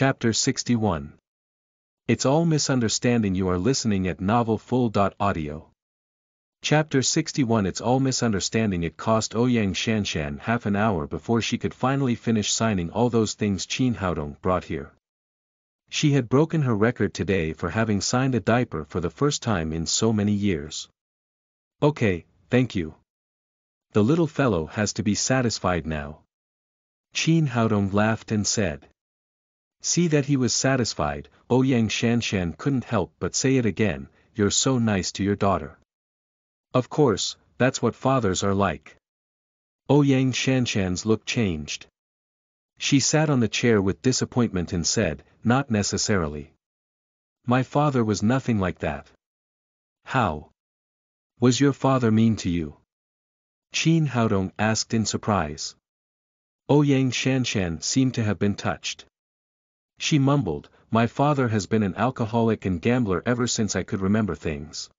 Chapter 61. It's all misunderstanding. You are listening at novelfull.audio. Chapter 61. It's all misunderstanding. It cost Ouyang Shanshan half an hour before she could finally finish signing all those things Qin Haodong brought here. She had broken her record today for having signed a diaper for the first time in so many years. Okay, thank you. The little fellow has to be satisfied now. Qin Haodong laughed and said. See that he was satisfied. Ouyang Shanshan couldn't help but say it again, you're so nice to your daughter. Of course, that's what fathers are like. Ouyang Shanshan's look changed. She sat on the chair with disappointment and said, not necessarily. My father was nothing like that. How? Was your father mean to you? Qin Haodong asked in surprise. Ouyang Shanshan seemed to have been touched. She mumbled, my father has been an alcoholic and gambler ever since I could remember things.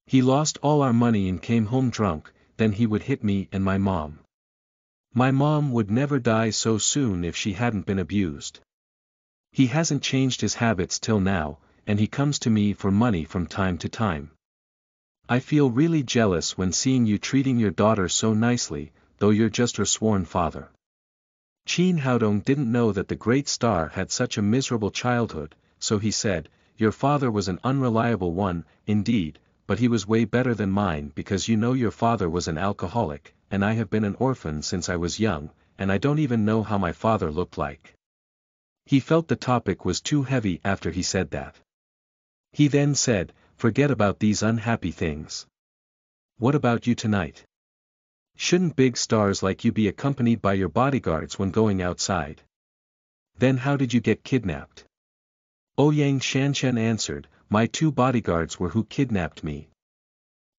He lost all our money and came home drunk, then he would hit me and my mom. My mom would never die so soon if she hadn't been abused. He hasn't changed his habits till now, and he comes to me for money from time to time. I feel really jealous when seeing you treating your daughter so nicely, though you're just her sworn father. Qin Haodong didn't know that the great star had such a miserable childhood, so he said, your father was an unreliable one, indeed, but he was way better than mine because you know your father was an alcoholic, and I have been an orphan since I was young, and I don't even know how my father looked like. He felt the topic was too heavy after he said that. He then said, forget about these unhappy things. What about you tonight? Shouldn't big stars like you be accompanied by your bodyguards when going outside? Then how did you get kidnapped? Ouyang Shanshan answered, my two bodyguards were who kidnapped me.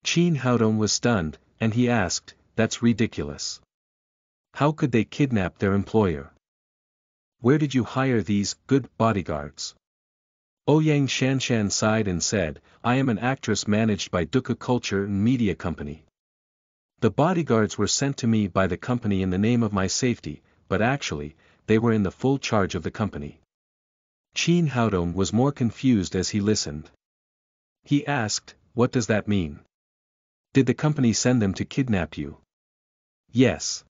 Qin Haodong was stunned, and he asked, that's ridiculous. How could they kidnap their employer? Where did you hire these good bodyguards? Ouyang Shanshan sighed and said, I am an actress managed by Duke Culture and Media Company. The bodyguards were sent to me by the company in the name of my safety, but actually, they were in the full charge of the company. Qin Haodong was more confused as he listened. He asked, what does that mean? Did the company send them to kidnap you? Yes.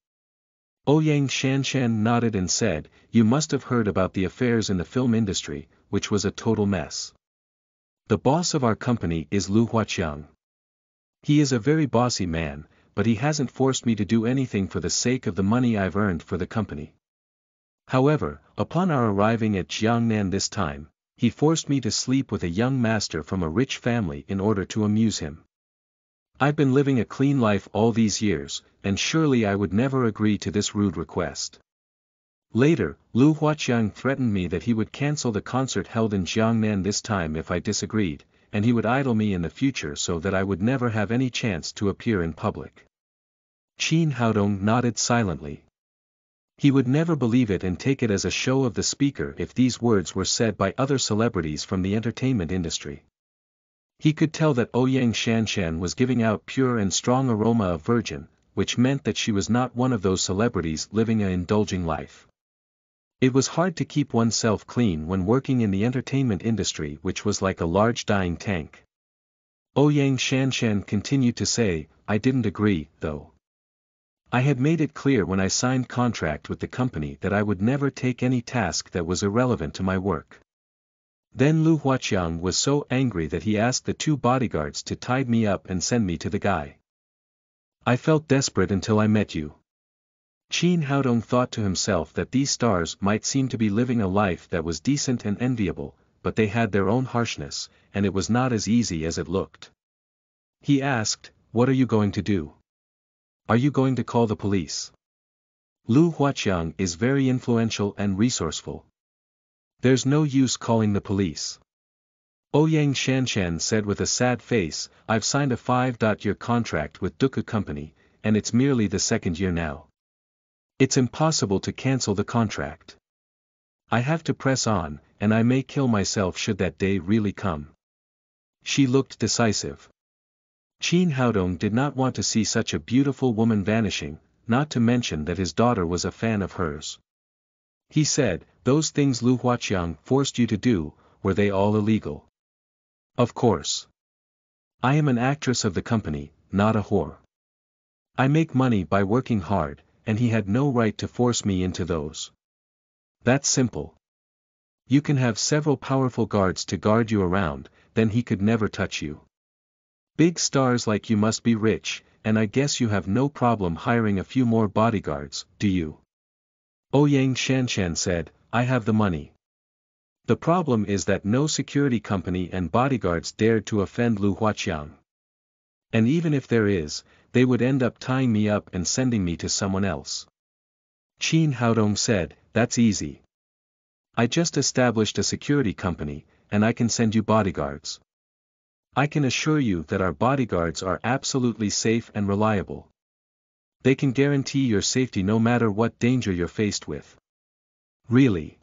Ouyang Shanshan nodded and said, you must have heard about the affairs in the film industry, which was a total mess. The boss of our company is Lu Huaqiang. He is a very bossy man, but he hasn't forced me to do anything for the sake of the money I've earned for the company. However, upon our arriving at Jiangnan this time, he forced me to sleep with a young master from a rich family in order to amuse him. I've been living a clean life all these years, and surely I would never agree to this rude request. Later, Lu Huaqiang threatened me that he would cancel the concert held in Jiangnan this time if I disagreed, and he would idle me in the future so that I would never have any chance to appear in public. Qin Haodong nodded silently. He would never believe it and take it as a show of the speaker if these words were said by other celebrities from the entertainment industry. He could tell that Ouyang Shanshan was giving out pure and strong aroma of virgin, which meant that she was not one of those celebrities living an indulging life. It was hard to keep oneself clean when working in the entertainment industry, which was like a large dying tank. Ouyang Shanshan continued to say, I didn't agree, though. I had made it clear when I signed contract with the company that I would never take any task that was irrelevant to my work. Then Lu Huaqiang was so angry that he asked the two bodyguards to tie me up and send me to the guy. I felt desperate until I met you. Qin Haodong thought to himself that these stars might seem to be living a life that was decent and enviable, but they had their own harshness, and it was not as easy as it looked. He asked, what are you going to do? Are you going to call the police? Lu Huaqiang is very influential and resourceful. There's no use calling the police. Ouyang Shanshan said with a sad face, I've signed a 5-year contract with Duke Company, and it's merely the second year now. It's impossible to cancel the contract. I have to press on, and I may kill myself should that day really come. She looked decisive. Qin Haodong did not want to see such a beautiful woman vanishing, not to mention that his daughter was a fan of hers. He said, those things Lu Huaqiang forced you to do, were they all illegal? Of course. I am an actress of the company, not a whore. I make money by working hard, and he had no right to force me into those. That's simple. You can have several powerful guards to guard you around, then he could never touch you. Big stars like you must be rich, and I guess you have no problem hiring a few more bodyguards, do you? Ouyang Shanshan said, I have the money. The problem is that no security company and bodyguards dared to offend Lu Huaqiang. And even if there is, they would end up tying me up and sending me to someone else. Qin Haodong said, that's easy. I just established a security company, and I can send you bodyguards. I can assure you that our bodyguards are absolutely safe and reliable. They can guarantee your safety no matter what danger you're faced with. Really?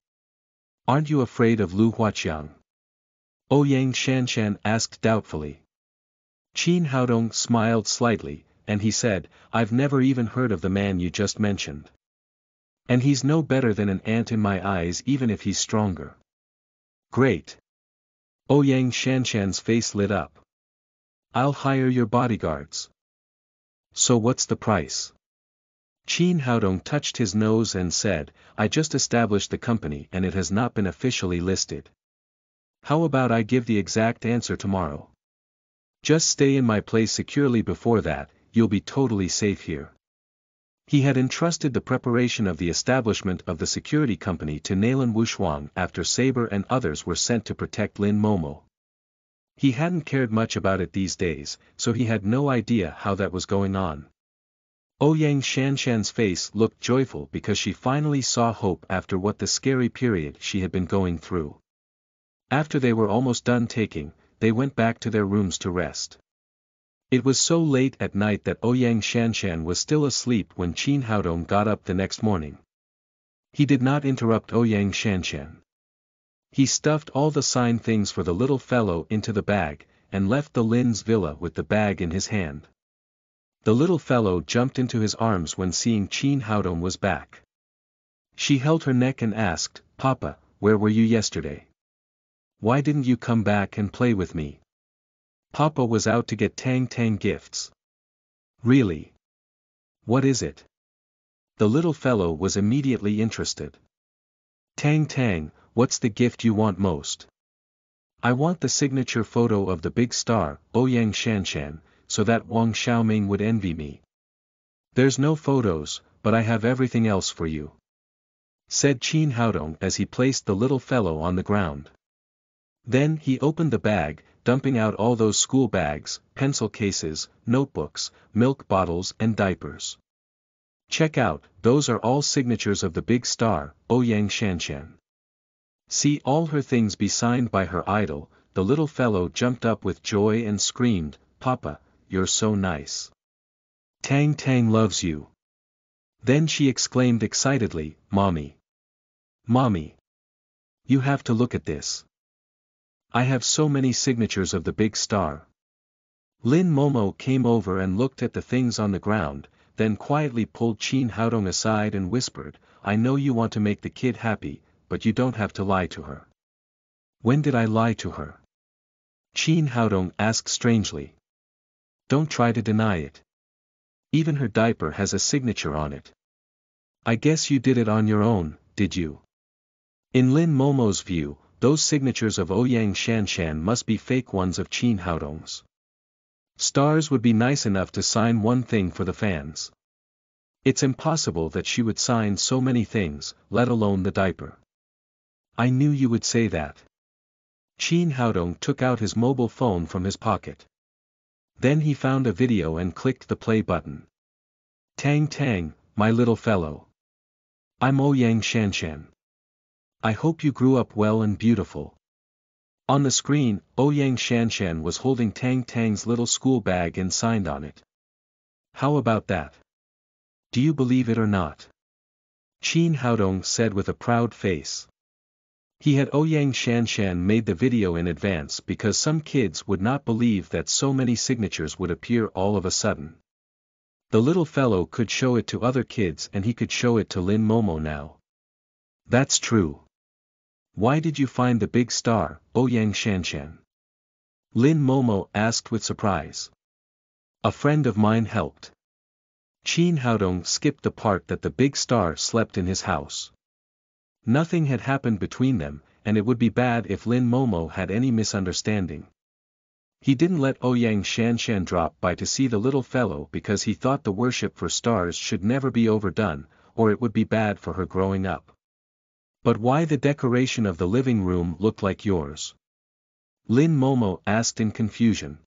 Aren't you afraid of Lu Huaqiang? Ouyang Shanshan asked doubtfully. Qin Haodong smiled slightly, and he said, I've never even heard of the man you just mentioned. And he's no better than an ant in my eyes even if he's stronger. Great. Ouyang Shanshan's face lit up. I'll hire your bodyguards. So what's the price? Qin Haodong touched his nose and said, I just established the company and it has not been officially listed. How about I give the exact answer tomorrow? Just stay in my place securely before that, you'll be totally safe here. He had entrusted the preparation of the establishment of the security company to Nalan Wushuang after Saber and others were sent to protect Lin Momo. He hadn't cared much about it these days, so he had no idea how that was going on. Ouyang Shanshan's face looked joyful because she finally saw hope after what the scary period she had been going through. After they were almost done taking, they went back to their rooms to rest. It was so late at night that Ouyang Shanshan was still asleep when Qin Haodong got up the next morning. He did not interrupt Ouyang Shanshan. He stuffed all the sign things for the little fellow into the bag, and left the Lin's villa with the bag in his hand. The little fellow jumped into his arms when seeing Qin Haodong was back. She held her neck and asked, Papa, where were you yesterday? Why didn't you come back and play with me? Papa was out to get Tang Tang gifts. Really? What is it? The little fellow was immediately interested. Tang Tang, what's the gift you want most? I want the signature photo of the big star, Ouyang Shanshan, so that Wang Xiaoming would envy me. There's no photos, but I have everything else for you, said Qin Haodong as he placed the little fellow on the ground. Then he opened the bag, dumping out all those school bags, pencil cases, notebooks, milk bottles and diapers. Check out, those are all signatures of the big star, Ouyang Shanshan. See all her things be signed by her idol. The little fellow jumped up with joy and screamed, Papa, you're so nice. Tang Tang loves you. Then she exclaimed excitedly, Mommy. Mommy. You have to look at this. I have so many signatures of the big star. Lin Momo came over and looked at the things on the ground, then quietly pulled Qin Haodong aside and whispered, I know you want to make the kid happy, but you don't have to lie to her. When did I lie to her? Qin Haodong asked strangely. Don't try to deny it. Even her diaper has a signature on it. I guess you did it on your own, did you? In Lin Momo's view, those signatures of Ouyang Shanshan must be fake ones of Qin Haodong's. Stars would be nice enough to sign one thing for the fans. It's impossible that she would sign so many things, let alone the diaper. I knew you would say that. Qin Haodong took out his mobile phone from his pocket. Then he found a video and clicked the play button. Tang Tang, my little fellow. I'm Ouyang Shanshan. I hope you grew up well and beautiful. On the screen, Ouyang Shanshan was holding Tang Tang's little school bag and signed on it. How about that? Do you believe it or not? Qin Haodong said with a proud face. He had Ouyang Shanshan made the video in advance because some kids would not believe that so many signatures would appear all of a sudden. The little fellow could show it to other kids and he could show it to Lin Momo now. That's true. Why did you find the big star, Ouyang Shanshan? Lin Momo asked with surprise. A friend of mine helped. Qin Haodong skipped the part that the big star slept in his house. Nothing had happened between them, and it would be bad if Lin Momo had any misunderstanding. He didn't let Ouyang Shanshan drop by to see the little fellow because he thought the worship for stars should never be overdone, or it would be bad for her growing up. But why the decoration of the living room looked like yours? Lin Momo asked in confusion.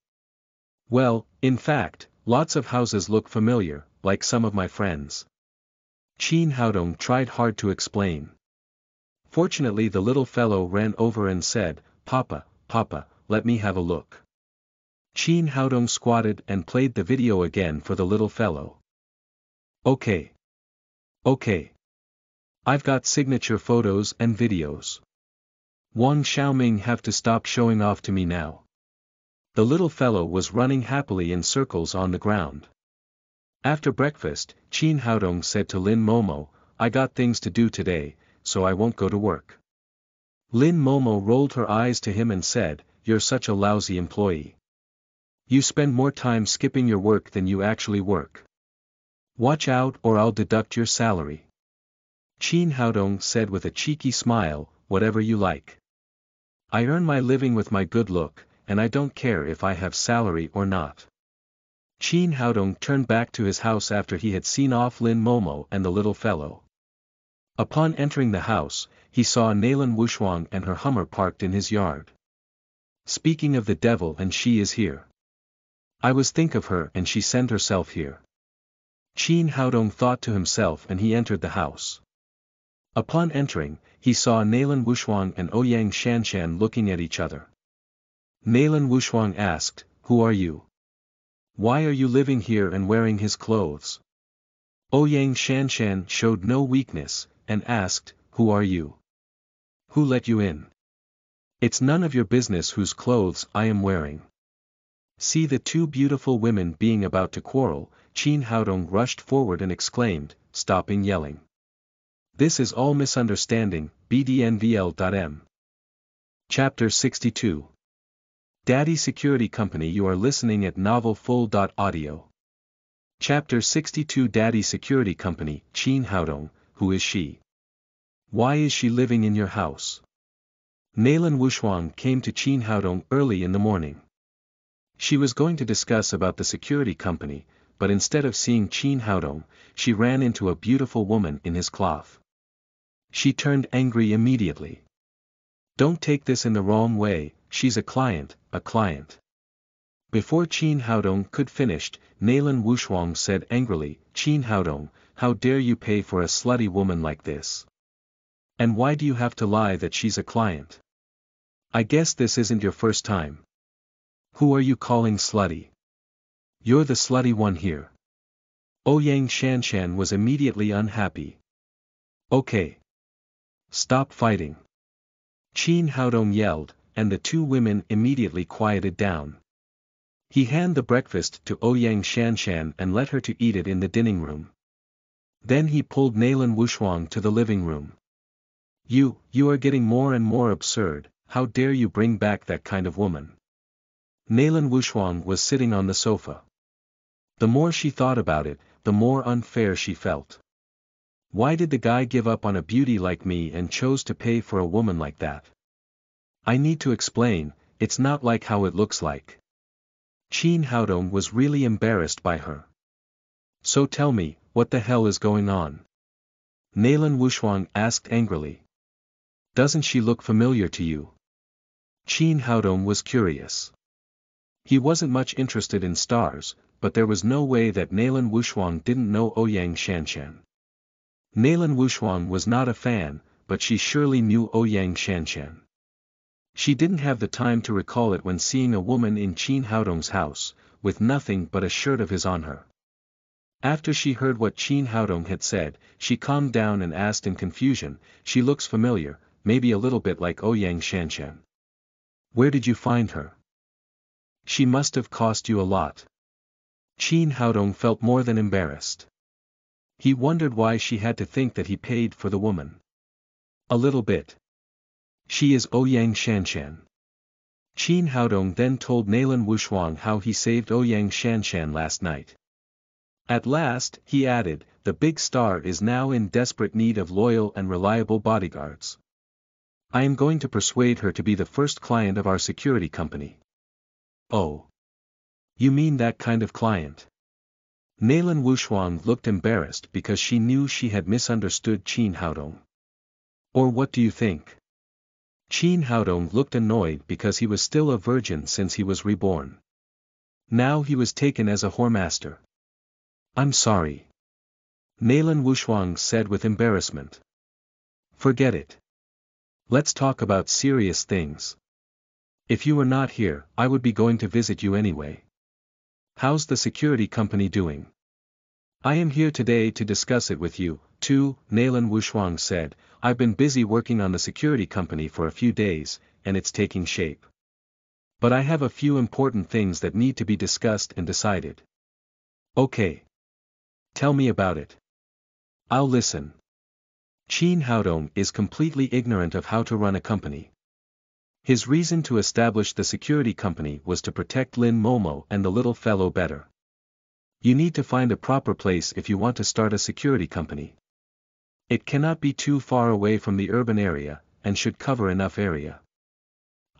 Well, in fact, lots of houses look familiar, like some of my friends. Qin Haodong tried hard to explain. Fortunately the little fellow ran over and said, Papa, Papa, let me have a look. Qin Haodong squatted and played the video again for the little fellow. Okay. Okay. I've got signature photos and videos. Wang Xiaoming have to stop showing off to me now. The little fellow was running happily in circles on the ground. After breakfast, Qin Haodong said to Lin Momo, I got things to do today, so I won't go to work. Lin Momo rolled her eyes to him and said, You're such a lousy employee. You spend more time skipping your work than you actually work. Watch out or I'll deduct your salary. Qin Haodong said with a cheeky smile, Whatever you like. I earn my living with my good look, and I don't care if I have salary or not. Qin Haodong turned back to his house after he had seen off Lin Momo and the little fellow. Upon entering the house, he saw Nalan Wushuang and her Hummer parked in his yard. Speaking of the devil, and she is here. I was think of her and she sent herself here. Qin Haodong thought to himself and he entered the house. Upon entering, he saw Nalan Wushuang and Ouyang Shanshan looking at each other. Nalan Wushuang asked, Who are you? Why are you living here and wearing his clothes? Ouyang Shanshan showed no weakness, and asked, Who are you? Who let you in? It's none of your business whose clothes I am wearing. See the two beautiful women being about to quarrel, Qin Haodong rushed forward and exclaimed, stopping yelling. This is all misunderstanding, BDNVL.M. Chapter 62. Daddy Security Company. You are listening at novelfull.audio. Chapter 62. Daddy Security Company. Qin Haodong, who is she? Why is she living in your house? Nalan Wushuang came to Qin Haodong early in the morning. She was going to discuss about the security company, but instead of seeing Qin Haodong, she ran into a beautiful woman in his cloth. She turned angry immediately. Don't take this in the wrong way, she's a client, a client. Before Qin Haodong could finish, Nalan Wushuang said angrily, Qin Haodong, how dare you pay for a slutty woman like this? And why do you have to lie that she's a client? I guess this isn't your first time. Who are you calling slutty? You're the slutty one here. Ouyang Shanshan was immediately unhappy. Okay. Stop fighting. Qin Haodong yelled, and the two women immediately quieted down. He handed the breakfast to Ouyang Shanshan and let her to eat it in the dining room. Then he pulled Nalan Wushuang to the living room. You are getting more and more absurd, how dare you bring back that kind of woman? Nalan Wushuang was sitting on the sofa. The more she thought about it, the more unfair she felt. Why did the guy give up on a beauty like me and chose to pay for a woman like that? I need to explain, it's not like how it looks like. Qin Haodong was really embarrassed by her. So tell me, what the hell is going on? Nalan Wushuang asked angrily. Doesn't she look familiar to you? Qin Haodong was curious. He wasn't much interested in stars, but there was no way that Nalan Wushuang didn't know Ouyang Shanshan. Nalan Wushuang was not a fan, but she surely knew Ouyang Shanshan. She didn't have the time to recall it when seeing a woman in Qin Haodong's house, with nothing but a shirt of his on her. After she heard what Qin Haodong had said, she calmed down and asked in confusion, she looks familiar, maybe a little bit like Ouyang Shanshan. Where did you find her? She must have cost you a lot. Qin Haodong felt more than embarrassed. He wondered why she had to think that he paid for the woman. A little bit. She is Ouyang Shanshan. Qin Haodong then told Nalan Wushuang how he saved Ouyang Shanshan last night. At last, he added, the big star is now in desperate need of loyal and reliable bodyguards. I am going to persuade her to be the first client of our security company. Oh. You mean that kind of client? Nalan Wushuang looked embarrassed because she knew she had misunderstood Qin Haodong. Or what do you think? Qin Haodong looked annoyed because he was still a virgin since he was reborn. Now he was taken as a whoremaster. I'm sorry. Nalan Wushuang said with embarrassment. Forget it. Let's talk about serious things. If you were not here, I would be going to visit you anyway. How's the security company doing? I am here today to discuss it with you, too, Nalan Wushuang said. I've been busy working on the security company for a few days, and it's taking shape. But I have a few important things that need to be discussed and decided. Okay. Tell me about it. I'll listen. Qin Haodong is completely ignorant of how to run a company. His reason to establish the security company was to protect Lin Momo and the little fellow better. You need to find a proper place if you want to start a security company. It cannot be too far away from the urban area, and should cover enough area.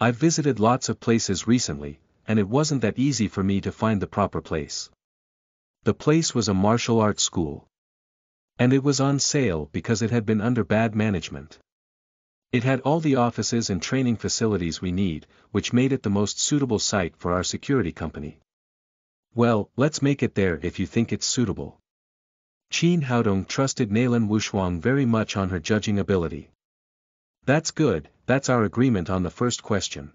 I've visited lots of places recently, and it wasn't that easy for me to find the proper place. The place was a martial arts school. And it was on sale because it had been under bad management. It had all the offices and training facilities we need, which made it the most suitable site for our security company. Well, let's make it there if you think it's suitable. Qin Haodong trusted Nalan Wushuang very much on her judging ability. That's good, that's our agreement on the first question.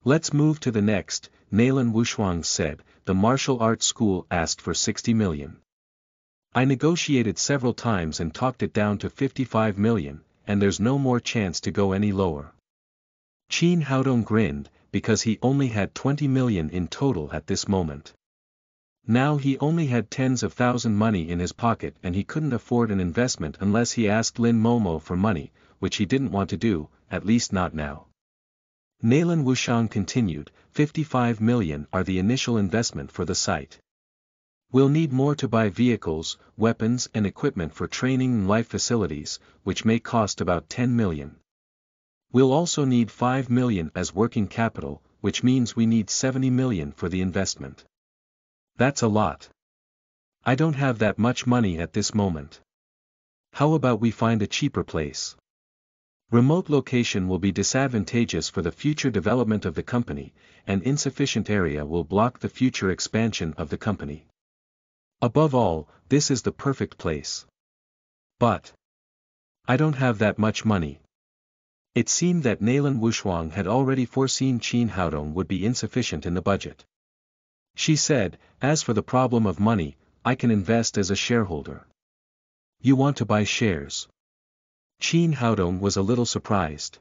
Let's move to the next, Nalan Wushuang said. The martial arts school asked for 60 million. I negotiated several times and talked it down to 55 million, and there's no more chance to go any lower. Qin Haodong grinned, because he only had 20 million in total at this moment. Now he only had tens of thousands money in his pocket and he couldn't afford an investment unless he asked Lin Momo for money, which he didn't want to do, at least not now. Nalan Wushuang continued, 55 million are the initial investment for the site. We'll need more to buy vehicles, weapons and equipment for training and life facilities, which may cost about 10 million. We'll also need 5 million as working capital, which means we need 70 million for the investment. That's a lot. I don't have that much money at this moment. How about we find a cheaper place? Remote location will be disadvantageous for the future development of the company, and insufficient area will block the future expansion of the company. Above all, this is the perfect place. But I don't have that much money. It seemed that Nalan Wushuang had already foreseen Qin Haodong would be insufficient in the budget. She said, as for the problem of money, I can invest as a shareholder. You want to buy shares? Qin Haodong was a little surprised.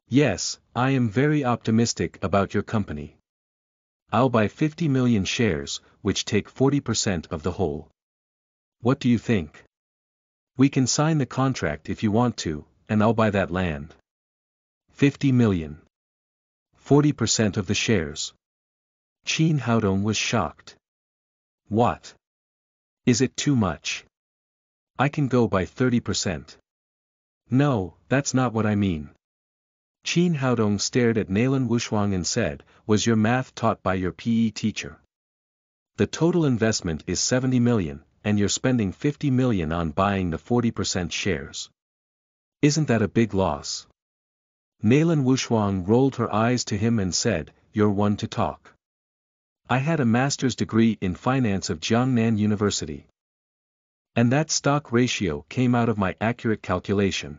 Yes, I am very optimistic about your company. I'll buy 50 million shares, which take 40% of the whole. What do you think? We can sign the contract if you want to, and I'll buy that land. 50 million. 40% of the shares. Qin Haodong was shocked. What? Is it too much? I can go by 30%. No, that's not what I mean. Qin Haodong stared at Nalan Wushuang and said, was your math taught by your PE teacher? The total investment is 70 million, and you're spending 50 million on buying the 40% shares. Isn't that a big loss? Nalan Wushuang rolled her eyes to him and said, you're one to talk. I had a master's degree in finance of Jiangnan University. And that stock ratio came out of my accurate calculation.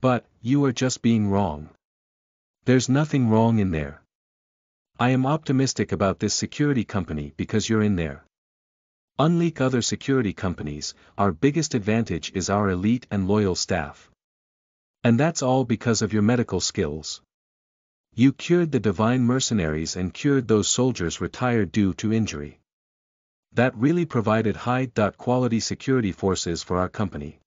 But, you are just being wrong. There's nothing wrong in there. I am optimistic about this security company because you're in there. Unlike other security companies, our biggest advantage is our elite and loyal staff. And that's all because of your medical skills. You cured the divine mercenaries and cured those soldiers retired due to injury. That really provided high-quality security forces for our company.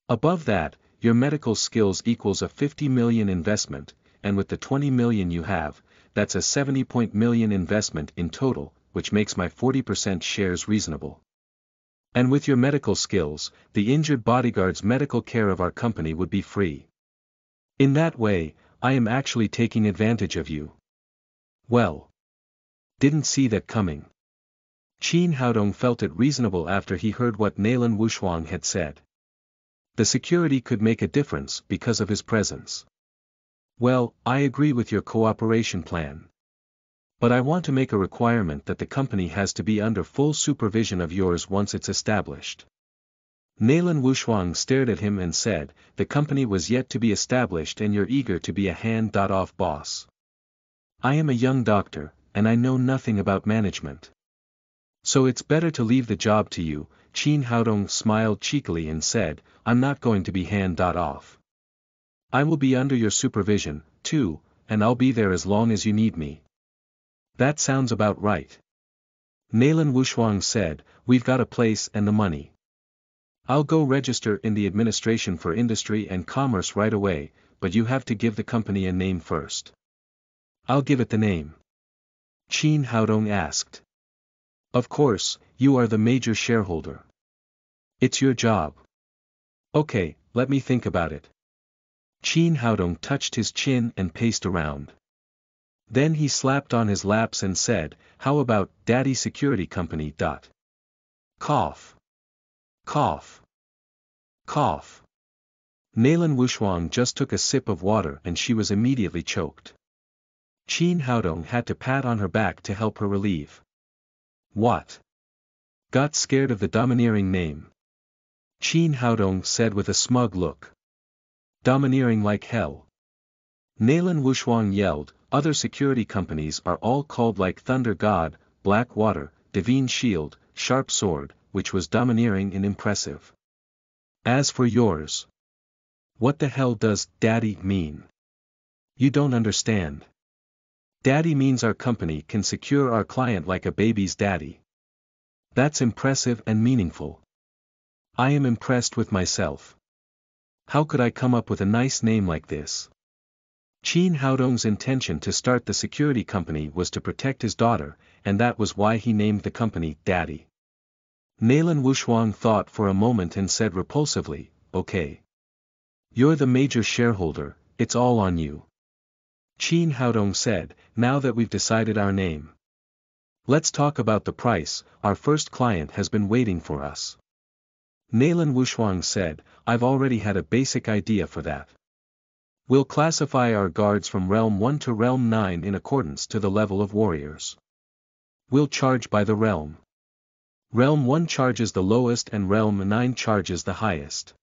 Above that, your medical skills equals a 50 million investment, and with the 20 million you have, that's a 70 million investment in total, which makes my 40% shares reasonable. And with your medical skills, the injured bodyguard's medical care of our company would be free. In that way, I am actually taking advantage of you. Well. Didn't see that coming. Qin Haodong felt it reasonable after he heard what Naylan Wushuang had said. The security could make a difference because of his presence. Well, I agree with your cooperation plan. But I want to make a requirement that the company has to be under full supervision of yours once it's established. Naylan Wushuang stared at him and said, the company was yet to be established and you're eager to be a hand-off boss. I am a young doctor, and I know nothing about management. So it's better to leave the job to you. Qin Haodong smiled cheekily and said, I'm not going to be hand-off. I will be under your supervision, too, and I'll be there as long as you need me. That sounds about right. Naylan Wushuang said, we've got a place and the money. I'll go register in the Administration for Industry and Commerce right away, but you have to give the company a name first. I'll give it the name. Qin Haodong asked. Of course, you are the major shareholder. It's your job. Okay, let me think about it. Qin Haodong touched his chin and paced around. Then he slapped on his laps and said, how about Daddy Security Company. Cough. Cough. Cough. Naylan Wushuang just took a sip of water and she was immediately choked. Qin Haodong had to pat on her back to help her relieve. What? Got scared of the domineering name? Qin Haodong said with a smug look. Domineering like hell. Naylan Wushuang yelled, other security companies are all called like Thunder God, Black Water, Divine Shield, Sharp Sword, which was domineering and impressive. As for yours. What the hell does Daddy mean? You don't understand. Daddy means our company can secure our client like a baby's daddy. That's impressive and meaningful. I am impressed with myself. How could I come up with a nice name like this? Qin Haodong's intention to start the security company was to protect his daughter, and that was why he named the company Daddy. Naylan Wushuang thought for a moment and said repulsively, okay. You're the major shareholder, it's all on you. Qin Haodong said, now that we've decided our name. Let's talk about the price, our first client has been waiting for us. Naylan Wushuang said, I've already had a basic idea for that. We'll classify our guards from Realm 1 to Realm 9 in accordance to the level of warriors. We'll charge by the realm. Realm 1 charges the lowest and Realm 9 charges the highest.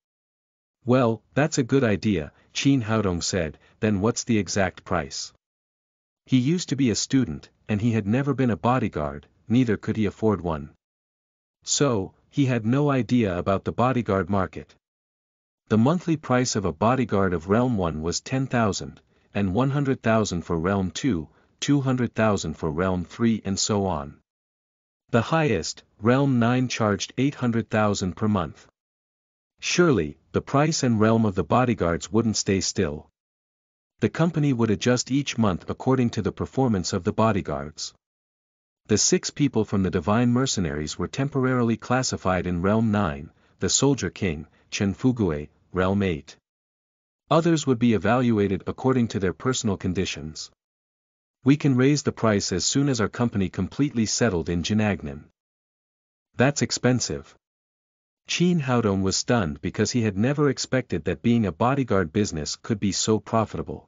Well, that's a good idea, Qin Haodong said, then what's the exact price? He used to be a student, and he had never been a bodyguard, neither could he afford one. So, he had no idea about the bodyguard market. The monthly price of a bodyguard of Realm 1 was 10,000, and 100,000 for Realm 2, 200,000 for Realm 3 and so on. The highest, Realm 9 charged 800,000 per month. Surely, the price and realm of the bodyguards wouldn't stay still. The company would adjust each month according to the performance of the bodyguards. The 6 people from the Divine Mercenaries were temporarily classified in Realm 9, the Soldier King, Chen Fugue, Realm 8. Others would be evaluated according to their personal conditions. We can raise the price as soon as our company completely settled in Jinagnan. That's expensive. Qin Haodong was stunned because he had never expected that being a bodyguard business could be so profitable.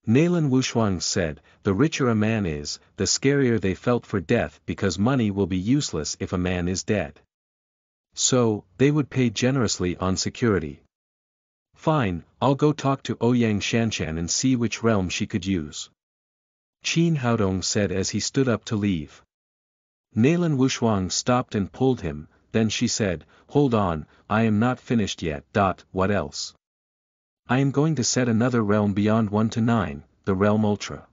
Naylan Wushuang said, the richer a man is, the scarier they felt for death because money will be useless if a man is dead. So, they would pay generously on security. Fine, I'll go talk to Ouyang Shanshan and see which realm she could use. Qin Haodong said as he stood up to leave. Naylan Wushuang stopped and pulled him, then she said, hold on, I am not finished yet. What else? I am going to set another realm beyond 1 to 9, the realm Ultra.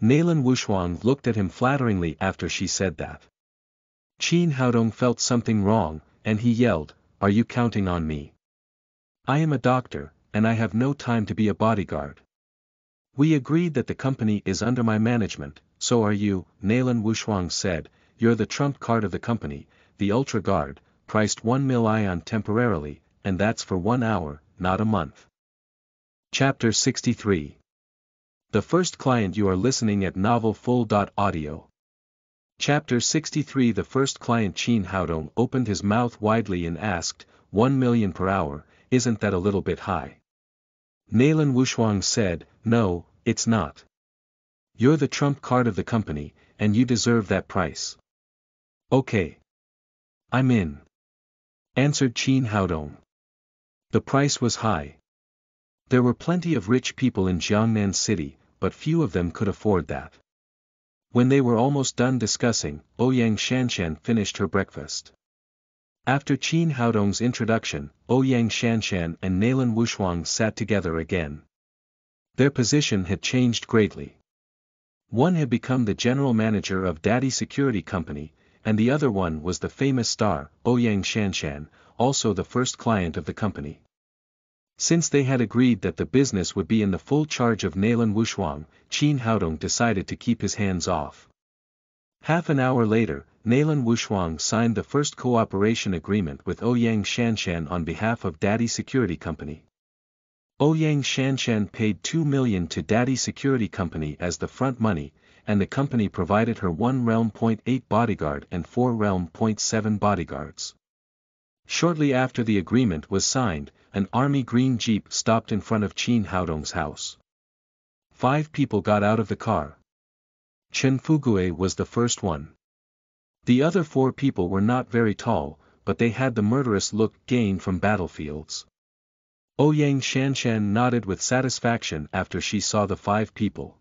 Naylan Wushuang looked at him flatteringly after she said that. Qin Haodong felt something wrong, and he yelled, are you counting on me? I am a doctor, and I have no time to be a bodyguard. We agreed that the company is under my management, so are you, Nalan Wushuang said. You're the trump card of the company, the Ultra Guard, priced 1 million temporarily, and that's for 1 hour, not a month. Chapter 63. The first client. You are listening at novelfull.audio. Chapter 63. The first client. Qin Haodong opened his mouth widely and asked, 1 million per hour, isn't that a little bit high? Nalan Wushuang said, no, it's not. You're the trump card of the company, and you deserve that price. Okay. I'm in. Answered Qin Haodong. The price was high. There were plenty of rich people in Jiangnan City, but few of them could afford that. When they were almost done discussing, Ouyang Shanshan finished her breakfast. After Qin Haodong's introduction, Ouyang Shanshan and Nalan Wushuang sat together again. Their position had changed greatly. One had become the general manager of Daddy Security Company, and the other one was the famous star, Ouyang Shanshan, also the first client of the company. Since they had agreed that the business would be in the full charge of Nalan Wushuang, Qin Haodong decided to keep his hands off. Half an hour later, Nalan Wushuang signed the first cooperation agreement with Ouyang Shanshan on behalf of Daddy Security Company. Ouyang Shanshan paid 2 million to Daddy Security Company as the front money, and the company provided her 1 realm .8 bodyguard and 4 realm .7 bodyguards. Shortly after the agreement was signed, an army green jeep stopped in front of Qin Haodong's house. 5 people got out of the car. Chen Fugue was the first one. The other 4 people were not very tall, but they had the murderous look gained from battlefields. Ouyang Shanshan nodded with satisfaction after she saw the 5 people.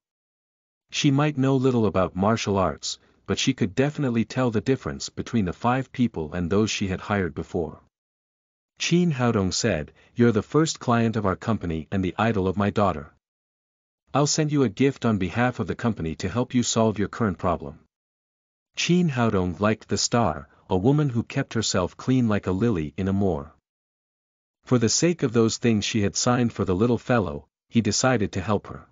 She might know little about martial arts, but she could definitely tell the difference between the 5 people and those she had hired before. Qin Haodong said, you're the first client of our company and the idol of my daughter. I'll send you a gift on behalf of the company to help you solve your current problem. Qin Haodong liked the star, a woman who kept herself clean like a lily in a moor. For the sake of those things she had signed for the little fellow, he decided to help her.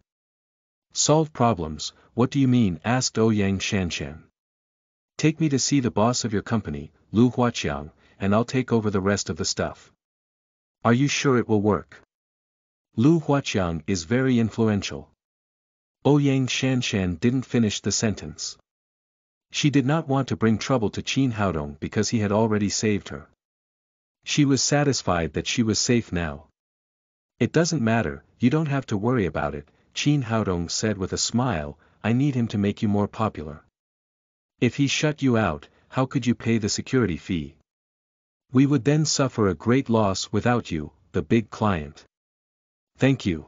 Solve problems, what do you mean? Asked Ouyang Shanshan. Take me to see the boss of your company, Lu Huaqiang, and I'll take over the rest of the stuff. Are you sure it will work? Lu Huaqiang is very influential. Ouyang Shanshan didn't finish the sentence. She did not want to bring trouble to Qin Haodong because he had already saved her. She was satisfied that she was safe now. It doesn't matter, you don't have to worry about it, Qin Haodong said with a smile. I need him to make you more popular. If he shut you out, how could you pay the security fee? We would then suffer a great loss without you, the big client. Thank you.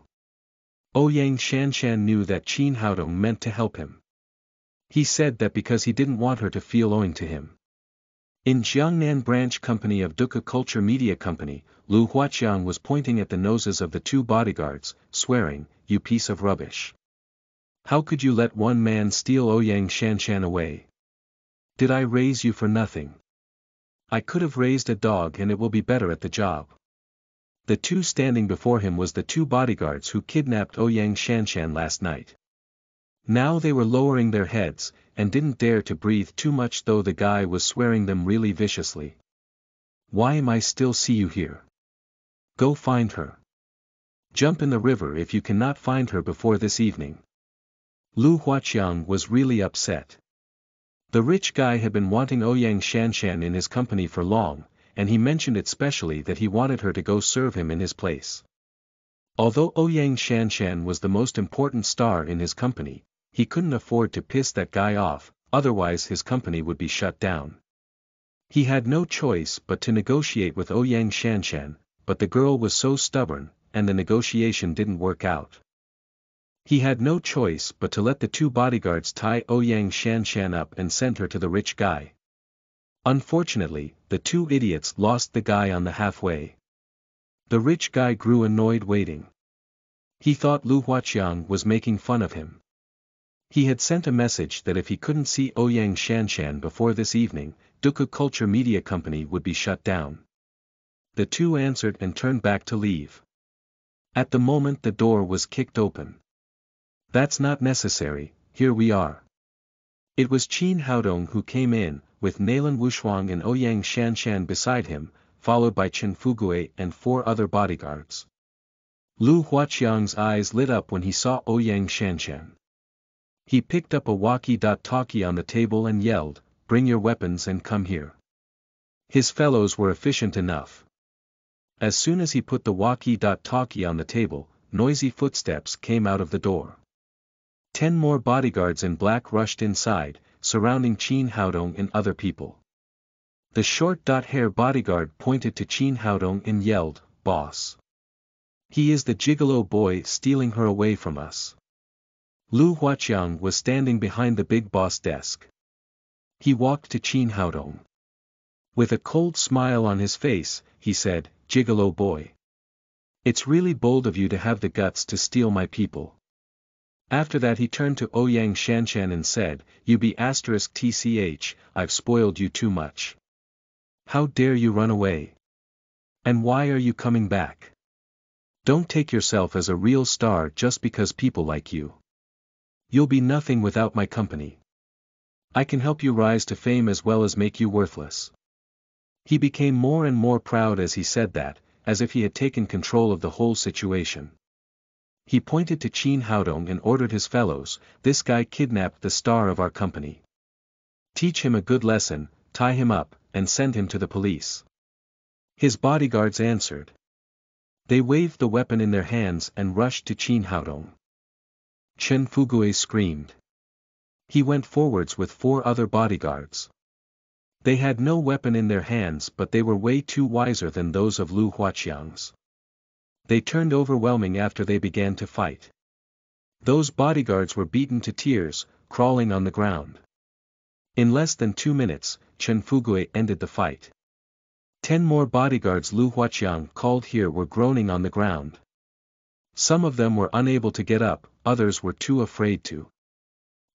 Ouyang Shanshan knew that Qin Haodong meant to help him. He said that because he didn't want her to feel owing to him. In Jiangnan branch company of Duke Culture Media Company, Lu Huaqiang was pointing at the noses of the 2 bodyguards, swearing, you piece of rubbish. How could you let one man steal Ouyang Shanshan away? Did I raise you for nothing? I could have raised a dog and it will be better at the job. The 2 standing before him was the 2 bodyguards who kidnapped Ouyang Shanshan last night. Now they were lowering their heads, and didn't dare to breathe too much though the guy was swearing them really viciously. Why am I still see you here? Go find her. Jump in the river if you cannot find her before this evening. Lu Huaqiang was really upset. The rich guy had been wanting Ouyang Shanshan in his company for long, and he mentioned it specially that he wanted her to go serve him in his place. Although Ouyang Shanshan was the most important star in his company, he couldn't afford to piss that guy off, otherwise his company would be shut down. He had no choice but to negotiate with Ouyang Shanshan, but the girl was so stubborn, and the negotiation didn't work out. He had no choice but to let the 2 bodyguards tie Ouyang Shanshan up and send her to the rich guy. Unfortunately, the 2 idiots lost the guy on the halfway. The rich guy grew annoyed waiting. He thought Lu Huaqiang was making fun of him. He had sent a message that if he couldn't see Ouyang Shanshan before this evening, Duke Culture Media Company would be shut down. the two answered and turned back to leave. At the moment the door was kicked open. That's not necessary, here we are. It was Qin Haodong who came in, with Nalan Wushuang and Ouyang Shanshan beside him, followed by Chen Fugui and 4 other bodyguards. Lu Huaqiang's eyes lit up when he saw Ouyang Shanshan. He picked up a walkie-talkie on the table and yelled, "Bring your weapons and come here." His fellows were efficient enough. As soon as he put the walkie-talkie on the table, noisy footsteps came out of the door. 10 more bodyguards in black rushed inside, surrounding Qin Haodong and other people. The short-hair bodyguard pointed to Qin Haodong and yelled, "Boss! He is the gigolo boy stealing her away from us." Lu Huaqiang was standing behind the big boss desk. He walked to Qin Haodong. With a cold smile on his face, he said, "Gigolo boy. It's really bold of you to have the guts to steal my people." After that he turned to Ouyang Shanshan and said, "You be *tch, I've spoiled you too much. How dare you run away? And why are you coming back? Don't take yourself as a real star just because people like you. You'll be nothing without my company. I can help you rise to fame as well as make you worthless." He became more and more proud as he said that, as if he had taken control of the whole situation. He pointed to Qin Haodong and ordered his fellows, "This guy kidnapped the star of our company. Teach him a good lesson, tie him up, and send him to the police." His bodyguards answered. They waved the weapon in their hands and rushed to Qin Haodong. Chen Fugui screamed. He went forwards with 4 other bodyguards. They had no weapon in their hands, but they were way too wiser than those of Lu Huaqiang's. They turned overwhelming after they began to fight. Those bodyguards were beaten to tears, crawling on the ground. In less than 2 minutes, Chen Fugui ended the fight. 10 more bodyguards Lu Huaqiang called here were groaning on the ground. Some of them were unable to get up, others were too afraid to.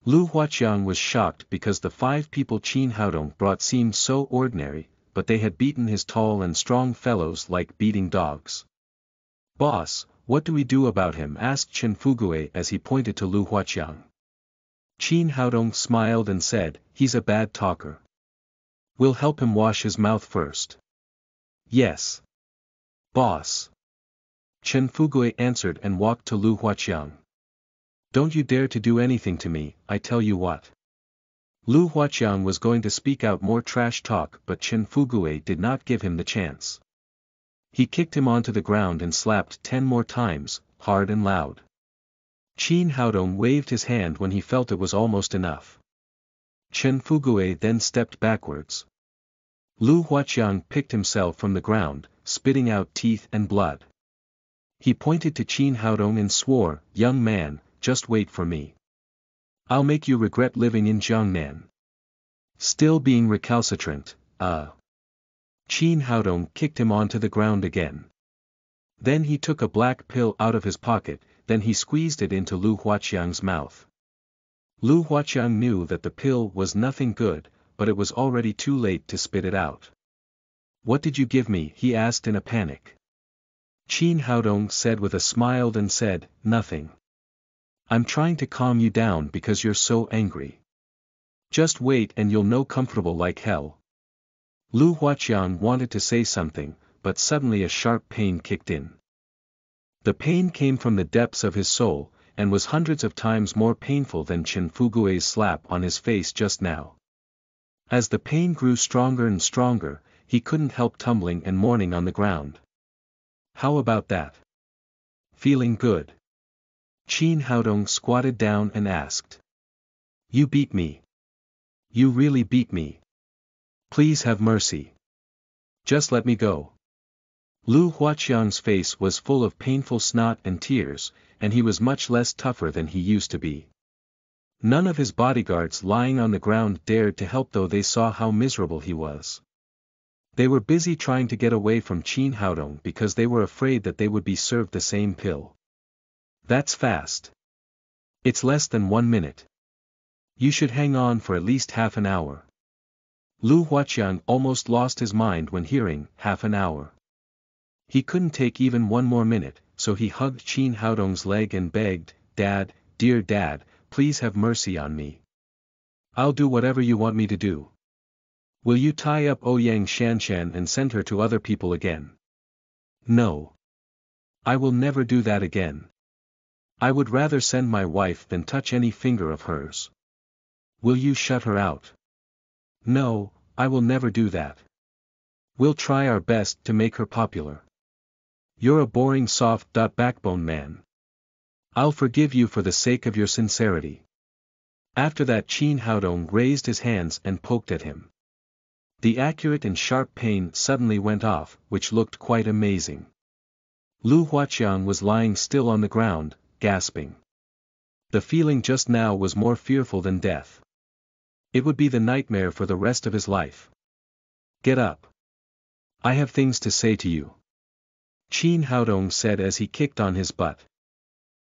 Lu Huaqiang was shocked because the 5 people Qin Haodong brought seemed so ordinary, but they had beaten his tall and strong fellows like beating dogs. "Boss, what do we do about him?" asked Chen Fugui as he pointed to Lu Huaqiang. Qin Haodong smiled and said, "He's a bad talker. We'll help him wash his mouth first." "Yes. Boss." Chen Fugui answered and walked to Lu Huaqiang. "Don't you dare to do anything to me, I tell you what." Lu Huaqiang was going to speak out more trash talk, but Chen Fugui did not give him the chance. He kicked him onto the ground and slapped 10 more times, hard and loud. Qin Haodong waved his hand when he felt it was almost enough. Chen Fugui then stepped backwards. Lu Huaqiang picked himself from the ground, spitting out teeth and blood. He pointed to Qin Haodong and swore, "Young man, just wait for me. I'll make you regret living in Jiangnan." Still being recalcitrant, Qin Haodong kicked him onto the ground again. Then he took a black pill out of his pocket, then he squeezed it into Lu Huaqiang's mouth. Lu Huaqiang knew that the pill was nothing good, but it was already too late to spit it out. "What did you give me?" he asked in a panic. Qin Haodong said with a smile and said, "Nothing. I'm trying to calm you down because you're so angry. Just wait and you'll know comfortable like hell." Lu Huaqiang wanted to say something, but suddenly a sharp pain kicked in. The pain came from the depths of his soul, and was hundreds of times more painful than Chen Fugui's slap on his face just now. As the pain grew stronger and stronger, he couldn't help tumbling and mourning on the ground. "How about that? Feeling good?" Qin Haodong squatted down and asked. "You beat me. You really beat me. Please have mercy. Just let me go." Lu Huaqiang's face was full of painful snot and tears, and he was much less tougher than he used to be. None of his bodyguards lying on the ground dared to help, though they saw how miserable he was. They were busy trying to get away from Qin Haodong because they were afraid that they would be served the same pill. "That's fast. It's less than 1 minute. You should hang on for at least half an hour." Lu Huaqiang almost lost his mind when hearing half an hour. He couldn't take even one more minute, so he hugged Qin Haodong's leg and begged, "Dad, dear Dad, please have mercy on me. I'll do whatever you want me to do. Will you tie up Ouyang Shanshan and send her to other people again?" "No. I will never do that again. I would rather send my wife than touch any finger of hers. Will you shut her out?" "No, I will never do that. We'll try our best to make her popular. You're a boring soft backbone man. I'll forgive you for the sake of your sincerity." After that Qin Haodong raised his hands and poked at him. The accurate and sharp pain suddenly went off, which looked quite amazing. Lu Huaqiang was lying still on the ground, gasping. The feeling just now was more fearful than death. It would be the nightmare for the rest of his life. "Get up. I have things to say to you," Qin Haodong said as he kicked on his butt.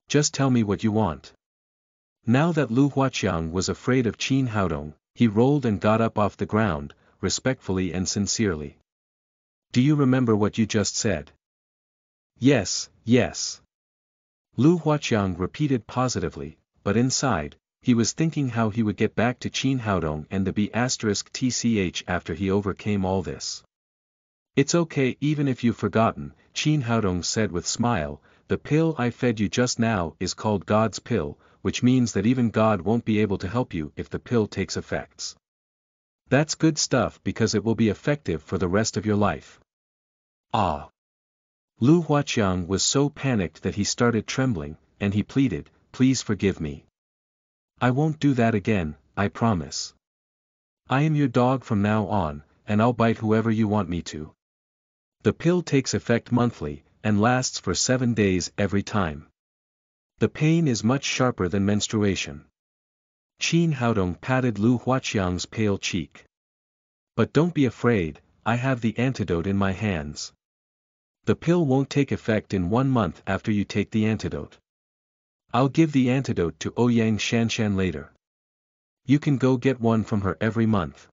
"Just tell me what you want." Now that Lu Huaqiang was afraid of Qin Haodong, he rolled and got up off the ground, respectfully and sincerely. "Do you remember what you just said?" "Yes, yes." Lu Huaqiang repeated positively, but inside, he was thinking how he would get back to Qin Haodong and the B*TCH after he overcame all this. "It's okay even if you've forgotten," Qin Haodong said with smile, "the pill I fed you just now is called God's pill, which means that even God won't be able to help you if the pill takes effects. That's good stuff because it will be effective for the rest of your life." "Ah." Lu Huaqiang was so panicked that he started trembling, and he pleaded, "Please forgive me. I won't do that again, I promise. I am your dog from now on, and I'll bite whoever you want me to. The pill takes effect monthly, and lasts for 7 days every time. The pain is much sharper than menstruation." Qin Haodong patted Lu Huaqiang's pale cheek. "But don't be afraid, I have the antidote in my hands. The pill won't take effect in 1 month after you take the antidote. I'll give the antidote to Ouyang Shanshan later. You can go get one from her every month."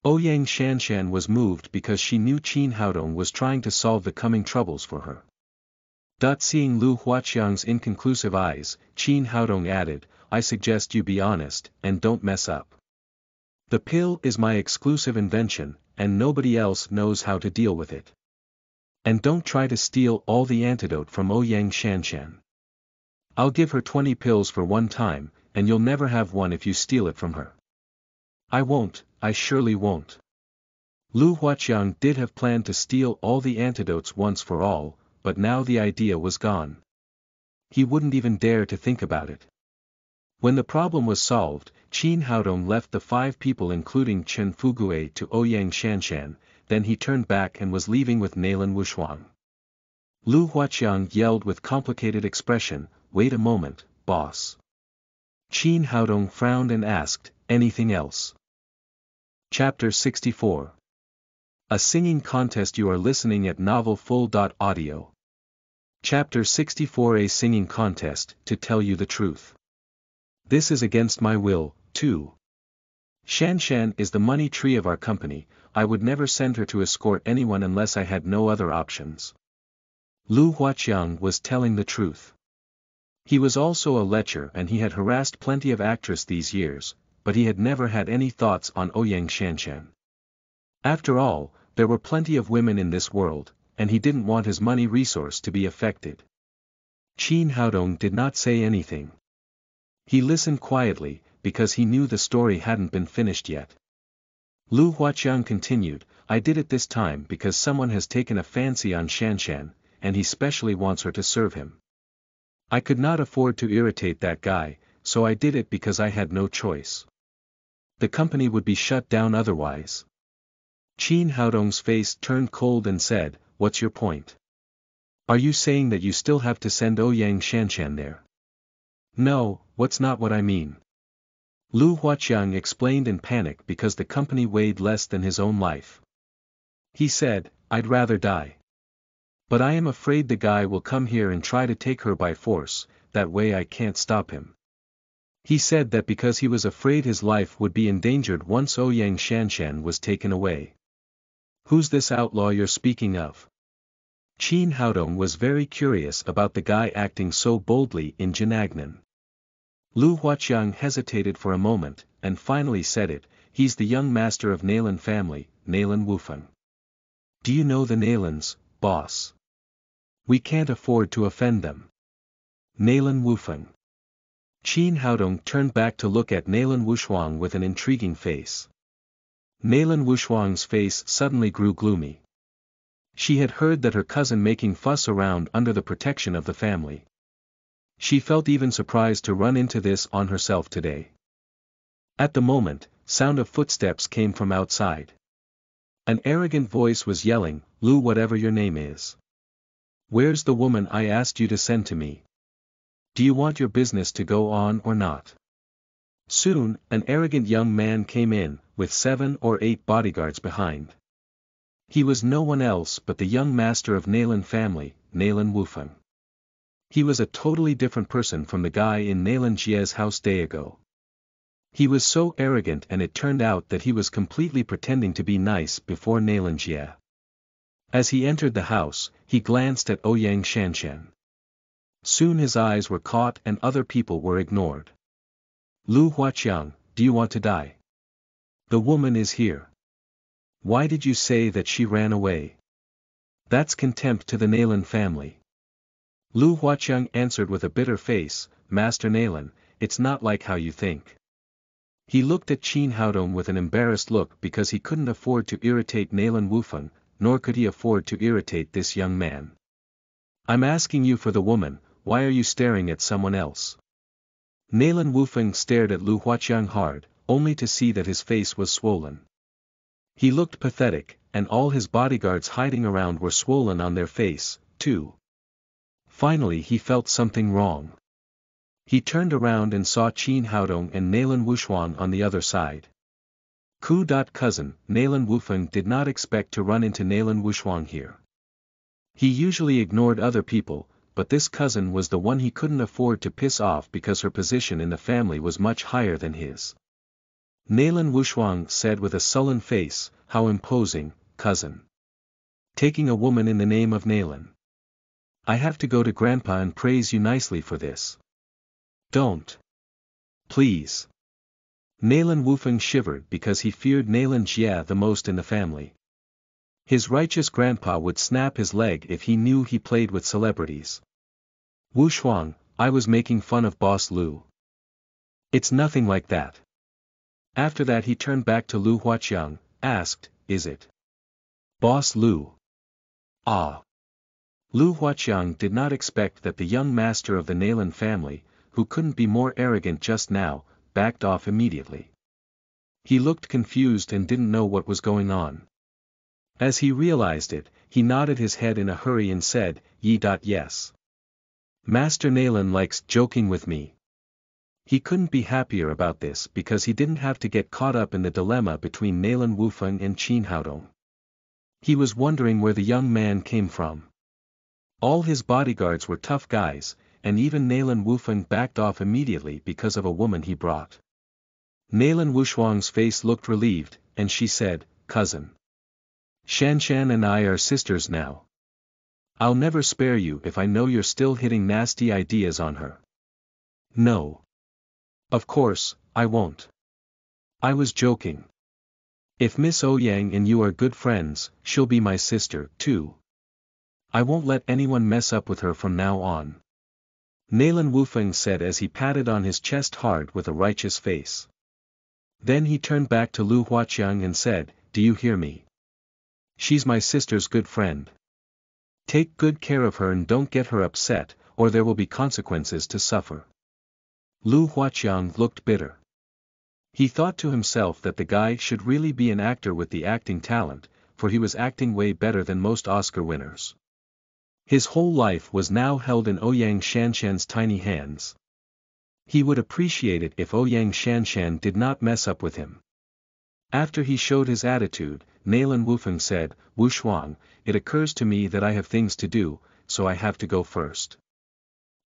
Ouyang Shanshan was moved because she knew Qin Haodong was trying to solve the coming troubles for her. Seeing Lu Huaqiang's inconclusive eyes, Qin Haodong added, "I suggest you be honest, and don't mess up. The pill is my exclusive invention, and nobody else knows how to deal with it. And don't try to steal all the antidote from Ouyang Shanshan. I'll give her 20 pills for one time, and you'll never have one if you steal it from her." "I won't, I surely won't." Lu Huaqiang did have planned to steal all the antidotes once for all, but now the idea was gone. He wouldn't even dare to think about it. When the problem was solved, Qin Haodong left the 5 people including Chen Fugue to Ouyang Shanshan, then he turned back and was leaving with Nailan Wushuang. Lu Huaqiang yelled with complicated expression, "Wait a moment, boss." Qin Haodong frowned and asked, "Anything else?" Chapter 64. A singing contest. You are listening at novelfull.audio. Chapter 64. A singing contest. To tell you the truth, this is against my will, too. Shanshan is the money tree of our company. I would never send her to escort anyone unless I had no other options. Lu Huaqiang was telling the truth. He was also a lecher and he had harassed plenty of actresses these years, but he had never had any thoughts on Ouyang Shanshan. After all, there were plenty of women in this world, and he didn't want his money resource to be affected. Qin Haodong did not say anything. He listened quietly, because he knew the story hadn't been finished yet. Lu Huaqiang continued, "I did it this time because someone has taken a fancy on Shanshan, and he specially wants her to serve him. I could not afford to irritate that guy, so I did it because I had no choice. The company would be shut down otherwise." Qin Haodong's face turned cold and said, "What's your point? Are you saying that you still have to send Ouyang Shanshan there?" "No, that's not what I mean." Lu Huaqiang explained in panic because the company weighed less than his own life. He said, "I'd rather die. But I am afraid the guy will come here and try to take her by force, that way I can't stop him." He said that because he was afraid his life would be endangered once Ouyang Shanshan was taken away. "Who's this outlaw you're speaking of?" Qin Haodong was very curious about the guy acting so boldly in Jinnagnan. Lu Huaqiang hesitated for a moment, and finally said it, he's the young master of Nailan family, Nailan Wufeng. Do you know the Nailans, boss? We can't afford to offend them. Nailan Wufeng. Qin Haodong turned back to look at Nailan Wushuang with an intriguing face. Nailan Wushuang's face suddenly grew gloomy. She had heard that her cousin making fuss around under the protection of the family. She felt even surprised to run into this on herself today. At the moment, sound of footsteps came from outside. An arrogant voice was yelling, Lu, whatever your name is. Where's the woman I asked you to send to me? Do you want your business to go on or not? Soon, an arrogant young man came in, with 7 or 8 bodyguards behind. He was no one else but the young master of Nailan family, Nailan Wufeng. He was a totally different person from the guy in Nailan Jie's house day ago. He was so arrogant, and it turned out that he was completely pretending to be nice before Nailan Jie. As he entered the house, he glanced at Ouyang Shanshan. Soon his eyes were caught and other people were ignored. Lu Huaqiang, do you want to die? The woman is here. Why did you say that she ran away? That's contempt to the Nailan family. Lu Huaqiang answered with a bitter face, Master Nailan, it's not like how you think. He looked at Qin Haodong with an embarrassed look because he couldn't afford to irritate Nailan Wufeng, nor could he afford to irritate this young man. I'm asking you for the woman, why are you staring at someone else? Nailan Wufeng stared at Lu Huaqiang hard, only to see that his face was swollen. He looked pathetic, and all his bodyguards hiding around were swollen on their face, too. Finally he felt something wrong. He turned around and saw Qin Haodong and Nailan Wushuang on the other side. Cousin, Nailan Wufeng did not expect to run into Nailan Wushuang here. He usually ignored other people, but this cousin was the one he couldn't afford to piss off because her position in the family was much higher than his. Nailan Wushuang said with a sullen face, how imposing, cousin. Taking a woman in the name of Nailan. I have to go to Grandpa and praise you nicely for this. Don't. Please. Nailan Wufeng shivered because he feared Nailan Jie the most in the family. His righteous grandpa would snap his leg if he knew he played with celebrities. Wushuang, I was making fun of Boss Lu. It's nothing like that. After that he turned back to Lu Huaqiang, asked, is it Boss Lu? Ah. Lu Huaqiang did not expect that the young master of the Nailan family, who couldn't be more arrogant just now, backed off immediately. He looked confused and didn't know what was going on. As he realized it, he nodded his head in a hurry and said, yes. Master Nailan likes joking with me. He couldn't be happier about this because he didn't have to get caught up in the dilemma between Nailan Wufeng and Qin Haodong. He was wondering where the young man came from. All his bodyguards were tough guys, and even Nailan Wufeng backed off immediately because of a woman he brought. Nailan Wushuang's face looked relieved, and she said, cousin. Shanshan and I are sisters now. I'll never spare you if I know you're still hitting nasty ideas on her. No. Of course, I won't. I was joking. If Miss Ouyang and you are good friends, she'll be my sister, too. I won't let anyone mess up with her from now on. Nailan Wufeng said as he patted on his chest hard with a righteous face. Then he turned back to Lu Huaqiang and said, do you hear me? She's my sister's good friend. Take good care of her and don't get her upset, or there will be consequences to suffer. Lu Huaqiang looked bitter. He thought to himself that the guy should really be an actor with the acting talent, for he was acting way better than most Oscar winners. His whole life was now held in Ouyang Shanshan's tiny hands. He would appreciate it if Ouyang Shanshan did not mess up with him. After he showed his attitude, Nailan Wufeng said, Wushuang, it occurs to me that I have things to do, so I have to go first.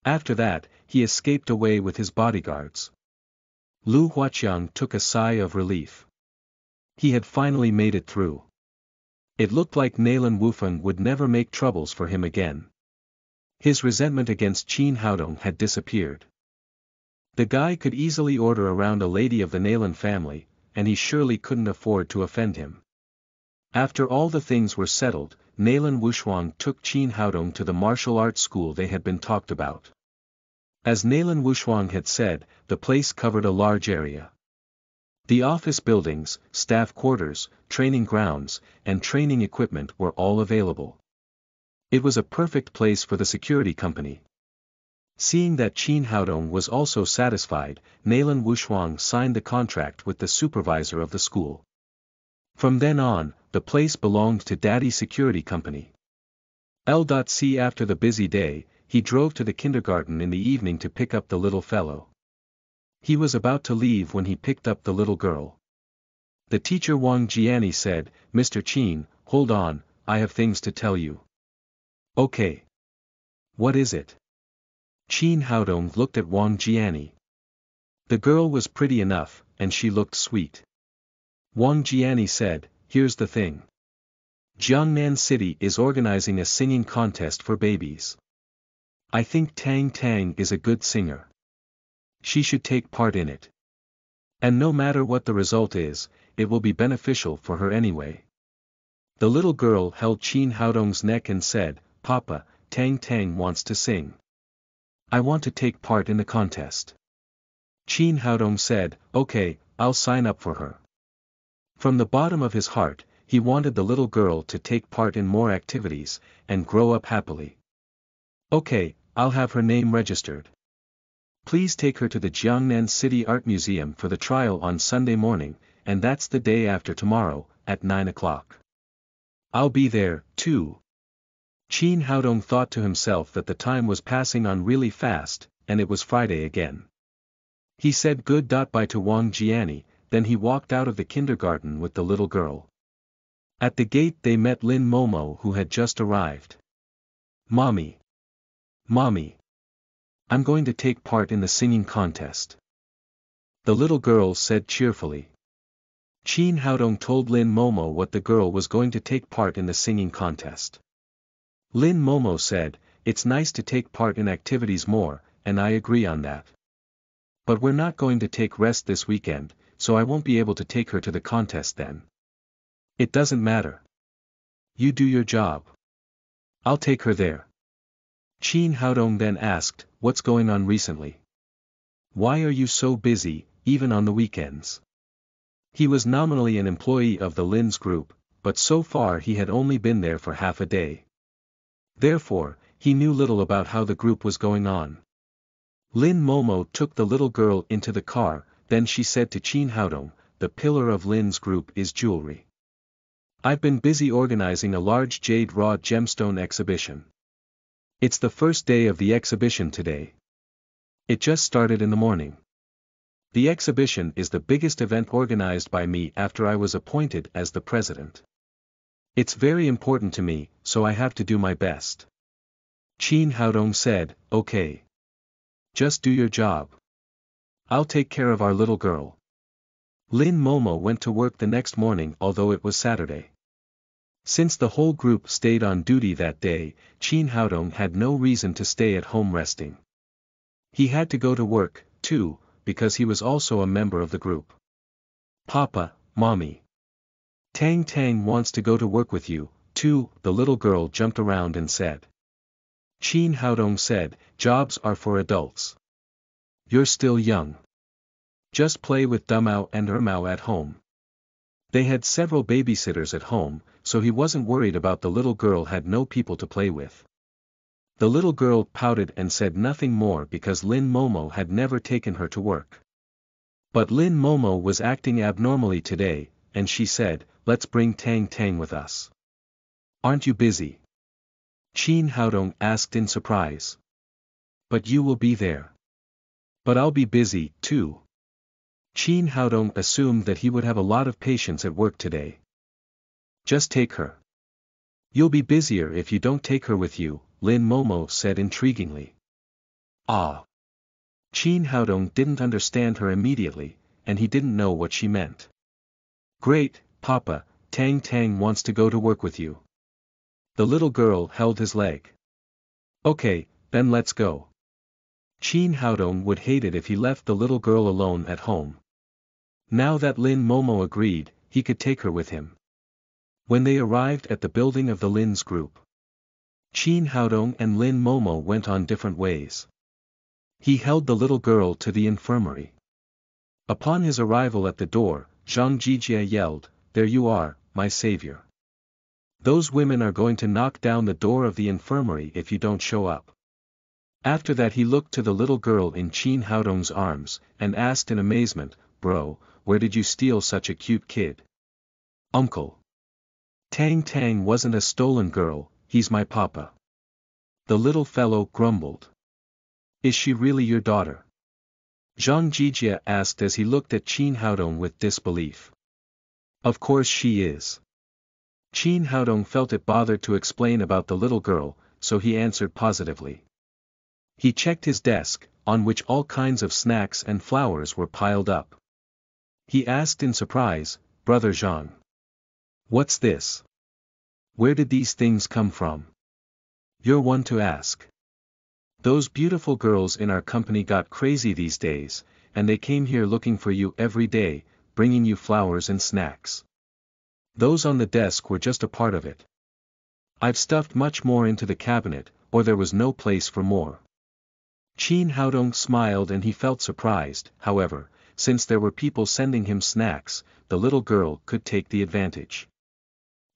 After that, he escaped away with his bodyguards. Lu Huaqiang took a sigh of relief. He had finally made it through. It looked like Nalan Wufeng would never make troubles for him again. His resentment against Qin Haodong had disappeared. The guy could easily order around a lady of the Nalan family, and he surely couldn't afford to offend him. After all the things were settled, Nalan Wushuang took Qin Haodong to the martial arts school they had been talked about. As Nalan Wushuang had said, the place covered a large area. The office buildings, staff quarters, training grounds, and training equipment were all available. It was a perfect place for the security company. Seeing that Qin Haodong was also satisfied, Nalan Wushuang signed the contract with the supervisor of the school. From then on, the place belonged to Daddy's security company. L.C. After the busy day, he drove to the kindergarten in the evening to pick up the little fellow. He was about to leave when he picked up the little girl. The teacher Wang Jiani said, "Mr. Qin, hold on, I have things to tell you." "Okay. What is it?" Qin Haodong looked at Wang Jiani. The girl was pretty enough, and she looked sweet. Wang Jiani said, "Here's the thing. Jiangnan City is organizing a singing contest for babies. I think Tang Tang is a good singer. She should take part in it. And no matter what the result is, it will be beneficial for her anyway." The little girl held Qin Haodong's neck and said, "Papa, Tang Tang wants to sing. I want to take part in the contest." Qin Haodong said, "Okay, I'll sign up for her." From the bottom of his heart, he wanted the little girl to take part in more activities, and grow up happily. "Okay, I'll have her name registered. Please take her to the Jiangnan City Art Museum for the trial on Sunday morning, and that's the day after tomorrow, at 9 o'clock. I'll be there, too." Qin Haodong thought to himself that the time was passing on really fast, and it was Friday again. He said goodbye to Wang Jiani, then he walked out of the kindergarten with the little girl. At the gate they met Lin Momo, who had just arrived. "Mommy. Mommy. I'm going to take part in the singing contest," the little girl said cheerfully. Qin Haodong told Lin Momo what the girl was going to take part in the singing contest. Lin Momo said, "It's nice to take part in activities more, and I agree on that. But we're not going to take rest this weekend, so I won't be able to take her to the contest then." "It doesn't matter. You do your job. I'll take her there." Qin Haodong then asked, "What's going on recently? Why are you so busy, even on the weekends?" He was nominally an employee of the Lin's group, but so far he had only been there for half a day. Therefore, he knew little about how the group was going on. Lin Momo took the little girl into the car, then she said to Qin Haodong, "The pillar of Lin's group is jewelry. I've been busy organizing a large jade raw gemstone exhibition. It's the first day of the exhibition today. It just started in the morning. The exhibition is the biggest event organized by me after I was appointed as the president. It's very important to me, so I have to do my best." Qin Haodong said, "Okay. Just do your job. I'll take care of our little girl." Lin Momo went to work the next morning although it was Saturday. Since the whole group stayed on duty that day, Qin Haodong had no reason to stay at home resting. He had to go to work, too, because he was also a member of the group. "Papa, Mommy. Tang Tang wants to go to work with you, too," the little girl jumped around and said. Qin Haodong said, "Jobs are for adults. You're still young. Just play with Dumao and Ermao at home." They had several babysitters at home, so he wasn't worried about the little girl had no people to play with. The little girl pouted and said nothing more because Lin Momo had never taken her to work. But Lin Momo was acting abnormally today, and she said, "Let's bring Tang Tang with us." "Aren't you busy?" Qin Haodong asked in surprise. "But you will be there." "But I'll be busy, too." Qin Haodong assumed that he would have a lot of patience at work today. "Just take her. You'll be busier if you don't take her with you," Lin Momo said intriguingly. "Ah." Qin Haodong didn't understand her immediately, and he didn't know what she meant. "Great, Papa, Tang Tang wants to go to work with you. The little girl held his leg. Okay, then let's go. Qin Haodong would hate it if he left the little girl alone at home. Now that Lin Momo agreed, he could take her with him. When they arrived at the building of the Lin's group, Qin Haodong and Lin Momo went on different ways. He held the little girl to the infirmary. Upon his arrival at the door, Zhang Jijie yelled, "There you are, my savior. Those women are going to knock down the door of the infirmary if you don't show up." After that he looked to the little girl in Qin Haodong's arms, and asked in amazement, "Bro, where did you steal such a cute kid?" "Uncle. Tang Tang wasn't a stolen girl, he's my papa." The little fellow grumbled. "Is she really your daughter?" Zhang Jijie asked as he looked at Qin Haodong with disbelief. "Of course she is." Qin Haodong felt it bothered to explain about the little girl, so he answered positively. He checked his desk, on which all kinds of snacks and flowers were piled up. He asked in surprise, "Brother Zhang. What's this? Where did these things come from?" "You're one to ask. Those beautiful girls in our company got crazy these days, and they came here looking for you every day, bringing you flowers and snacks. Those on the desk were just a part of it. I've stuffed much more into the cabinet, or there was no place for more." Qin Haodong smiled and he felt surprised. However, since there were people sending him snacks, the little girl could take the advantage.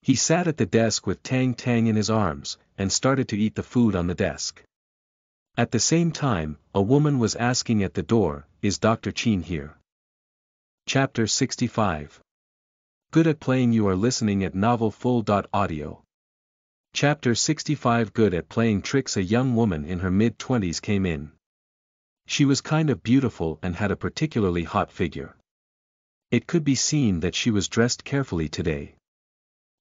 He sat at the desk with Tang Tang in his arms, and started to eat the food on the desk. At the same time, a woman was asking at the door, "Is Dr. Qin here?" Chapter 65. Good at playing. You are listening at novelfull.audio. Chapter 65. Good at playing tricks. A young woman in her mid-20s came in. She was kind of beautiful and had a particularly hot figure. It could be seen that she was dressed carefully today.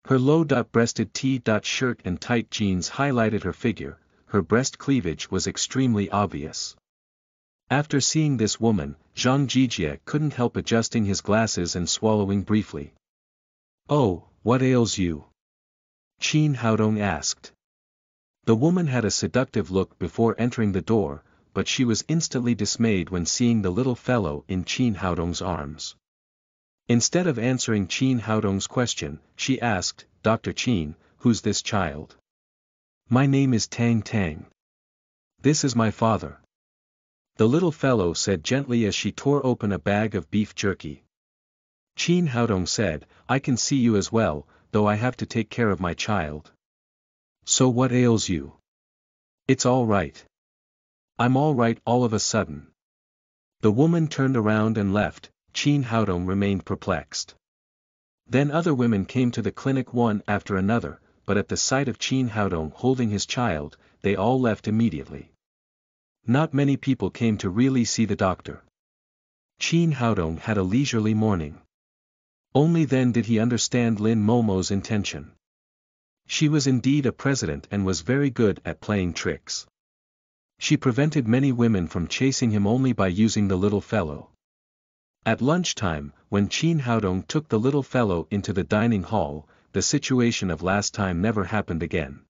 Her low-breasted T-shirt and tight jeans highlighted her figure. Her breast cleavage was extremely obvious. After seeing this woman, Zhang Jijie couldn't help adjusting his glasses and swallowing briefly. "Oh, what ails you?" Qin Haodong asked. The woman had a seductive look before entering the door, but she was instantly dismayed when seeing the little fellow in Qin Haodong's arms. Instead of answering Qin Haodong's question, she asked, "Dr. Qin, who's this child?" "My name is Tang Tang. This is my father," the little fellow said gently as she tore open a bag of beef jerky. Qin Haodong said, "I can see you as well, though I have to take care of my child." "So what ails you?" "It's all right. I'm all right all of a sudden." The woman turned around and left. Qin Haodong remained perplexed. Then other women came to the clinic one after another, but at the sight of Qin Haodong holding his child, they all left immediately. Not many people came to really see the doctor. Qin Haodong had a leisurely morning. Only then did he understand Lin Momo's intention. She was indeed a president and was very good at playing tricks. She prevented many women from chasing him only by using the little fellow. At lunchtime, when Qin Haodong took the little fellow into the dining hall, the situation of last time never happened again.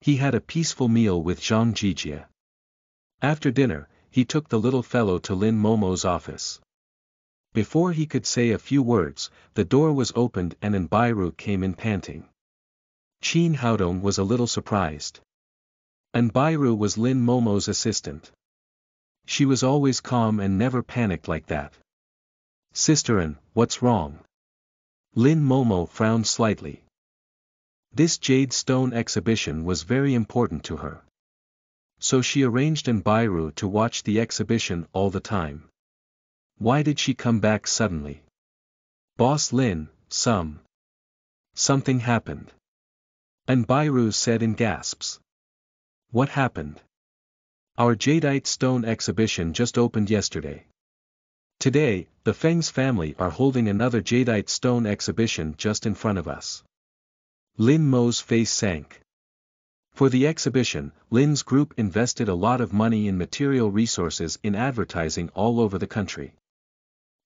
He had a peaceful meal with Zhang Jijie. After dinner, he took the little fellow to Lin Momo's office. Before he could say a few words, the door was opened and An Bairu came in panting. Qin Haodong was a little surprised. An Bairu was Lin Momo's assistant. She was always calm and never panicked like that. "Sister An, what's wrong?" Lin Momo frowned slightly. This jade stone exhibition was very important to her. So she arranged An Bairu to watch the exhibition all the time. Why did she come back suddenly? "Boss Lin, something happened," An Bairu said in gasps. "What happened?" "Our jadeite stone exhibition just opened yesterday. Today, the Feng's family are holding another jadeite stone exhibition just in front of us." Lin Mo's face sank. For the exhibition, Lin's group invested a lot of money in material resources in advertising all over the country.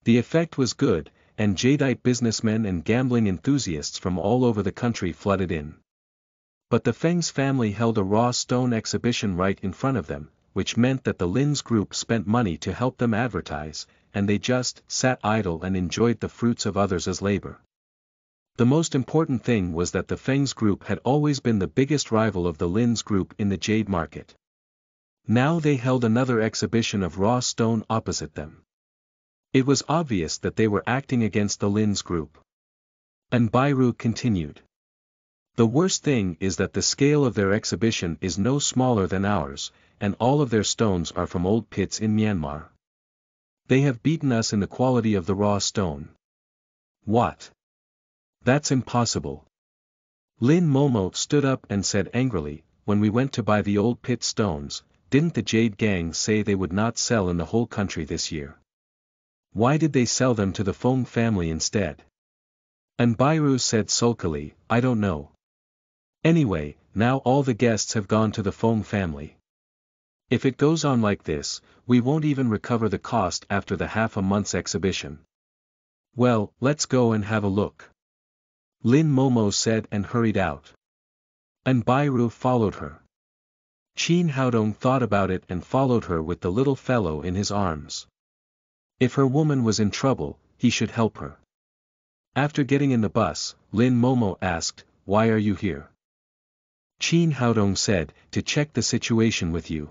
The effect was good, and jadeite businessmen and gambling enthusiasts from all over the country flooded in. But the Feng's family held a raw stone exhibition right in front of them, which meant that the Lin's group spent money to help them advertise, and they just sat idle and enjoyed the fruits of others' labor. The most important thing was that the Feng's group had always been the biggest rival of the Lin's group in the jade market. Now they held another exhibition of raw stone opposite them. It was obvious that they were acting against the Lin's group. And Bairu continued. The worst thing is that the scale of their exhibition is no smaller than ours, and all of their stones are from old pits in Myanmar. They have beaten us in the quality of the raw stone. What? That's impossible. Lin Momo stood up and said angrily, when we went to buy the old pit stones, didn't the Jade Gang say they would not sell in the whole country this year? Why did they sell them to the Feng family instead? And Bairu said sulkily, I don't know. Anyway, now all the guests have gone to the Feng family. If it goes on like this, we won't even recover the cost after the half a month's exhibition. Well, let's go and have a look. Lin Momo said and hurried out. And Bairu followed her. Qin Haodong thought about it and followed her with the little fellow in his arms. If her woman was in trouble, he should help her. After getting in the bus, Lin Momo asked, Why are you here? Qin Haodong said, To check the situation with you.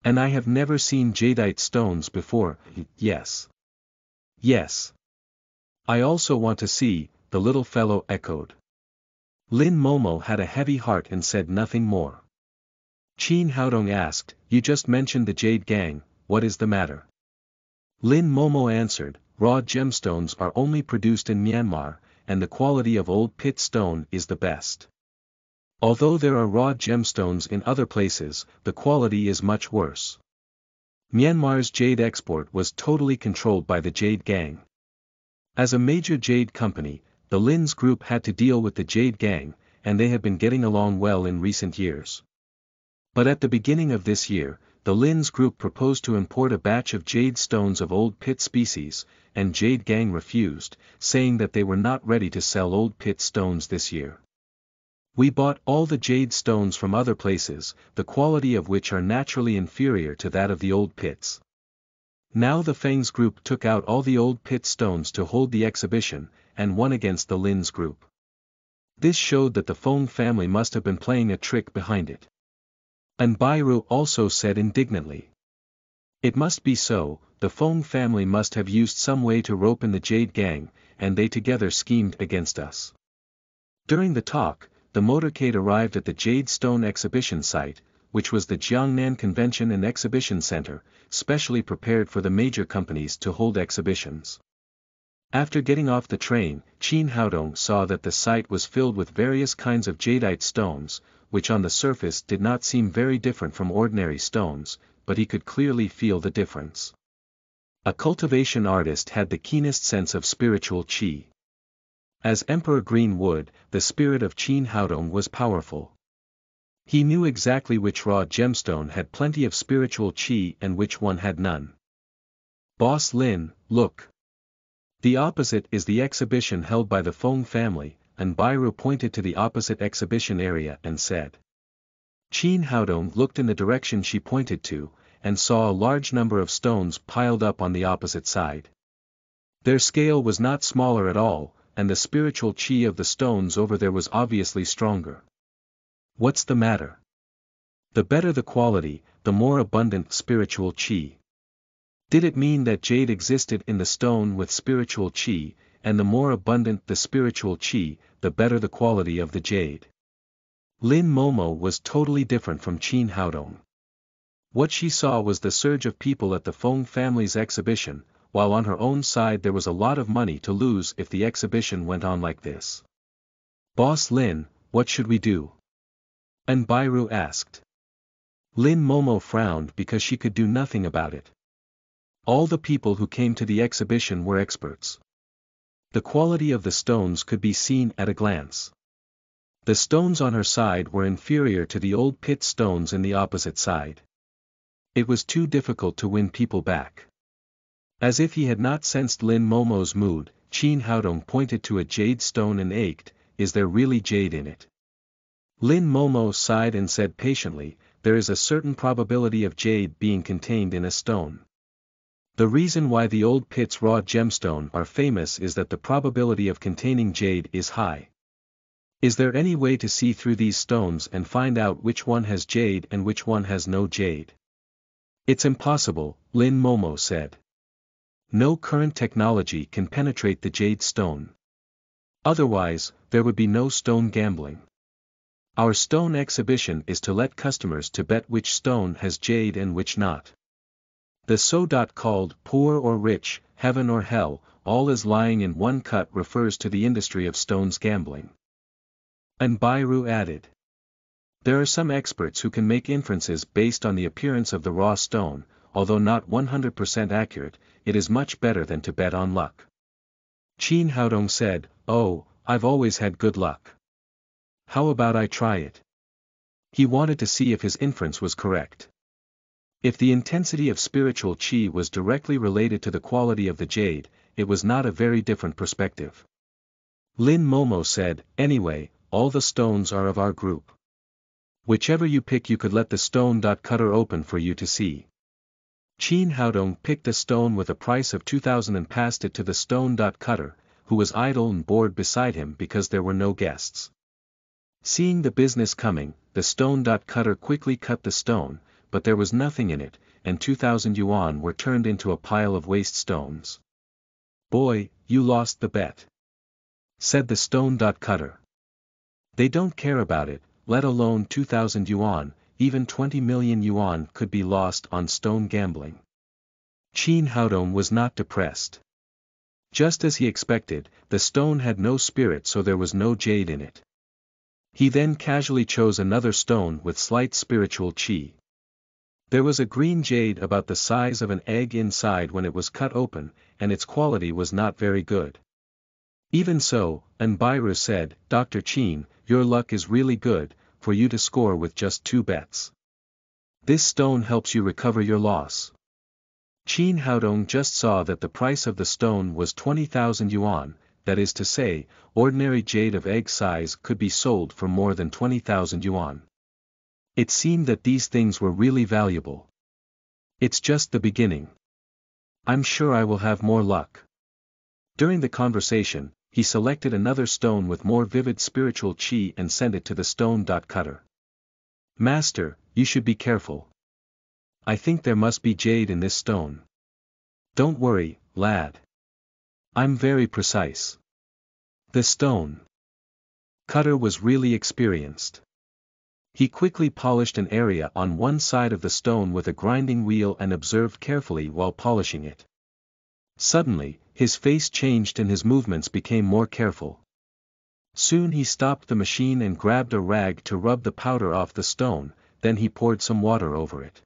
And I have never seen jadeite stones before. Yes. Yes. I also want to see, the little fellow echoed. Lin Momo had a heavy heart and said nothing more. Qin Haodong asked, You just mentioned the Jade Gang, what is the matter? Lin Momo answered, Raw gemstones are only produced in Myanmar, and the quality of old pit stone is the best. Although there are raw gemstones in other places, the quality is much worse. Myanmar's jade export was totally controlled by the Jade Gang. As a major jade company, the Lin's group had to deal with the Jade Gang, and they have been getting along well in recent years. But at the beginning of this year, the Lin's group proposed to import a batch of jade stones of old pit species, and Jade Gang refused, saying that they were not ready to sell old pit stones this year. We bought all the jade stones from other places, the quality of which are naturally inferior to that of the old pits. Now the Feng's group took out all the old pit stones to hold the exhibition, and won against the Lin's group. This showed that the Feng family must have been playing a trick behind it. And Bairu also said indignantly. It must be so, the Feng family must have used some way to rope in the Jade Gang, and they together schemed against us. During the talk, the motorcade arrived at the Jade Stone exhibition site, which was the Jiangnan Convention and Exhibition Center, specially prepared for the major companies to hold exhibitions. After getting off the train, Qin Haodong saw that the site was filled with various kinds of jadeite stones, which on the surface did not seem very different from ordinary stones, but he could clearly feel the difference. A cultivation artist had the keenest sense of spiritual qi. As Emperor Green Wood, the spirit of Qin Haodong was powerful. He knew exactly which raw gemstone had plenty of spiritual qi and which one had none. Boss Lin, look. The opposite is the exhibition held by the Feng family, and Bairu pointed to the opposite exhibition area and said. Qin Haodong looked in the direction she pointed to, and saw a large number of stones piled up on the opposite side. Their scale was not smaller at all, and the spiritual qi of the stones over there was obviously stronger. What's the matter? The better the quality, the more abundant spiritual qi. Did it mean that jade existed in the stone with spiritual qi, and the more abundant the spiritual qi, the better the quality of the jade? Lin Momo was totally different from Qin Haodong. What she saw was the surge of people at the Feng family's exhibition, while on her own side there was a lot of money to lose if the exhibition went on like this. Boss Lin, what should we do? And Bairu asked. Lin Momo frowned because she could do nothing about it. All the people who came to the exhibition were experts. The quality of the stones could be seen at a glance. The stones on her side were inferior to the old pit stones in the opposite side. It was too difficult to win people back. As if he had not sensed Lin Momo's mood, Qin Haodong pointed to a jade stone and ached, "Is there really jade in it?" Lin Momo sighed and said patiently, "There is a certain probability of jade being contained in a stone. The reason why the old pit's raw gemstone are famous is that the probability of containing jade is high. Is there any way to see through these stones and find out which one has jade and which one has no jade?" "It's impossible," Lin Momo said. "No current technology can penetrate the jade stone. Otherwise, there would be no stone gambling. Our stone exhibition is to let customers to bet which stone has jade and which not. The so-called poor or rich, heaven or hell, all is lying in one cut refers to the industry of stones gambling." And Bairu added, "There are some experts who can make inferences based on the appearance of the raw stone, although not 100% accurate, it is much better than to bet on luck." Qin Haodong said, "Oh, I've always had good luck. How about I try it?" He wanted to see if his inference was correct. If the intensity of spiritual qi was directly related to the quality of the jade, it was not a very different perspective. Lin Momo said, "Anyway, all the stones are of our group. Whichever you pick you could let the stone cutter open for you to see." Qin Haodong picked a stone with a price of 2,000 and passed it to the stone cutter, who was idle and bored beside him because there were no guests. Seeing the business coming, the stone cutter quickly cut the stone, but there was nothing in it, and 2,000 yuan were turned into a pile of waste stones. "Boy, you lost the bet," said the stone cutter. "They don't care about it, let alone 2,000 yuan, even 20 million yuan could be lost on stone gambling." Qin Haodong was not depressed. Just as he expected, the stone had no spirit, so there was no jade in it. He then casually chose another stone with slight spiritual qi. There was a green jade about the size of an egg inside when it was cut open, and its quality was not very good. Even so, Anbairu said, "Dr. Qin, your luck is really good, for you to score with just 2 bets. This stone helps you recover your loss." Qin Haodong just saw that the price of the stone was 20,000 yuan, that is to say, ordinary jade of egg size could be sold for more than 20,000 yuan. It seemed that these things were really valuable. "It's just the beginning. I'm sure I will have more luck." During the conversation, he selected another stone with more vivid spiritual qi and sent it to the stone cutter. "Master, you should be careful. I think there must be jade in this stone." "Don't worry, lad. I'm very precise." The stone cutter was really experienced. He quickly polished an area on one side of the stone with a grinding wheel and observed carefully while polishing it. Suddenly, his face changed and his movements became more careful. Soon he stopped the machine and grabbed a rag to rub the powder off the stone, then he poured some water over it.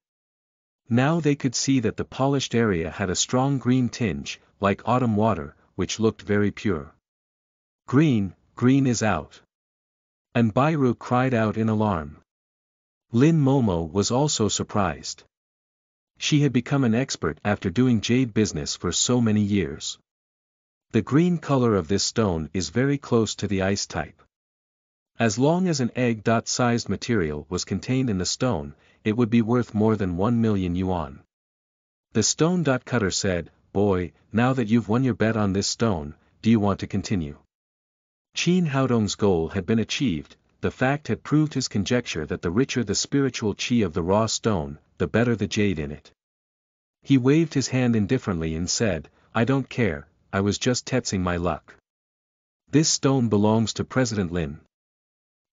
Now they could see that the polished area had a strong green tinge, like autumn water, which looked very pure. "Green, green is out." And Bairu cried out in alarm. Lin Momo was also surprised. She had become an expert after doing jade business for so many years. The green color of this stone is very close to the ice type. As long as an egg-sized material was contained in the stone, it would be worth more than 1 million yuan. The stone cutter said, "Boy, now that you've won your bet on this stone, do you want to continue?" Qin Haodong's goal had been achieved. The fact had proved his conjecture that the richer the spiritual qi of the raw stone, the better the jade in it. He waved his hand indifferently and said, "I don't care, I was just testing my luck. This stone belongs to President Lin.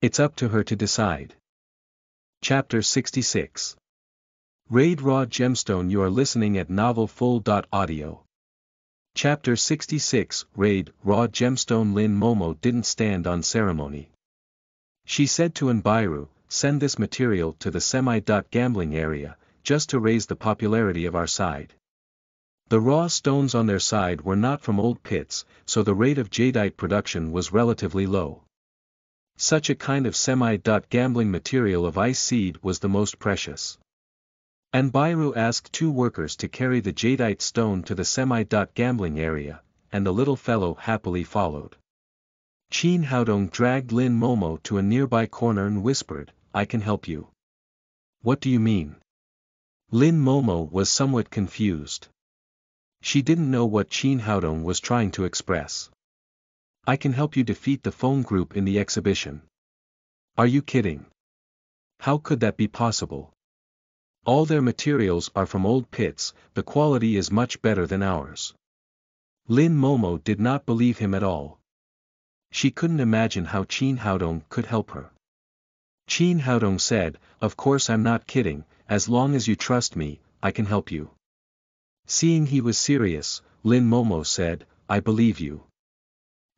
It's up to her to decide." Chapter 66. Raid Raw Gemstone. You are listening at novelfull.audio. Chapter 66. Raid Raw Gemstone. Lin Momo didn't stand on ceremony. She said to Anbairu, "Send this material to the semi-gambling area, just to raise the popularity of our side." The raw stones on their side were not from old pits, so the rate of jadeite production was relatively low. Such a kind of semi-gambling material of ice seed was the most precious. Anbiru asked 2 workers to carry the jadeite stone to the semi-gambling area, and the little fellow happily followed. Chin Haodong dragged Lin Momo to a nearby corner and whispered, "I can help you." "What do you mean?" Lin Momo was somewhat confused. She didn't know what Chin Haodong was trying to express. "I can help you defeat the phone group in the exhibition." "Are you kidding? How could that be possible? All their materials are from old pits, the quality is much better than ours." Lin Momo did not believe him at all. She couldn't imagine how Chin Haodong could help her. Chin Haodong said, "Of course I'm not kidding, as long as you trust me, I can help you." Seeing he was serious, Lin Momo said, "I believe you.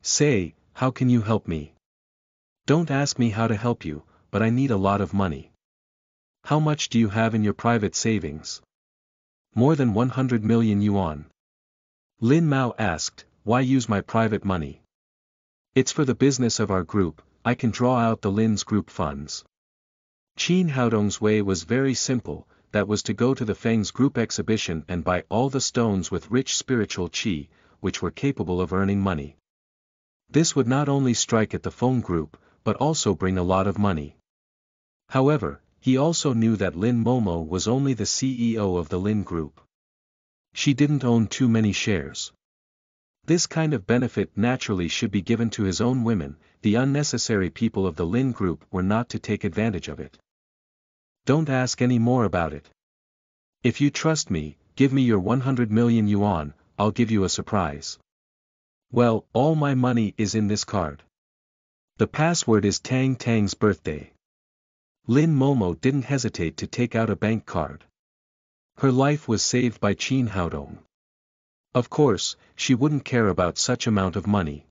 Say, how can you help me?" "Don't ask me how to help you, but I need a lot of money." "How much do you have in your private savings?" "More than 100 million yuan. Lin Mao asked, "Why use my private money?" "It's for the business of our group, I can draw out the Lin's group funds." Chin Haodong's way was very simple, that was to go to the Feng's group exhibition and buy all the stones with rich spiritual qi, which were capable of earning money. This would not only strike at the Feng group, but also bring a lot of money. However, he also knew that Lin Momo was only the CEO of the Lin group. She didn't own too many shares. This kind of benefit naturally should be given to his own women, the unnecessary people of the Lin group were not to take advantage of it. "Don't ask any more about it. If you trust me, give me your 100 million yuan, I'll give you a surprise." "Well, all my money is in this card. The password is Tang Tang's birthday." Lin Momo didn't hesitate to take out a bank card. Her life was saved by Chin Haodong. Of course, she wouldn't care about such amount of money.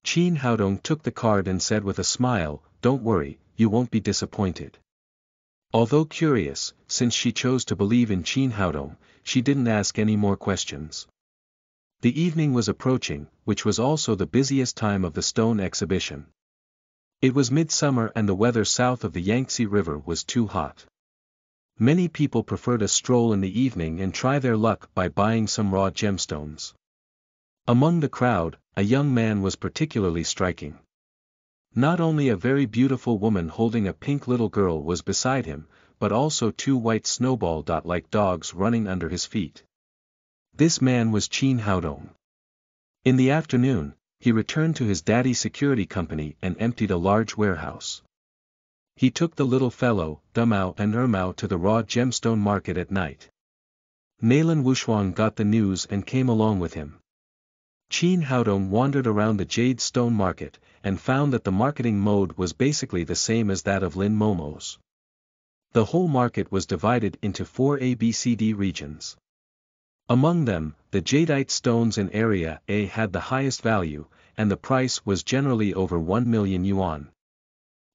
Chin Haodong took the card and said with a smile, "Don't worry, you won't be disappointed." Although curious, since she chose to believe in Chin Haodong, she didn't ask any more questions. The evening was approaching, which was also the busiest time of the stone exhibition. It was midsummer and the weather south of the Yangtze River was too hot. Many people preferred a stroll in the evening and try their luck by buying some raw gemstones. Among the crowd, a young man was particularly striking. Not only a very beautiful woman holding a pink little girl was beside him, but also 2 white snowball-like dogs running under his feet. This man was Chin Haodong. In the afternoon, he returned to his daddy's security company and emptied a large warehouse. He took the little fellow, Dumao and Ermao to the raw gemstone market at night. Naylan Wushuang got the news and came along with him. Chin Haodong wandered around the jade stone market, and found that the marketing mode was basically the same as that of Lin Momo's. The whole market was divided into 4 ABCD regions. Among them, the jadeite stones in Area A had the highest value, and the price was generally over 1 million yuan.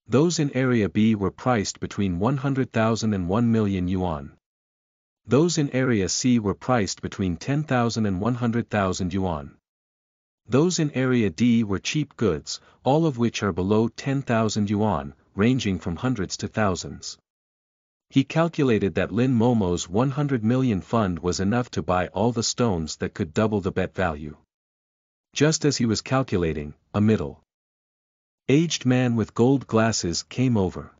Those in Area B were priced between 100,000 and 1 million yuan. Those in Area C were priced between 10,000 and 100,000 yuan. Those in Area D were cheap goods, all of which are below 10,000 yuan, ranging from hundreds to thousands. He calculated that Lin Momo's 100 million fund was enough to buy all the stones that could double the bet value. Just as he was calculating, a middle-aged man with gold glasses came over.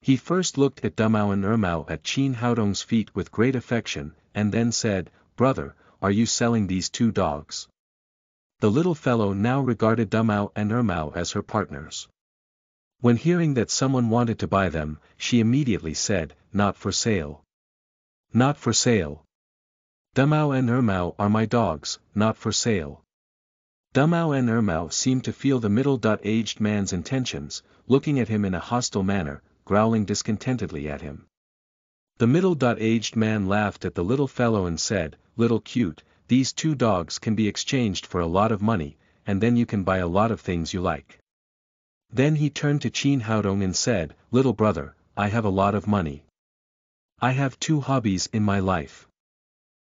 He first looked at Dumao and Ermao at Chin Haodong's feet with great affection, and then said, "Brother, are you selling these 2 dogs?" The little fellow now regarded Dumao and Ermao as her partners. When hearing that someone wanted to buy them, she immediately said, "Not for sale. Not for sale. Dumao and Ermao are my dogs, not for sale." Dumao and Ermao seemed to feel the middle-aged man's intentions, looking at him in a hostile manner, growling discontentedly at him. The middle-aged man laughed at the little fellow and said, "Little cute, these 2 dogs can be exchanged for a lot of money, and then you can buy a lot of things you like." Then he turned to Chin Haodong and said, "Little brother, I have a lot of money. I have 2 hobbies in my life.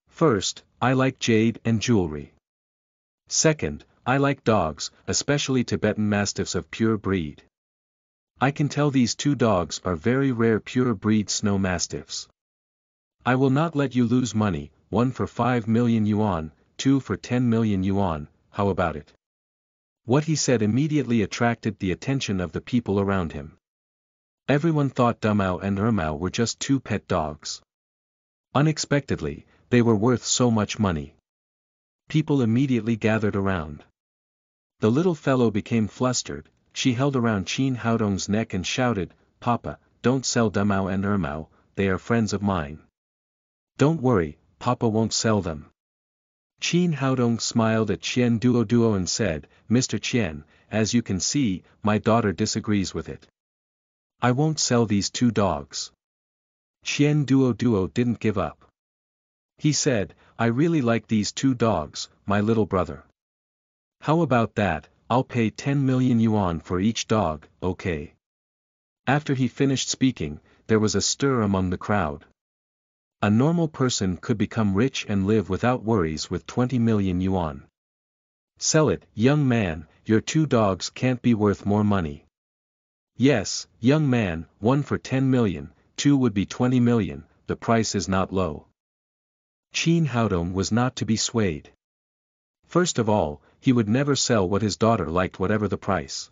First, I like jade and jewelry. Second, I like dogs, especially Tibetan Mastiffs of pure breed. I can tell these 2 dogs are very rare pure breed snow mastiffs. I will not let you lose money, 1 for 5 million yuan, 2 for 10 million yuan, how about it? What he said immediately attracted the attention of the people around him. Everyone thought Dumao and Ermao were just two pet dogs. Unexpectedly, they were worth so much money. People immediately gathered around. The little fellow became flustered. She held around Qin Haodong's neck and shouted, "Papa, don't sell Dumao and Ermao, they are friends of mine." "Don't worry, Papa won't sell them." Qin Haodong smiled at Qian Duoduo and said, "Mr. Qian, as you can see, my daughter disagrees with it. I won't sell these two dogs." Qian Duoduo didn't give up. He said, "I really like these two dogs, my little brother. How about that, I'll pay 10 million yuan for each dog, okay?" After he finished speaking, there was a stir among the crowd. A normal person could become rich and live without worries with 20 million yuan. "Sell it, young man, your two dogs can't be worth more money." "Yes, young man, 1 for 10 million, 2 would be 20 million, the price is not low." Qin Haodong was not to be swayed. First of all, he would never sell what his daughter liked whatever the price.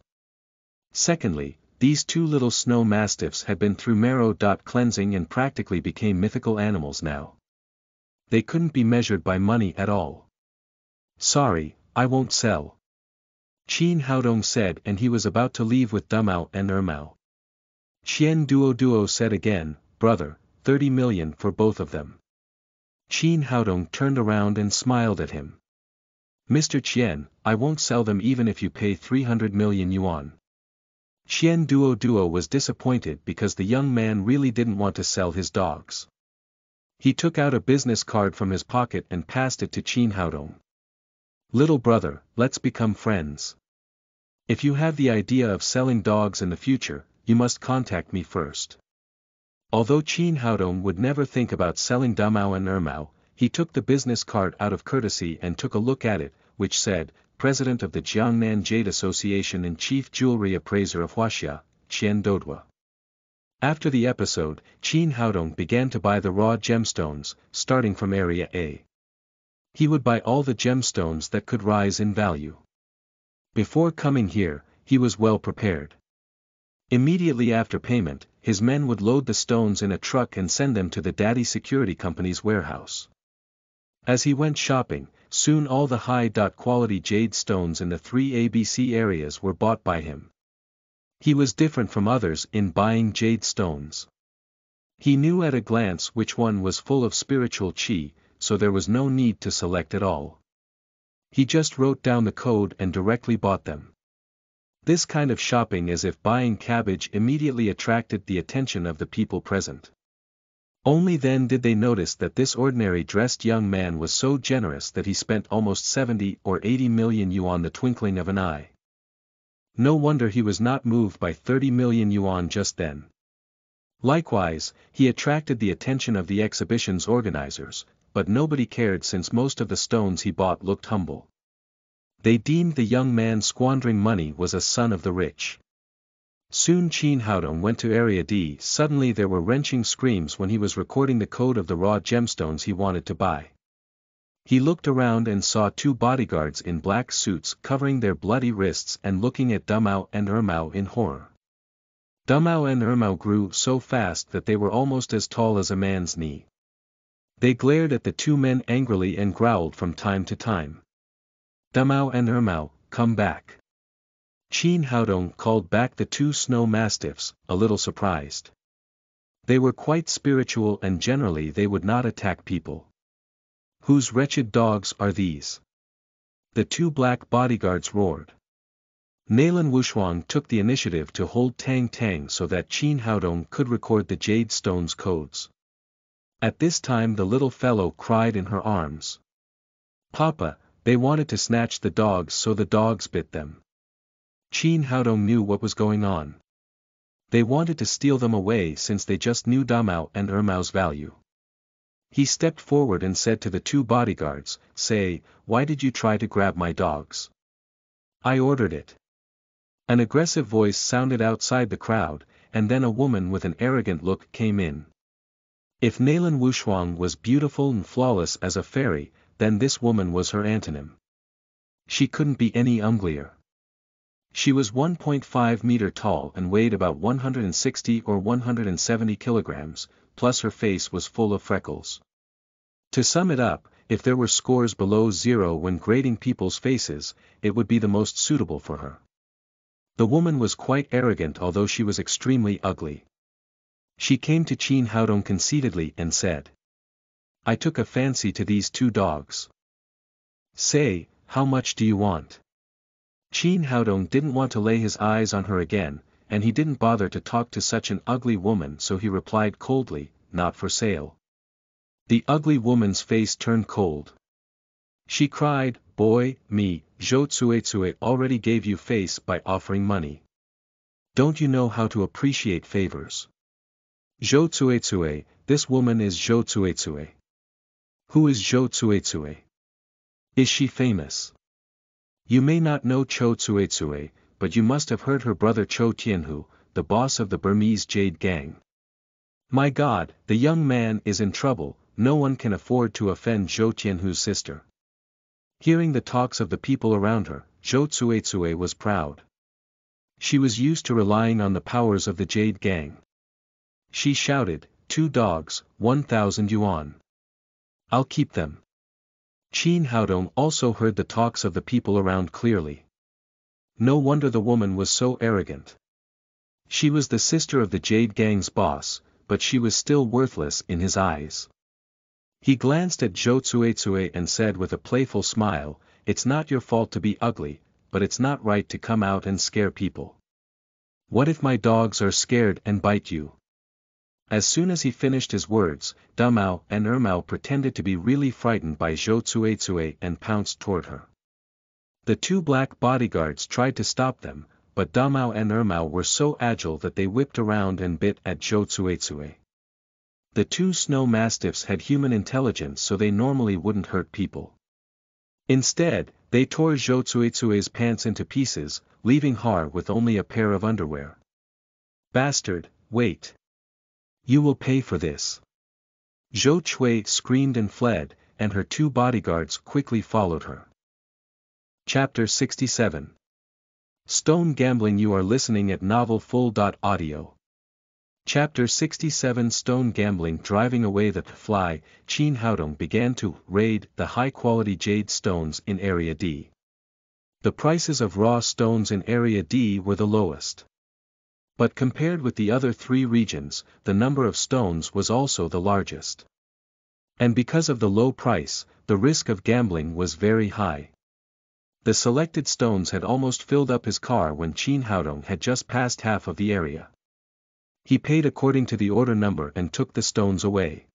Secondly, these two little snow mastiffs had been through marrow cleansing and practically became mythical animals now. They couldn't be measured by money at all. "Sorry, I won't sell," Qin Haodong said, and he was about to leave with Dumao and Ermao. Qian Duoduo said again, "Brother, 30 million for both of them." Qin Haodong turned around and smiled at him. "Mr. Qian, I won't sell them even if you pay 300 million yuan." Qian Duoduo was disappointed because the young man really didn't want to sell his dogs. He took out a business card from his pocket and passed it to Qin Haodong. "Little brother, let's become friends. If you have the idea of selling dogs in the future, you must contact me first." Although Qin Haodong would never think about selling Dumao and Ermao, he took the business card out of courtesy and took a look at it, which said, "President of the Jiangnan Jade Association and Chief Jewelry Appraiser of Huaxia, Qian Dodua." After the episode, Qin Haodong began to buy the raw gemstones, starting from Area A. He would buy all the gemstones that could rise in value. Before coming here, he was well prepared. Immediately after payment, his men would load the stones in a truck and send them to the Daddy Security Company's warehouse. As he went shopping, soon all the high-quality jade stones in the 3 ABC areas were bought by him. He was different from others in buying jade stones. He knew at a glance which one was full of spiritual qi, so there was no need to select at all. He just wrote down the code and directly bought them. This kind of shopping, as if buying cabbage, immediately attracted the attention of the people present. Only then did they notice that this ordinary dressed young man was so generous that he spent almost 70 or 80 million yuan the twinkling of an eye. No wonder he was not moved by 30 million yuan just then. Likewise, he attracted the attention of the exhibition's organizers, but nobody cared since most of the stones he bought looked humble. They deemed the young man squandering money was a son of the rich. Soon Qin Haodong went to Area D. Suddenly there were wrenching screams when he was recording the code of the raw gemstones he wanted to buy. He looked around and saw two bodyguards in black suits covering their bloody wrists and looking at Dumao and Ermao in horror. Dumao and Ermao grew so fast that they were almost as tall as a man's knee. They glared at the two men angrily and growled from time to time. "Dumao and Ermao, come back." Qin Haodong called back the two snow mastiffs, a little surprised. They were quite spiritual and generally they would not attack people. "Whose wretched dogs are these?" the two black bodyguards roared. Nalan Wushuang took the initiative to hold Tang Tang so that Qin Haodong could record the jade stones codes. At this time the little fellow cried in her arms. "Papa, they wanted to snatch the dogs so the dogs bit them." Qin Haodong knew what was going on. They wanted to steal them away since they just knew Dumao and Ermao's value. He stepped forward and said to the two bodyguards, "Say, why did you try to grab my dogs?" "I ordered it." An aggressive voice sounded outside the crowd, and then a woman with an arrogant look came in. If Nalan Wushuang was beautiful and flawless as a fairy, then this woman was her antonym. She couldn't be any uglier. She was 1.5 meter tall and weighed about 160 or 170 kilograms, plus her face was full of freckles. To sum it up, if there were scores below zero when grading people's faces, it would be the most suitable for her. The woman was quite arrogant although she was extremely ugly. She came to Qin Haodong conceitedly and said, "I took a fancy to these 2 dogs. Say, how much do you want?" Qin Haodong didn't want to lay his eyes on her again, and he didn't bother to talk to such an ugly woman, so he replied coldly, "Not for sale." The ugly woman's face turned cold. She cried, "Boy, me, Zhou Cuecue already gave you face by offering money. Don't you know how to appreciate favors?" "Zhou Cuecue, this woman is Zhou Cuecue." "Who is Zhou Cuecue? Is she famous?" "You may not know Zhou Cuecue, but you must have heard her brother Zhou Tianhu, the boss of the Burmese Jade Gang." "My God, the young man is in trouble, no one can afford to offend Zhou Tianhu's sister." Hearing the talks of the people around her, Zhou Cuecue was proud. She was used to relying on the powers of the Jade Gang. She shouted, "2 dogs, 1,000 yuan. I'll keep them." Qin Haodong also heard the talks of the people around clearly. No wonder the woman was so arrogant. She was the sister of the Jade Gang's boss, but she was still worthless in his eyes. He glanced at Zhou Cuecue and said with a playful smile, "It's not your fault to be ugly, but it's not right to come out and scare people. What if my dogs are scared and bite you?" As soon as he finished his words, Damao and Ermao pretended to be really frightened by Zhou Cuecue and pounced toward her. The 2 black bodyguards tried to stop them, but Damao and Ermao were so agile that they whipped around and bit at Zhou Cuecue. The 2 snow mastiffs had human intelligence, so they normally wouldn't hurt people. Instead, they tore Zhou Cuecue's pants into pieces, leaving Har with only a pair of underwear. "Bastard, wait! You will pay for this." Zhou Cui screamed and fled, and her 2 bodyguards quickly followed her. Chapter 67. Stone Gambling. You are listening at NovelFull.audio. Chapter 67. Stone Gambling. Driving away the fly, Qin Haodong began to raid the high-quality jade stones in Area D. The prices of raw stones in Area D were the lowest. But compared with the other 3 regions, the number of stones was also the largest. And because of the low price, the risk of gambling was very high. The selected stones had almost filled up his car when Qin Haodong had just passed half of the area. He paid according to the order number and took the stones away.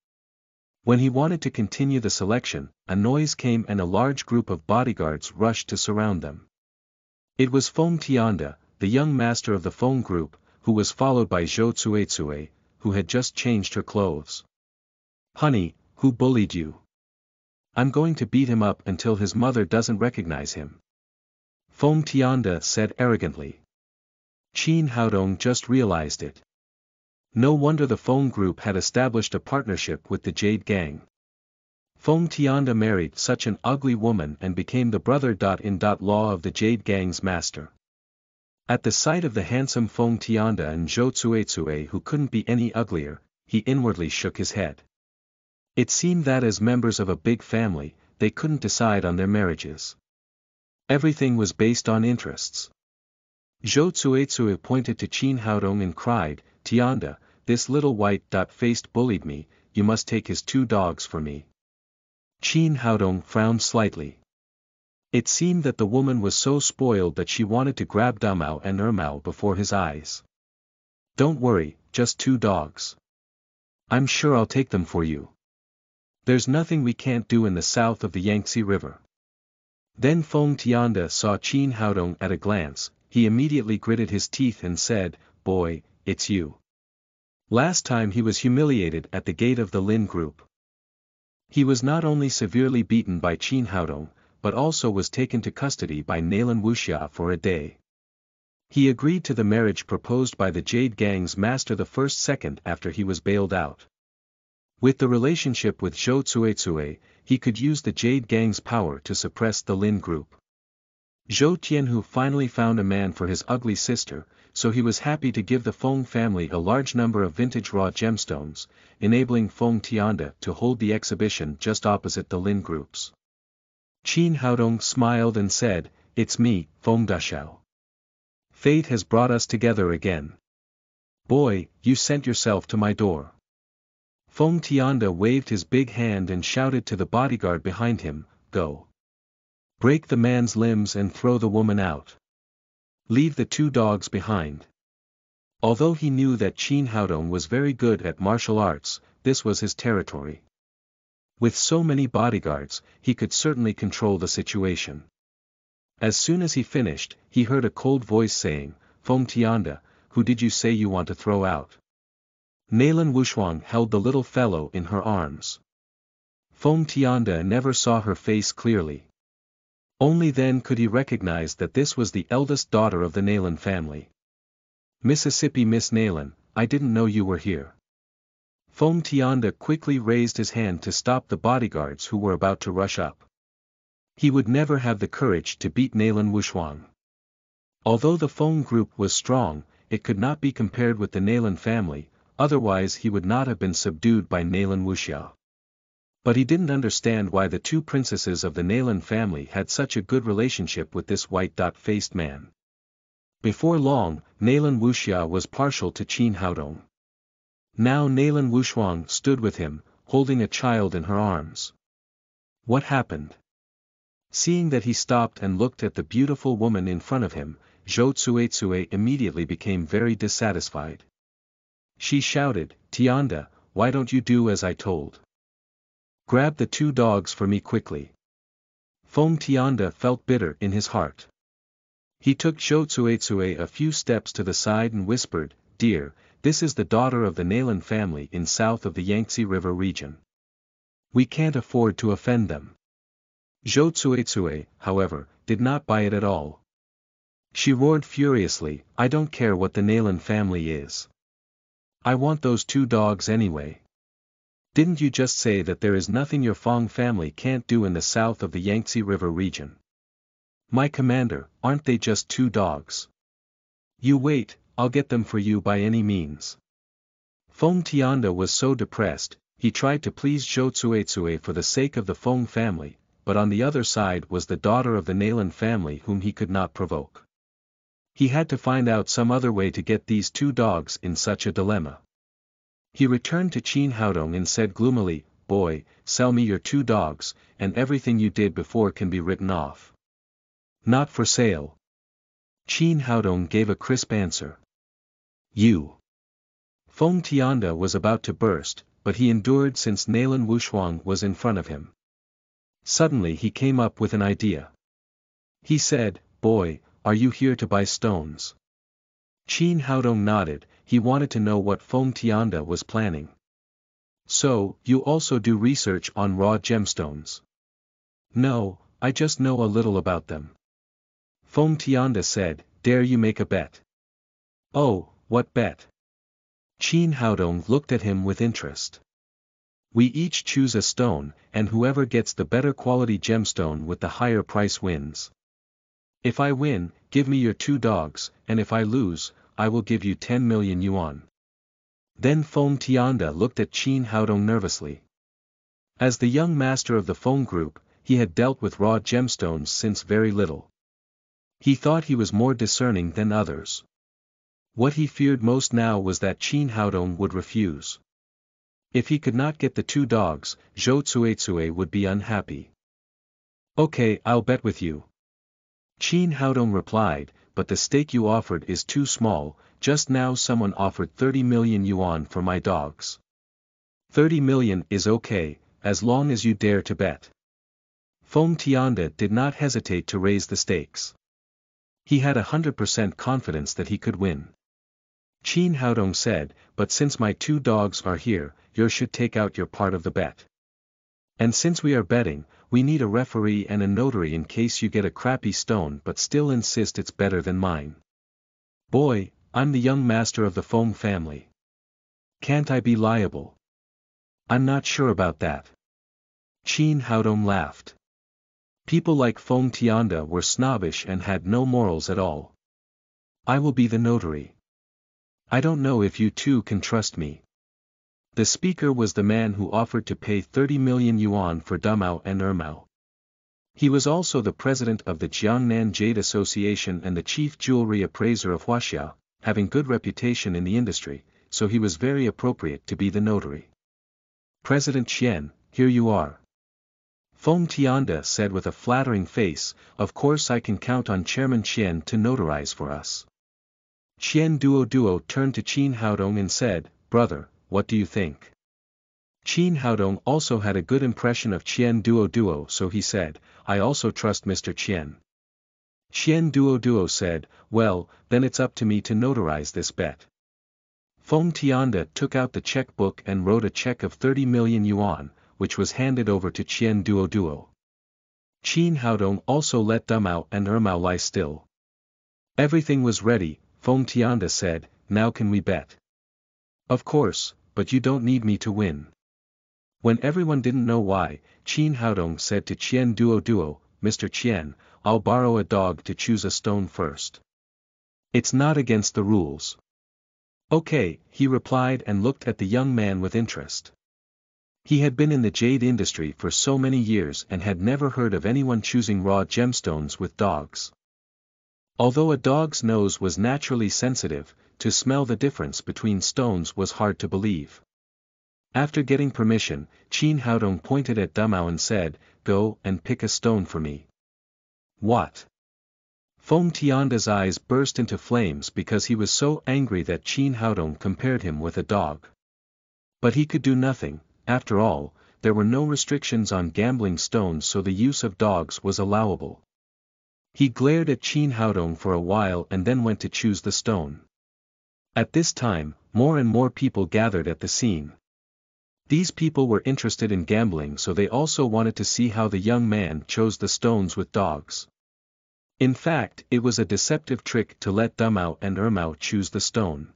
When he wanted to continue the selection, a noise came and a large group of bodyguards rushed to surround them. It was Feng Tianda, the young master of the Feng group, who was followed by Zhou Cuecue, who had just changed her clothes. "Honey, who bullied you? I'm going to beat him up until his mother doesn't recognize him," Feng Tianda said arrogantly. Qin Haodong just realized it. No wonder the Feng group had established a partnership with the Jade Gang. Feng Tianda married such an ugly woman and became the brother-in-law of the Jade Gang's master. At the sight of the handsome Feng Tianda and Zhou Cuecue, who couldn't be any uglier, he inwardly shook his head. It seemed that as members of a big family, they couldn't decide on their marriages. Everything was based on interests. Zhou Cuecue pointed to Qin Haodong and cried, "Tianda, this little white-faced bullied me, you must take his 2 dogs for me." Qin Haodong frowned slightly. It seemed that the woman was so spoiled that she wanted to grab Damao and Ermao before his eyes. "Don't worry, just 2 dogs. I'm sure I'll take them for you. There's nothing we can't do in the south of the Yangtze River." Then Feng Tianda saw Qin Haodong at a glance. He immediately gritted his teeth and said, "Boy, it's you. Last time he was humiliated at the gate of the Lin group. He was not only severely beaten by Qin Haodong, but also was taken to custody by Nalan Wuxia for a day. He agreed to the marriage proposed by the Jade Gang's master the first second after he was bailed out. With the relationship with Zhou Tsuetsue, he could use the Jade Gang's power to suppress the Lin group. Zhou Tianhu finally found a man for his ugly sister, so he was happy to give the Feng family a large number of vintage raw gemstones, enabling Feng Tianda to hold the exhibition just opposite the Lin groups. Qin Haodong smiled and said, "It's me, Feng Dashao. Fate has brought us together again. Boy, you sent yourself to my door." Feng Tianda waved his big hand and shouted to the bodyguard behind him, "Go. Break the man's limbs and throw the woman out. Leave the 2 dogs behind." Although he knew that Qin Haodong was very good at martial arts, this was his territory. With so many bodyguards, he could certainly control the situation. As soon as he finished, he heard a cold voice saying, "Feng Tianda, who did you say you want to throw out?" Nalan Wushuang held the little fellow in her arms. Feng Tianda never saw her face clearly. Only then could he recognize that this was the eldest daughter of the Nalan family. "Mississippi Miss Nalan, I didn't know you were here." Feng Tianda quickly raised his hand to stop the bodyguards who were about to rush up. He would never have the courage to beat Nalan Wushuang. Although the Feng group was strong, it could not be compared with the Nalan family, otherwise he would not have been subdued by Nalan Wuxia. But he didn't understand why the 2 princesses of the Nalan family had such a good relationship with this white-faced man. Before long, Nalan Wuxia was partial to Qin Haodong. Now Nalan Wushuang stood with him, holding a child in her arms. What happened? Seeing that he stopped and looked at the beautiful woman in front of him, Zhou Tsuetsue immediately became very dissatisfied. She shouted, "Tianda, why don't you do as I told? Grab the 2 dogs for me quickly." Feng Tianda felt bitter in his heart. He took Zhou Tsuetsue a few steps to the side and whispered, "Dear, this is the daughter of the Nalan family in south of the Yangtze River region. We can't afford to offend them." Zhou Tsuetsue, however, did not buy it at all. She roared furiously, "I don't care what the Nalan family is. I want those 2 dogs anyway. Didn't you just say that there is nothing your Feng family can't do in the south of the Yangtze River region? My commander, aren't they just 2 dogs? You wait, I'll get them for you by any means." Feng Tianda was so depressed, he tried to please Zhou Tsuetsue for the sake of the Feng family, but on the other side was the daughter of the Nalan family whom he could not provoke. He had to find out some other way to get these 2 dogs in such a dilemma. He returned to Qin Haodong and said gloomily, "Boy, sell me your 2 dogs, and everything you did before can be written off." "Not for sale." Qin Haodong gave a crisp answer. "You." Feng Tianda was about to burst, but he endured since Nalan Wushuang was in front of him. Suddenly he came up with an idea. He said, "Boy, are you here to buy stones?" Qin Haodong nodded, he wanted to know what Feng Tianda was planning. "So, you also do research on raw gemstones?" "No, I just know a little about them." Feng Tianda said, "Dare you make a bet?" "Oh, what bet?" Qin Haodong looked at him with interest. "We each choose a stone, and whoever gets the better quality gemstone with the higher price wins. If I win, give me your 2 dogs, and if I lose, I will give you 10 million yuan. Then Feng Tianda looked at Qin Haodong nervously. As the young master of the Feng group, he had dealt with raw gemstones since very little. He thought he was more discerning than others. What he feared most now was that Qin Haodong would refuse. If he could not get the 2 dogs, Zhou Tsuetsue would be unhappy. "Okay, I'll bet with you." Qin Haodong replied, "But the stake you offered is too small. Just now someone offered 30 million yuan for my dogs." 30 million is okay, as long as you dare to bet." Feng Tianda did not hesitate to raise the stakes. He had 100% confidence that he could win. Qin Haodong said, "But since my 2 dogs are here, yours should take out your part of the bet. And since we are betting, we need a referee and a notary in case you get a crappy stone but still insist it's better than mine. Boy, I'm the young master of the Feng family. Can't I be liable?" I'm not sure about that. Qin Haodong laughed. People like Feng Tianda were snobbish and had no morals at all. I will be the notary. I don't know if you two can trust me. The speaker was the man who offered to pay 30 million yuan for Dumao and Ermao. He was also the president of the Jiangnan Jade Association and the chief jewelry appraiser of Huaxia, having good reputation in the industry, so he was very appropriate to be the notary. President Qian, here you are. Feng Tianda said with a flattering face, of course I can count on Chairman Qian to notarize for us. Qian Duo turned to Qin Haodong and said, brother, what do you think? Qin Haodong also had a good impression of Qian Duo, so he said, I also trust Mr. Qian. Qian Duo said, well, then it's up to me to notarize this bet. Feng Tianda took out the checkbook and wrote a check of 30 million yuan, which was handed over to Qian Duo. Qin Haodong also let Dumao and Ermao lie still. Everything was ready, Feng Tianda said, now can we bet? Of course, but you don't need me to win. When everyone didn't know why, Qin Haodong said to Qian Duo, Mr. Qian, I'll borrow a dog to choose a stone first. It's not against the rules. Okay, he replied and looked at the young man with interest. He had been in the jade industry for so many years and had never heard of anyone choosing raw gemstones with dogs. Although a dog's nose was naturally sensitive, to smell the difference between stones was hard to believe. After getting permission, Qin Haodong pointed at Dumao and said, go and pick a stone for me. What? Feng Tianda's eyes burst into flames because he was so angry that Qin Haodong compared him with a dog. But he could do nothing, after all, there were no restrictions on gambling stones, so the use of dogs was allowable. He glared at Qin Haodong for a while and then went to choose the stone. At this time, more and more people gathered at the scene. These people were interested in gambling, so they also wanted to see how the young man chose the stones with dogs. In fact, it was a deceptive trick to let Dumao and Ermao choose the stone,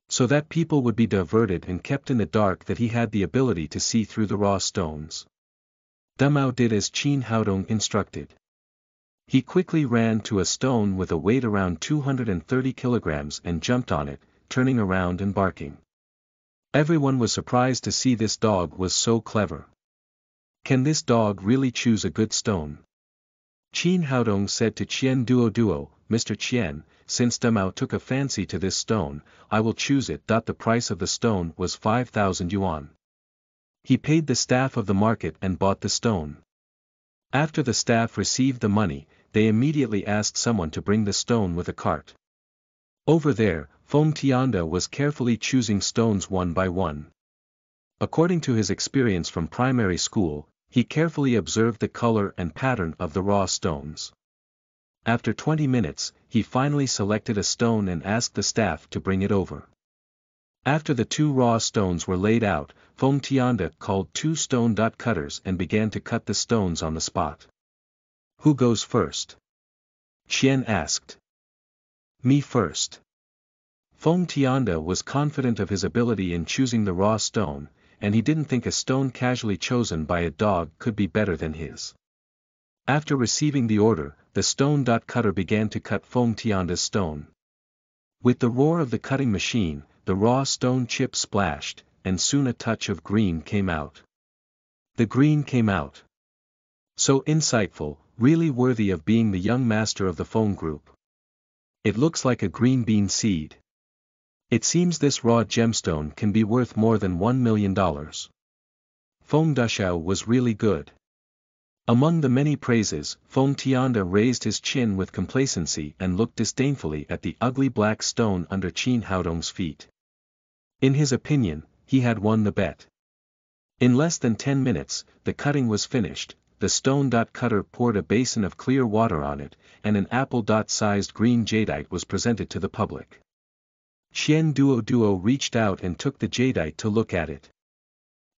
so that people would be diverted and kept in the dark that he had the ability to see through the raw stones. Dumao did as Qin Haodong instructed. He quickly ran to a stone with a weight around 230 kilograms and jumped on it, turning around and barking. Everyone was surprised to see this dog was so clever. Can this dog really choose a good stone? Qin Haodong said to Qian Duo, Mr. Qian, since Dumao took a fancy to this stone, I will choose it. The price of the stone was 5,000 yuan. He paid the staff of the market and bought the stone. After the staff received the money, they immediately asked someone to bring the stone with a cart. Over there, Feng Tianda was carefully choosing stones one by one. According to his experience from primary school, he carefully observed the color and pattern of the raw stones. After 20 minutes, he finally selected a stone and asked the staff to bring it over. After the 2 raw stones were laid out, Feng Tianda called 2 stone cutters and began to cut the stones on the spot. Who goes first? Qian asked. Me first. Feng Tianda was confident of his ability in choosing the raw stone, and he didn't think a stone casually chosen by a dog could be better than his. After receiving the order, the stone cutter began to cut Feng Tianda's stone. With the roar of the cutting machine, the raw stone chip splashed, and soon a touch of green came out. The green came out. So insightful, really worthy of being the young master of the Feng group. It looks like a green bean seed. It seems this raw gemstone can be worth more than $1 million. Feng Duxiao was really good. Among the many praises, Feng Tianda raised his chin with complacency and looked disdainfully at the ugly black stone under Qin Haodong's feet. In his opinion, he had won the bet. In less than 10 minutes, the cutting was finished, the stone cutter poured a basin of clear water on it, and an apple-sized green jadeite was presented to the public. Qian Duo reached out and took the jadeite to look at it.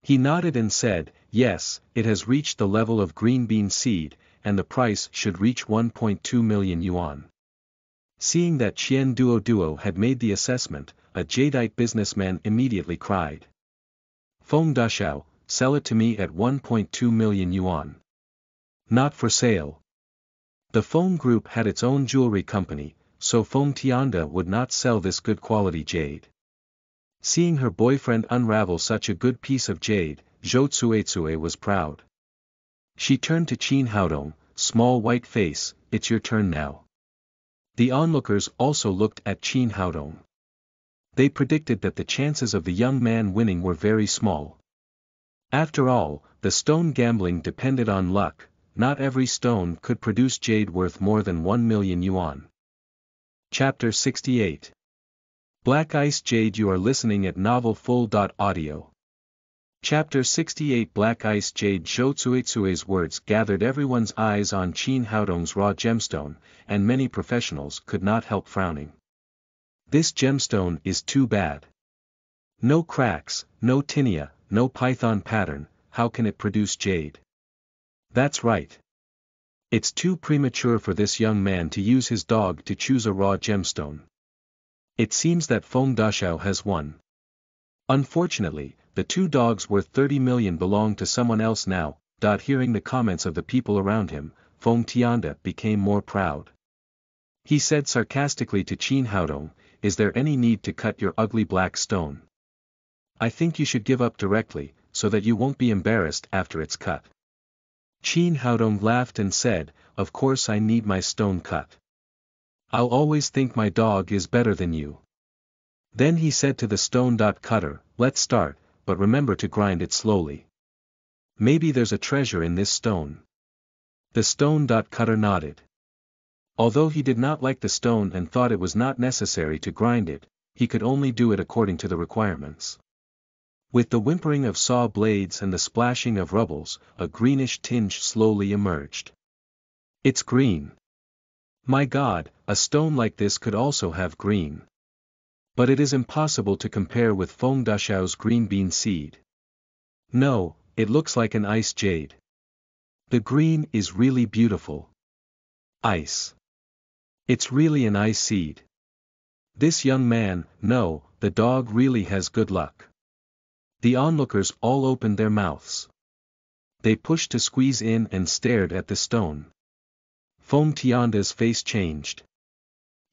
He nodded and said, yes, it has reached the level of green bean seed, and the price should reach 1.2 million yuan. Seeing that Qian Duo had made the assessment, a jadeite businessman immediately cried. Feng Dashao, sell it to me at 1.2 million yuan. Not for sale. The Feng Group had its own jewelry company, so Feng Tianda would not sell this good quality jade. Seeing her boyfriend unravel such a good piece of jade, Zhou Tsuetsue was proud. She turned to Qin Haodong, small white face, it's your turn now. The onlookers also looked at Qin Haodong. They predicted that the chances of the young man winning were very small. After all, the stone gambling depended on luck, not every stone could produce jade worth more than 1 million yuan. Chapter 68. Black Ice Jade. You are listening at novelfull.audio. Chapter 68. Black Ice Jade. Zhou Tsuetsue's words gathered everyone's eyes on Qin Haodong's raw gemstone, and many professionals could not help frowning. This gemstone is too bad. No cracks, no tinea, no python pattern, how can it produce jade? That's right. It's too premature for this young man to use his dog to choose a raw gemstone. It seems that Feng Dashao has won. Unfortunately, the two dogs worth 30 million belong to someone else now. Hearing the comments of the people around him, Feng Tianda became more proud. He said sarcastically to Qin Haodong, is there any need to cut your ugly black stone? I think you should give up directly, so that you won't be embarrassed after it's cut. Qin Haodong laughed and said, of course I need my stone cut. I'll always think my dog is better than you. Then he said to the stone cutter, let's start, but remember to grind it slowly. Maybe there's a treasure in this stone. The stone cutter nodded. Although he did not like the stone and thought it was not necessary to grind it, he could only do it according to the requirements. With the whimpering of saw blades and the splashing of rubbles, a greenish tinge slowly emerged. It's green. My God, a stone like this could also have green. But it is impossible to compare with Feng Dashao's green bean seed. No, it looks like an ice jade. The green is really beautiful. Ice. It's really an ice seed. This young man, no, the dog really has good luck. The onlookers all opened their mouths. They pushed to squeeze in and stared at the stone. Feng Tianda's face changed.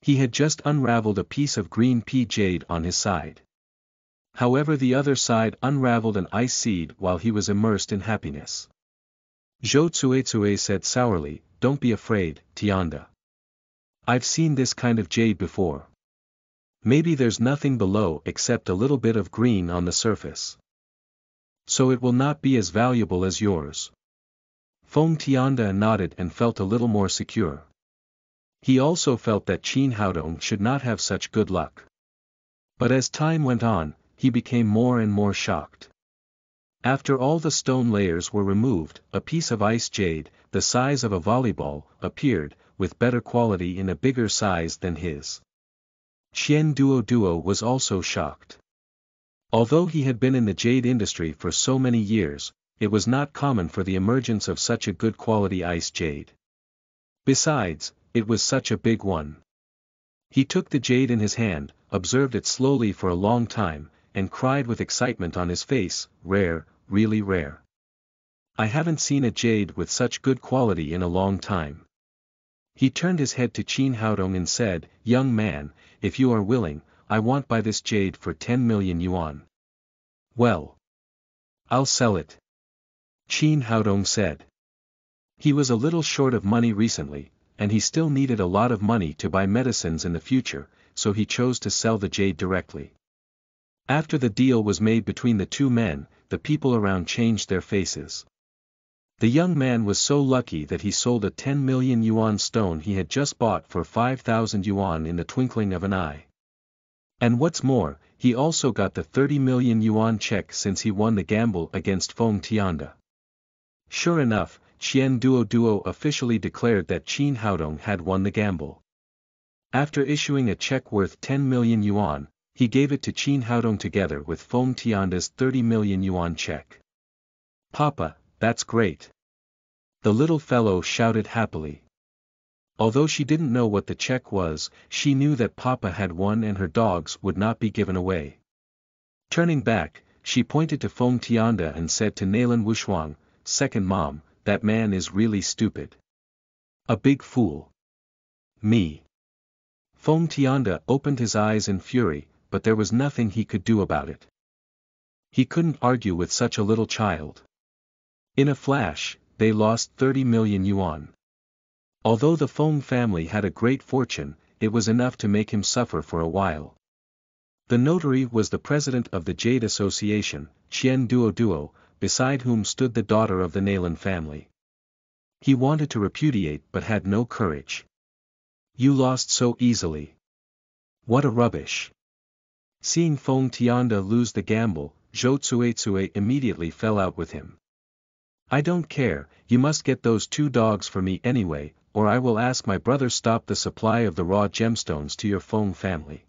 He had just unraveled a piece of green pea jade on his side. However, the other side unraveled an ice seed while he was immersed in happiness. Zhou Tsuetsue said sourly, don't be afraid, Tianda. I've seen this kind of jade before. Maybe there's nothing below except a little bit of green on the surface. So it will not be as valuable as yours. Feng Tianda nodded and felt a little more secure. He also felt that Qin Haodong should not have such good luck. But as time went on, he became more and more shocked. After all the stone layers were removed, a piece of ice jade, the size of a volleyball, appeared, with better quality in a bigger size than his. Qian Duo was also shocked. Although he had been in the jade industry for so many years, it was not common for the emergence of such a good quality ice jade. Besides, it was such a big one. He took the jade in his hand, observed it slowly for a long time, and cried with excitement on his face, rare, really rare. I haven't seen a jade with such good quality in a long time. He turned his head to Qin Haodong and said, young man, if you are willing, I want buy this jade for 10 million yuan. Well, I'll sell it. Qin Haodong said. He was a little short of money recently, and he still needed a lot of money to buy medicines in the future, so he chose to sell the jade directly. After the deal was made between the two men, the people around changed their faces. The young man was so lucky that he sold a 10 million yuan stone he had just bought for 5,000 yuan in the twinkling of an eye. And what's more, he also got the 30 million yuan check since he won the gamble against Feng Tianda. Sure enough, Qian Duo officially declared that Qin Haodong had won the gamble. After issuing a check worth 10 million yuan, he gave it to Qin Haodong together with Feng Tianda's 30 million yuan check. Papa, that's great. The little fellow shouted happily. Although she didn't know what the check was, she knew that Papa had won and her dogs would not be given away. Turning back, she pointed to Feng Tianda and said to Nalan Wushuang, "Second mom, that man is really stupid. A big fool. Me." Feng Tianda opened his eyes in fury, but there was nothing he could do about it. He couldn't argue with such a little child. In a flash, they lost 30 million yuan. Although the Feng family had a great fortune, it was enough to make him suffer for a while. The notary was the president of the Jade Association, Qian Duo, beside whom stood the daughter of the Nalan family. He wanted to repudiate but had no courage. "You lost so easily. What a rubbish." Seeing Feng Tianda lose the gamble, Zhou Tsuetsue immediately fell out with him. "I don't care, you must get those 2 dogs for me anyway, or I will ask my brother stop the supply of the raw gemstones to your Feng family."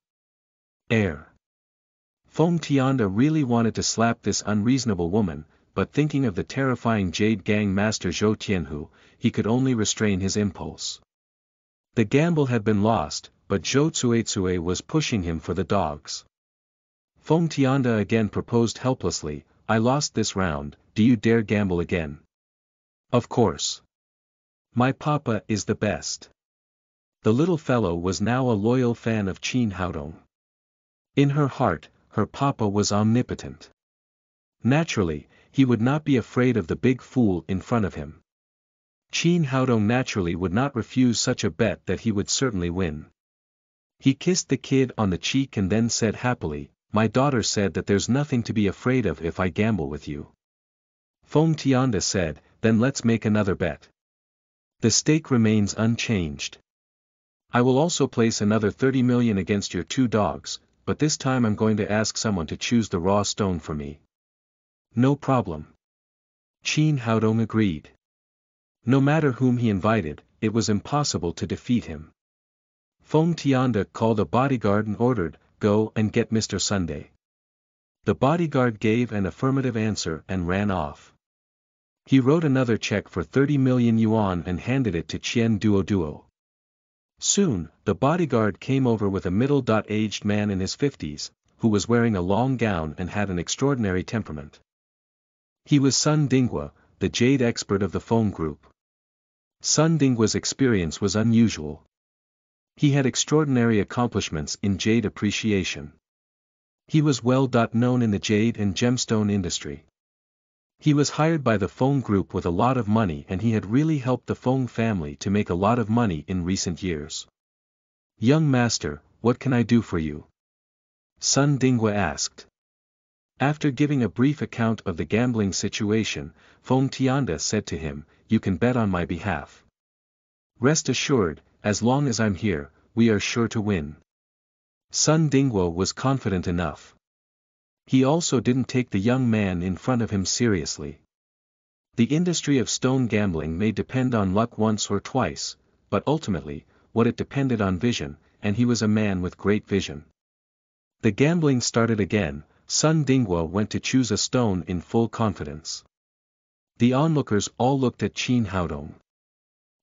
Feng Tianda really wanted to slap this unreasonable woman, but thinking of the terrifying Jade Gang master Zhou Tianhu, he could only restrain his impulse. The gamble had been lost, but Zhou Tsuetsue was pushing him for the dogs. Feng Tianda again proposed helplessly, "I lost this round, do you dare gamble again?" "Of course. My papa is the best." The little fellow was now a loyal fan of Qin Haodong. In her heart, her papa was omnipotent. Naturally, he would not be afraid of the big fool in front of him. Qin Haodong naturally would not refuse such a bet that he would certainly win. He kissed the kid on the cheek and then said happily, "My daughter said that there's nothing to be afraid of if I gamble with you." Feng Tianda said, "Then let's make another bet. The stake remains unchanged. I will also place another 30 million against your 2 dogs, but this time I'm going to ask someone to choose the raw stone for me." "No problem." Qin Haodong agreed. No matter whom he invited, it was impossible to defeat him. Feng Tianda called a bodyguard and ordered, "Go and get Mr. Sunday." The bodyguard gave an affirmative answer and ran off. He wrote another check for 30 million yuan and handed it to Qian Duo. Soon, the bodyguard came over with a middle-aged man in his 50s, who was wearing a long gown and had an extraordinary temperament. He was Sun Dingwa, the jade expert of the Feng group. Sun Dingwa's experience was unusual. He had extraordinary accomplishments in jade appreciation. He was well known in the jade and gemstone industry. He was hired by the Feng group with a lot of money and he had really helped the Feng family to make a lot of money in recent years. "Young master, what can I do for you?" Sun Dingwa asked. After giving a brief account of the gambling situation, Feng Tianda said to him, "You can bet on my behalf. Rest assured, as long as I'm here, we are sure to win." Sun Dingwa was confident enough. He also didn't take the young man in front of him seriously. The industry of stone gambling may depend on luck once or twice, but ultimately, what it depended on vision, and he was a man with great vision. The gambling started again. Sun Dingwa went to choose a stone in full confidence. The onlookers all looked at Qin Haodong.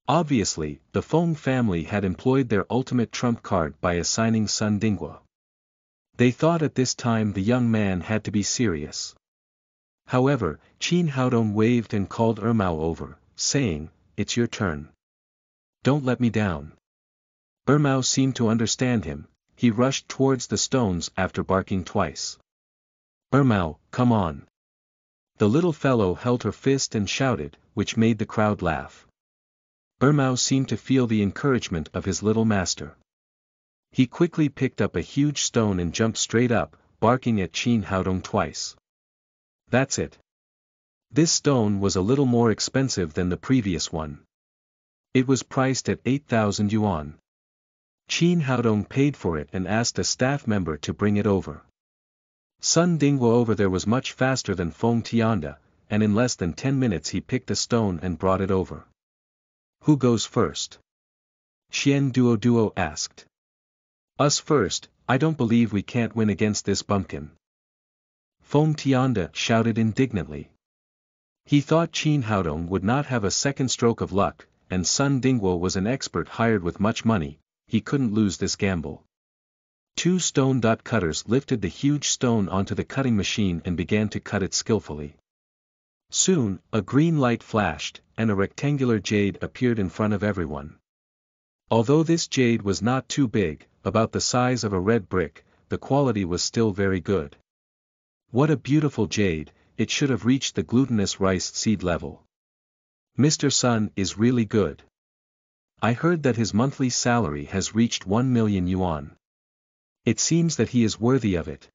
Obviously, the Feng family had employed their ultimate trump card by assigning Sun Dingwa. They thought at this time the young man had to be serious. However, Qin Haodong waved and called Ermao over, saying, "It's your turn. Don't let me down." Ermao seemed to understand him. He rushed towards the stones after barking twice. "Ermao, come on." The little fellow held her fist and shouted, which made the crowd laugh. Ermao seemed to feel the encouragement of his little master. He quickly picked up a huge stone and jumped straight up, barking at Qin Haodong twice. "That's it." This stone was a little more expensive than the previous one. It was priced at 8,000 yuan. Qin Haodong paid for it and asked a staff member to bring it over. Sun Dingwa over there was much faster than Feng Tianda, and in less than 10 minutes he picked a stone and brought it over. "Who goes first?" Qian Duo asked. "Us first, I don't believe we can't win against this bumpkin." Feng Tianda shouted indignantly. He thought Qin Haodong would not have a second stroke of luck, and Sun Dingwa was an expert hired with much money, he couldn't lose this gamble. Two stone cutters lifted the huge stone onto the cutting machine and began to cut it skillfully. Soon, a green light flashed, and a rectangular jade appeared in front of everyone. Although this jade was not too big, about the size of a red brick, the quality was still very good. What a beautiful jade, it should have reached the glutinous rice seed level. Mr. Sun is really good. I heard that his monthly salary has reached 1 million yuan. It seems that he is worthy of it.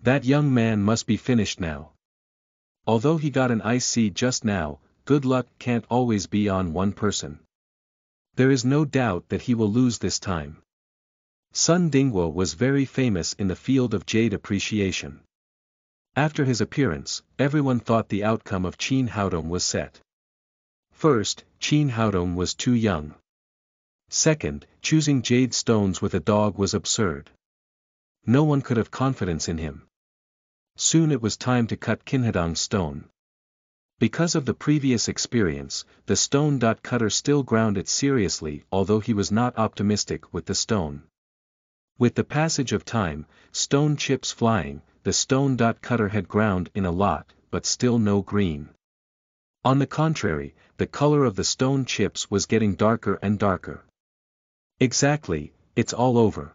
That young man must be finished now. Although he got an ice seed just now, good luck can't always be on one person. There is no doubt that he will lose this time. Sun Dingguo was very famous in the field of jade appreciation. After his appearance, everyone thought the outcome of Qin Haodong was set. First, Qin Haodong was too young. Second, choosing jade stones with a dog was absurd. No one could have confidence in him. Soon it was time to cut Qinhedong's stone. Because of the previous experience, the stone cutter still ground it seriously, although he was not optimistic with the stone. With the passage of time, stone chips flying, the stone cutter had ground in a lot, but still no green. On the contrary, the color of the stone chips was getting darker and darker. Exactly, it's all over.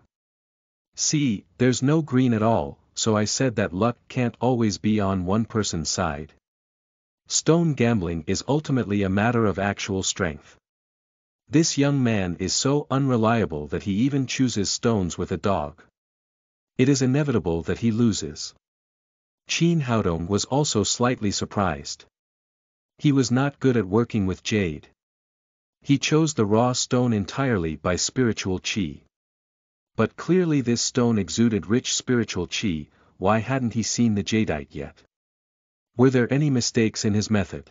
See, there's no green at all, so I said that luck can't always be on one person's side. Stone gambling is ultimately a matter of actual strength. This young man is so unreliable that he even chooses stones with a dog. It is inevitable that he loses. Qin Haodong was also slightly surprised. He was not good at working with jade. He chose the raw stone entirely by spiritual qi. But clearly this stone exuded rich spiritual qi. Why hadn't he seen the jadeite yet? Were there any mistakes in his method?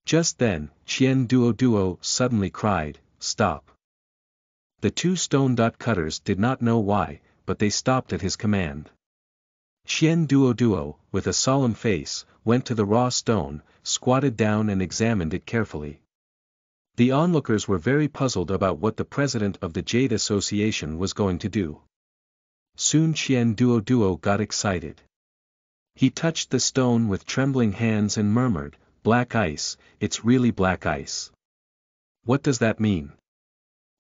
Just then, Qian Duo suddenly cried, "Stop!" The two stone cutters did not know why, but they stopped at his command. Qian Duo, with a solemn face, went to the raw stone, squatted down and examined it carefully. The onlookers were very puzzled about what the president of the Jade Association was going to do. Soon Qian Duo got excited. He touched the stone with trembling hands and murmured, "Black ice, it's really black ice." What does that mean?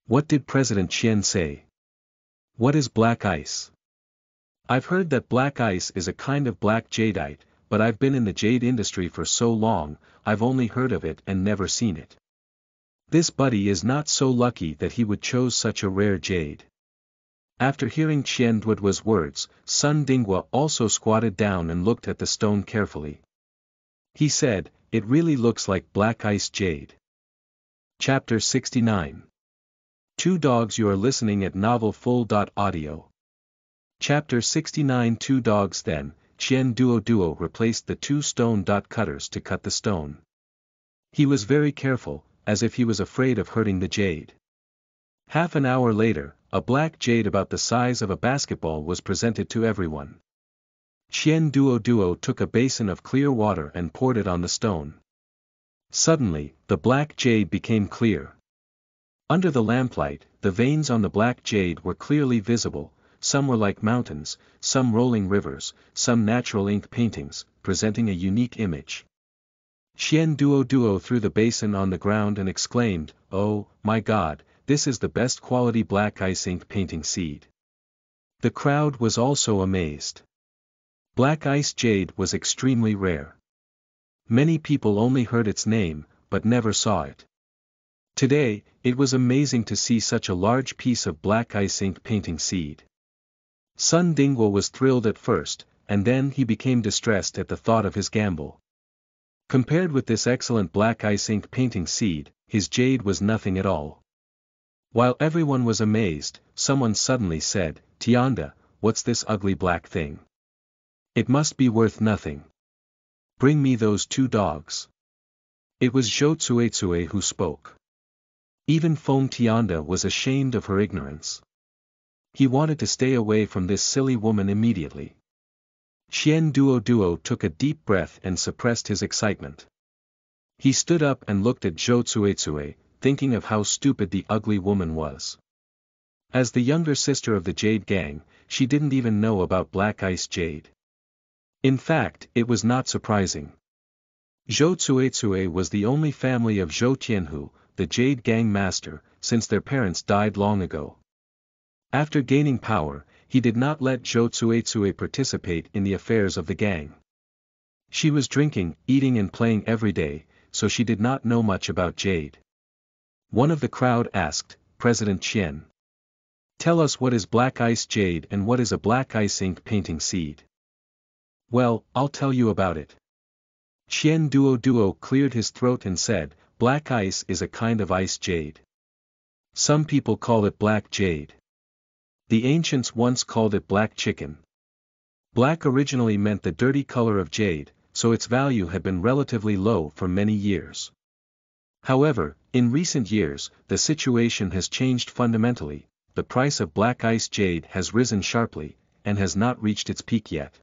What did President Qian say? What is black ice? I've heard that black ice is a kind of black jadeite, but I've been in the jade industry for so long, I've only heard of it and never seen it. This buddy is not so lucky that he would chose such a rare jade. After hearing Qian Duo's words, Sun Dingguo also squatted down and looked at the stone carefully. He said, "It really looks like black ice jade." Chapter 69. Two Dogs. You are listening at novelfull.audio. Chapter 69. Two Dogs. Then, Qian Duo replaced the two stone cutters to cut the stone. He was very careful, as if he was afraid of hurting the jade. Half an hour later, a black jade about the size of a basketball was presented to everyone. Qian Duo took a basin of clear water and poured it on the stone. Suddenly, the black jade became clear. Under the lamplight, the veins on the black jade were clearly visible, some were like mountains, some rolling rivers, some natural ink paintings, presenting a unique image. Qian Duo threw the basin on the ground and exclaimed, "Oh, my God, this is the best quality black ice ink painting seed." The crowd was also amazed. Black ice jade was extremely rare. Many people only heard its name, but never saw it. Today, it was amazing to see such a large piece of black ice ink painting seed. Sun Dingguo was thrilled at first, and then he became distressed at the thought of his gamble. Compared with this excellent black ice ink painting seed, his jade was nothing at all. While everyone was amazed, someone suddenly said, "Tianda, what's this ugly black thing? It must be worth nothing. Bring me those two dogs." It was Zhou Tsuetsue who spoke. Even Feng Tianda was ashamed of her ignorance. He wanted to stay away from this silly woman immediately. Qian Duo took a deep breath and suppressed his excitement. He stood up and looked at Zhou Tsuetsue, thinking of how stupid the ugly woman was. As the younger sister of the Jade Gang, she didn't even know about Black Ice Jade. In fact, it was not surprising. Zhou Tsuetsue was the only family of Zhou Tianhu, the Jade Gang master, since their parents died long ago. After gaining power, he did not let Zhou Tsuetsue participate in the affairs of the gang. She was drinking, eating and playing every day, so she did not know much about Jade. One of the crowd asked, President Qian, tell us what is Black Ice Jade and what is a Black Ice ink painting seed. Well, I'll tell you about it. Qian Duo cleared his throat and said, Black ice is a kind of ice jade. Some people call it black jade. The ancients once called it black chicken. Black originally meant the dirty color of jade, so its value had been relatively low for many years. However, in recent years, the situation has changed fundamentally. The price of black ice jade has risen sharply, and has not reached its peak yet.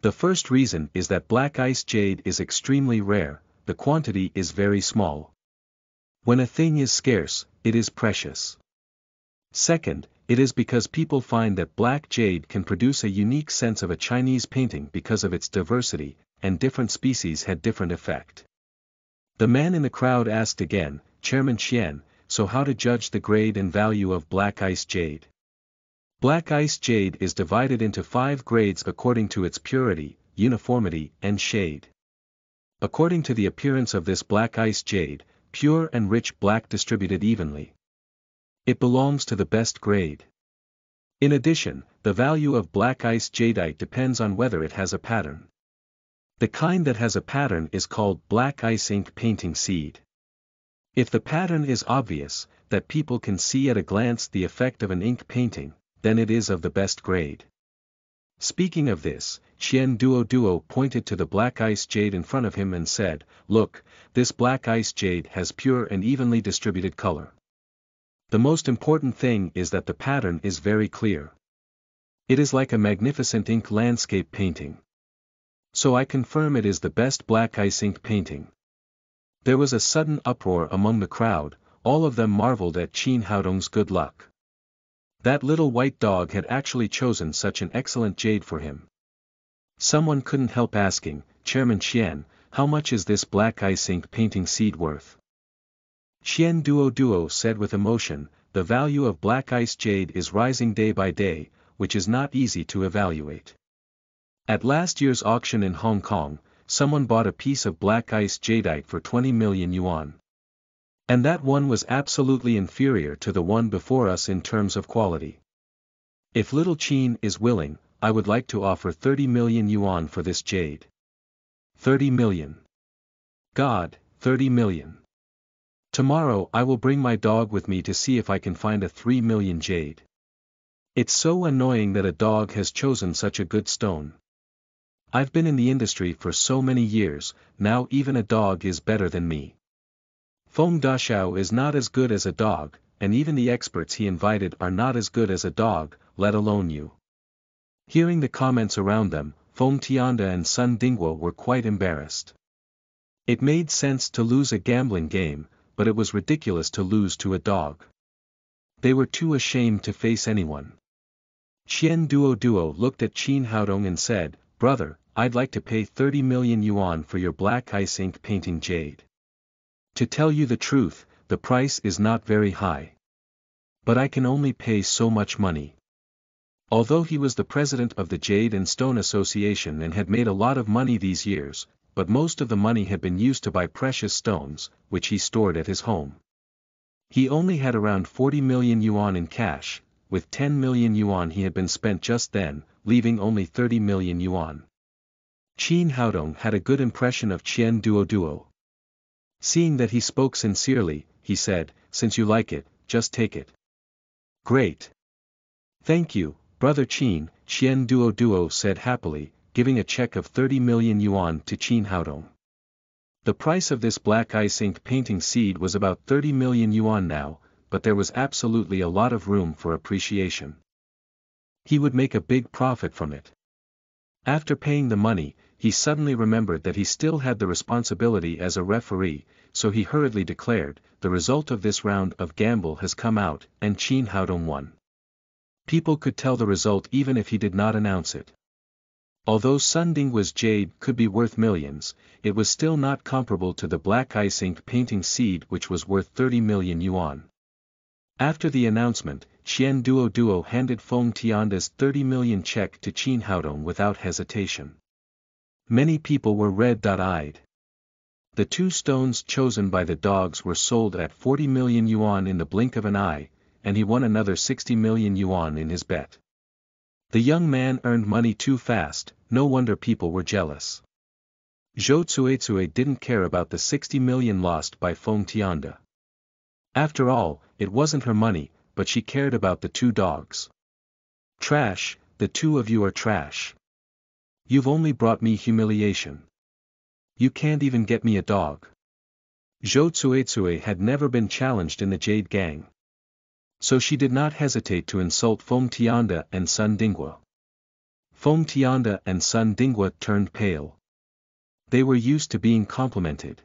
The first reason is that black ice jade is extremely rare, the quantity is very small. When a thing is scarce, it is precious. Second, it is because people find that black jade can produce a unique sense of a Chinese painting because of its diversity, and different species had different effect. The man in the crowd asked again, Chairman Qian, so how to judge the grade and value of black ice jade? Black ice jade is divided into 5 grades according to its purity, uniformity, and shade. According to the appearance of this black ice jade, pure and rich black distributed evenly. It belongs to the best grade. In addition, the value of black ice jadeite depends on whether it has a pattern. The kind that has a pattern is called black ice ink painting seed. If the pattern is obvious, that people can see at a glance the effect of an ink painting, then it is of the best grade. Speaking of this, Qian Duo pointed to the black ice jade in front of him and said, look, this black ice jade has pure and evenly distributed color. The most important thing is that the pattern is very clear. It is like a magnificent ink landscape painting. So I confirm it is the best black ice ink painting. There was a sudden uproar among the crowd, all of them marveled at Qin Haodong's good luck. That little white dog had actually chosen such an excellent jade for him. Someone couldn't help asking, Chairman Qian, how much is this black ice ink painting seed worth? Qian Duo said with emotion, the value of black ice jade is rising day by day, which is not easy to evaluate. At last year's auction in Hong Kong, someone bought a piece of black ice jadeite for 20 million yuan. And that one was absolutely inferior to the one before us in terms of quality. If little Qin is willing, I would like to offer 30 million yuan for this jade. 30 million. God, 30 million. Tomorrow I will bring my dog with me to see if I can find a 3 million jade. It's so annoying that a dog has chosen such a good stone. I've been in the industry for so many years, now even a dog is better than me. Feng Daxiao is not as good as a dog, and even the experts he invited are not as good as a dog, let alone you. Hearing the comments around them, Feng Tianda and Sun Dingguo were quite embarrassed. It made sense to lose a gambling game, but it was ridiculous to lose to a dog. They were too ashamed to face anyone. Qian Duo looked at Qin Haodong and said, Brother, I'd like to pay 30 million yuan for your black ice ink painting jade. To tell you the truth, the price is not very high. But I can only pay so much money. Although he was the president of the Jade and Stone Association and had made a lot of money these years, but most of the money had been used to buy precious stones, which he stored at his home. He only had around 40 million yuan in cash, with 10 million yuan he had been spent just then, leaving only 30 million yuan. Qin Haodong had a good impression of Qian Duo. Seeing that he spoke sincerely, he said, since you like it, just take it. Great. Thank you, Brother Qin, Qian Duo said happily, giving a check of 30 million yuan to Qin Haodong. The price of this black ice ink painting seed was about 30 million yuan now, but there was absolutely a lot of room for appreciation. He would make a big profit from it. After paying the money, he suddenly remembered that he still had the responsibility as a referee, so he hurriedly declared, "The result of this round of gamble has come out, and Qin Haodong won." People could tell the result even if he did not announce it. Although Sun Dinghua's jade could be worth millions, it was still not comparable to the black ice ink painting seed which was worth 30 million yuan. After the announcement, Qian Duo handed Feng Tianda's 30 million check to Qin Haodong without hesitation. Many people were red-eyed. The 2 stones chosen by the dogs were sold at 40 million yuan in the blink of an eye, and he won another 60 million yuan in his bet. The young man earned money too fast, no wonder people were jealous. Zhou Cuicui didn't care about the 60 million lost by Feng Tianda. After all, it wasn't her money, but she cared about the 2 dogs. "Trash, the 2 of you are trash. You've only brought me humiliation. You can't even get me a dog." Zhou Cuicui had never been challenged in the Jade Gang. So she did not hesitate to insult Feng Tianda and Sun Dinghua. Feng Tianda and Sun Dinghua turned pale. They were used to being complimented.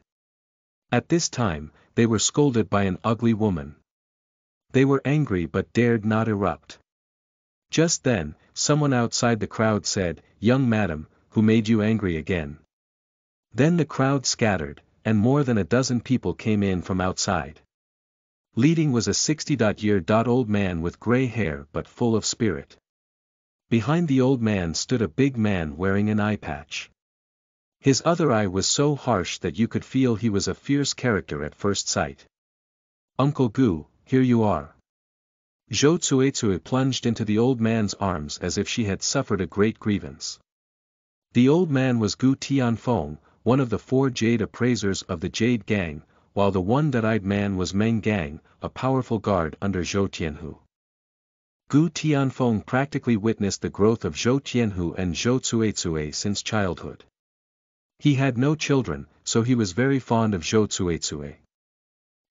At this time, they were scolded by an ugly woman. They were angry but dared not erupt. Just then, someone outside the crowd said, "Young madam, who made you angry again?" Then the crowd scattered, and more than a dozen people came in from outside. Leading was a 60-year-old man with gray hair but full of spirit. Behind the old man stood a big man wearing an eye patch. His other eye was so harsh that you could feel he was a fierce character at first sight. "Uncle Gu, here you are." Zhou Cuicui plunged into the old man's arms as if she had suffered a great grievance. The old man was Gu Tianfeng, one of the 4 jade appraisers of the Jade Gang, while the one-eyed man was Meng Gang, a powerful guard under Zhou Tianhu. Gu Tianfeng practically witnessed the growth of Zhou Tianhu and Zhou Cuicui since childhood. He had no children, so he was very fond of Zhou Cuicui.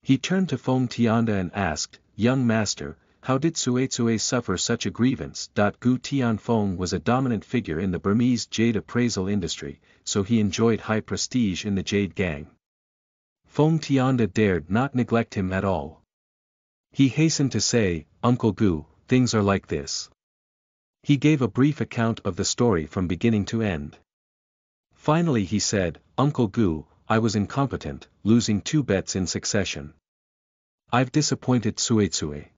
He turned to Feng Tianda and asked, "Young master, how did Cuicui suffer such a grievance?" Gu Tianfeng was a dominant figure in the Burmese jade appraisal industry, so he enjoyed high prestige in the Jade Gang. Feng Tianda dared not neglect him at all. He hastened to say, "Uncle Gu, things are like this." He gave a brief account of the story from beginning to end. Finally he said, "Uncle Gu, I was incompetent, losing 2 bets in succession. I've disappointed Cuicui."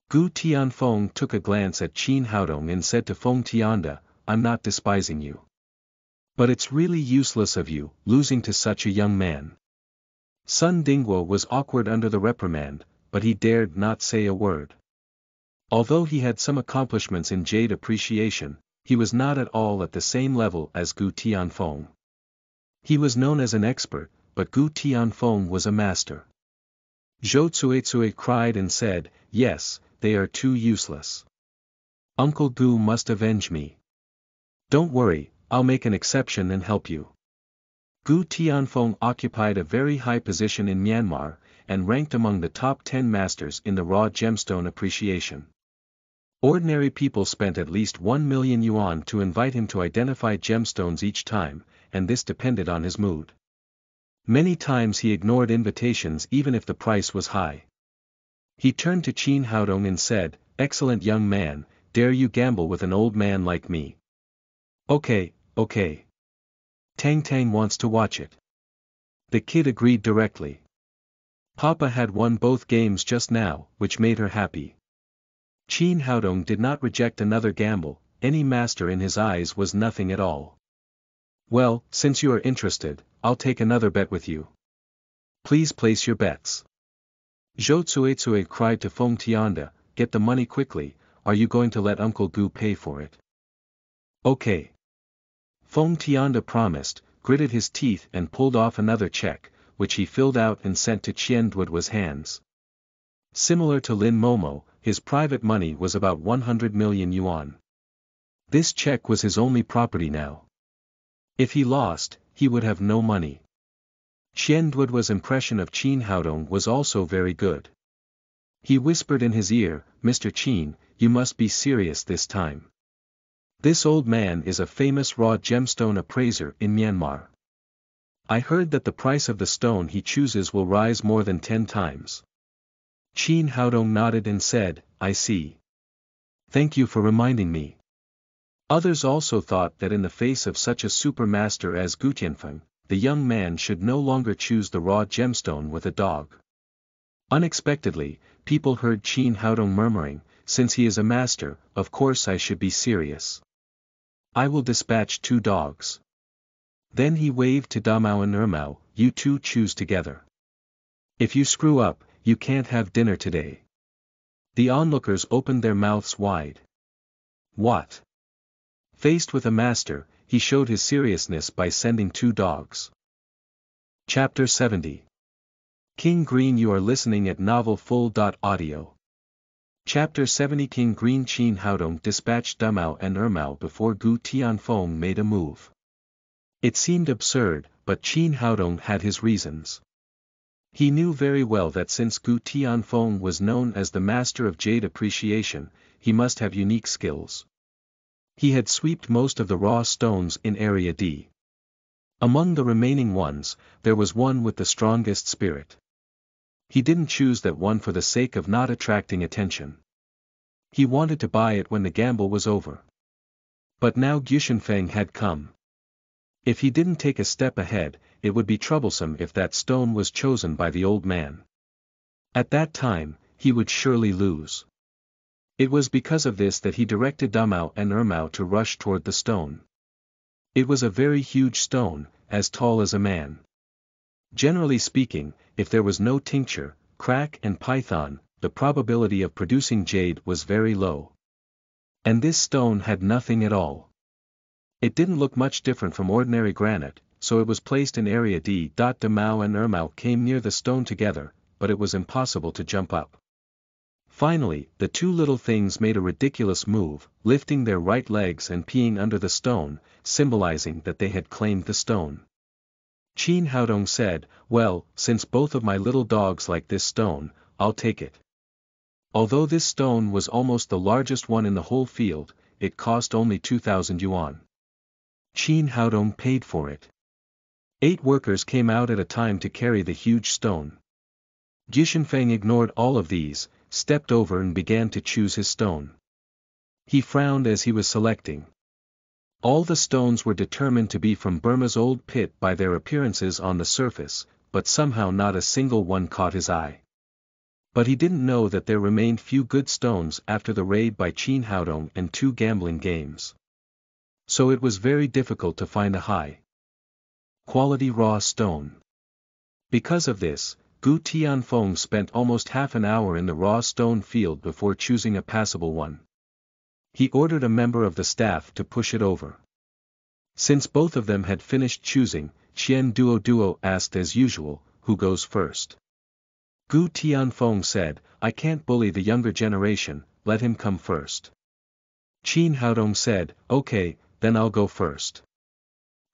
Gu Tianfeng took a glance at Qin Haodong and said to Feng Tianda, "I'm not despising you. But it's really useless of you, losing to such a young man." Sun Dinghua was awkward under the reprimand, but he dared not say a word. Although he had some accomplishments in jade appreciation, he was not at all at the same level as Gu Tianfeng. He was known as an expert, but Gu Tianfeng was a master. Zhou Cuicui cried and said, "Yes, they are too useless. Uncle Gu must avenge me. Don't worry, I'll make an exception and help you." Gu Tianfeng occupied a very high position in Myanmar, and ranked among the top 10 masters in the raw gemstone appreciation. Ordinary people spent at least 1 million yuan to invite him to identify gemstones each time, and this depended on his mood. Many times he ignored invitations even if the price was high. He turned to Qin Haodong and said, "Excellent young man, dare you gamble with an old man like me?" Okay. Tang Tang wants to watch it." The kid agreed directly. Papa had won both games just now, which made her happy. Qin Haodong did not reject another gamble, any master in his eyes was nothing at all. "Well, since you are interested, I'll take another bet with you. Please place your bets." Zhou Cuicui cried to Feng Tianda, "Get the money quickly, are you going to let Uncle Gu pay for it?" "Okay." Feng Tianda promised, gritted his teeth and pulled off another check, which he filled out and sent to Qian Duoduo's hands. Similar to Lin Momo, his private money was about 100 million yuan. This check was his only property now. If he lost, he would have no money. Qian Duoduo's impression of Qin Haodong was also very good. He whispered in his ear, "Mr. Qin, you must be serious this time. This old man is a famous raw gemstone appraiser in Myanmar. I heard that the price of the stone he chooses will rise more than 10 times. Chin Haodong nodded and said, I see. Thank you for reminding me. Others also thought that in the face of such a super master as Gu Tianfeng, the young man should no longer choose the raw gemstone with a dog. Unexpectedly, people heard Chin Haodong murmuring, since he is a master, of course I should be serious. I will dispatch 2 dogs. Then he waved to Damao and Ermao, you two choose together. If you screw up, you can't have dinner today. The onlookers opened their mouths wide. What? Faced with a master, he showed his seriousness by sending 2 dogs. Chapter 70. King Green. You are listening at novelfull.audio. Chapter 70. King Green. Chin Haodong dispatched Damao and Ermao before Gu Tianfeng made a move. It seemed absurd, but Chin Haodong had his reasons. He knew very well that since Gu Tianfeng was known as the master of jade appreciation, he must have unique skills. He had swept most of the raw stones in Area D. Among the remaining ones, there was one with the strongest spirit. He didn't choose that one for the sake of not attracting attention. He wanted to buy it when the gamble was over. But now Gushunfeng had come. If he didn't take a step ahead, it would be troublesome if that stone was chosen by the old man. At that time, he would surely lose. It was because of this that he directed Damao and Ermao to rush toward the stone. It was a very huge stone, as tall as a man. Generally speaking, if there was no tincture, crack and python, the probability of producing jade was very low. And this stone had nothing at all. It didn't look much different from ordinary granite, so it was placed in Area D. Damao and Ermao came near the stone together, but it was impossible to jump up. Finally, the 2 little things made a ridiculous move, lifting their right legs and peeing under the stone, symbolizing that they had claimed the stone. Chin Haodong said, well, since both of my little dogs like this stone, I'll take it. Although this stone was almost the largest one in the whole field, it cost only 2,000 yuan. Chin Haodong paid for it. 8 workers came out at a time to carry the huge stone. Gushunfeng ignored all of these, stepped over and began to choose his stone. He frowned as he was selecting. All the stones were determined to be from Burma's old pit by their appearances on the surface, but somehow not a single one caught his eye. But he didn't know that there remained few good stones after the raid by Chin Haodong and 2 gambling games. So it was very difficult to find a high quality raw stone. Because of this, Gu Tianfeng spent almost half an hour in the raw stone field before choosing a passable one. He ordered a member of the staff to push it over. Since both of them had finished choosing, Qian Duo asked as usual, who goes first? Gu Tianfeng said, I can't bully the younger generation, let him come first. Chin Haodong said, okay, then I'll go first.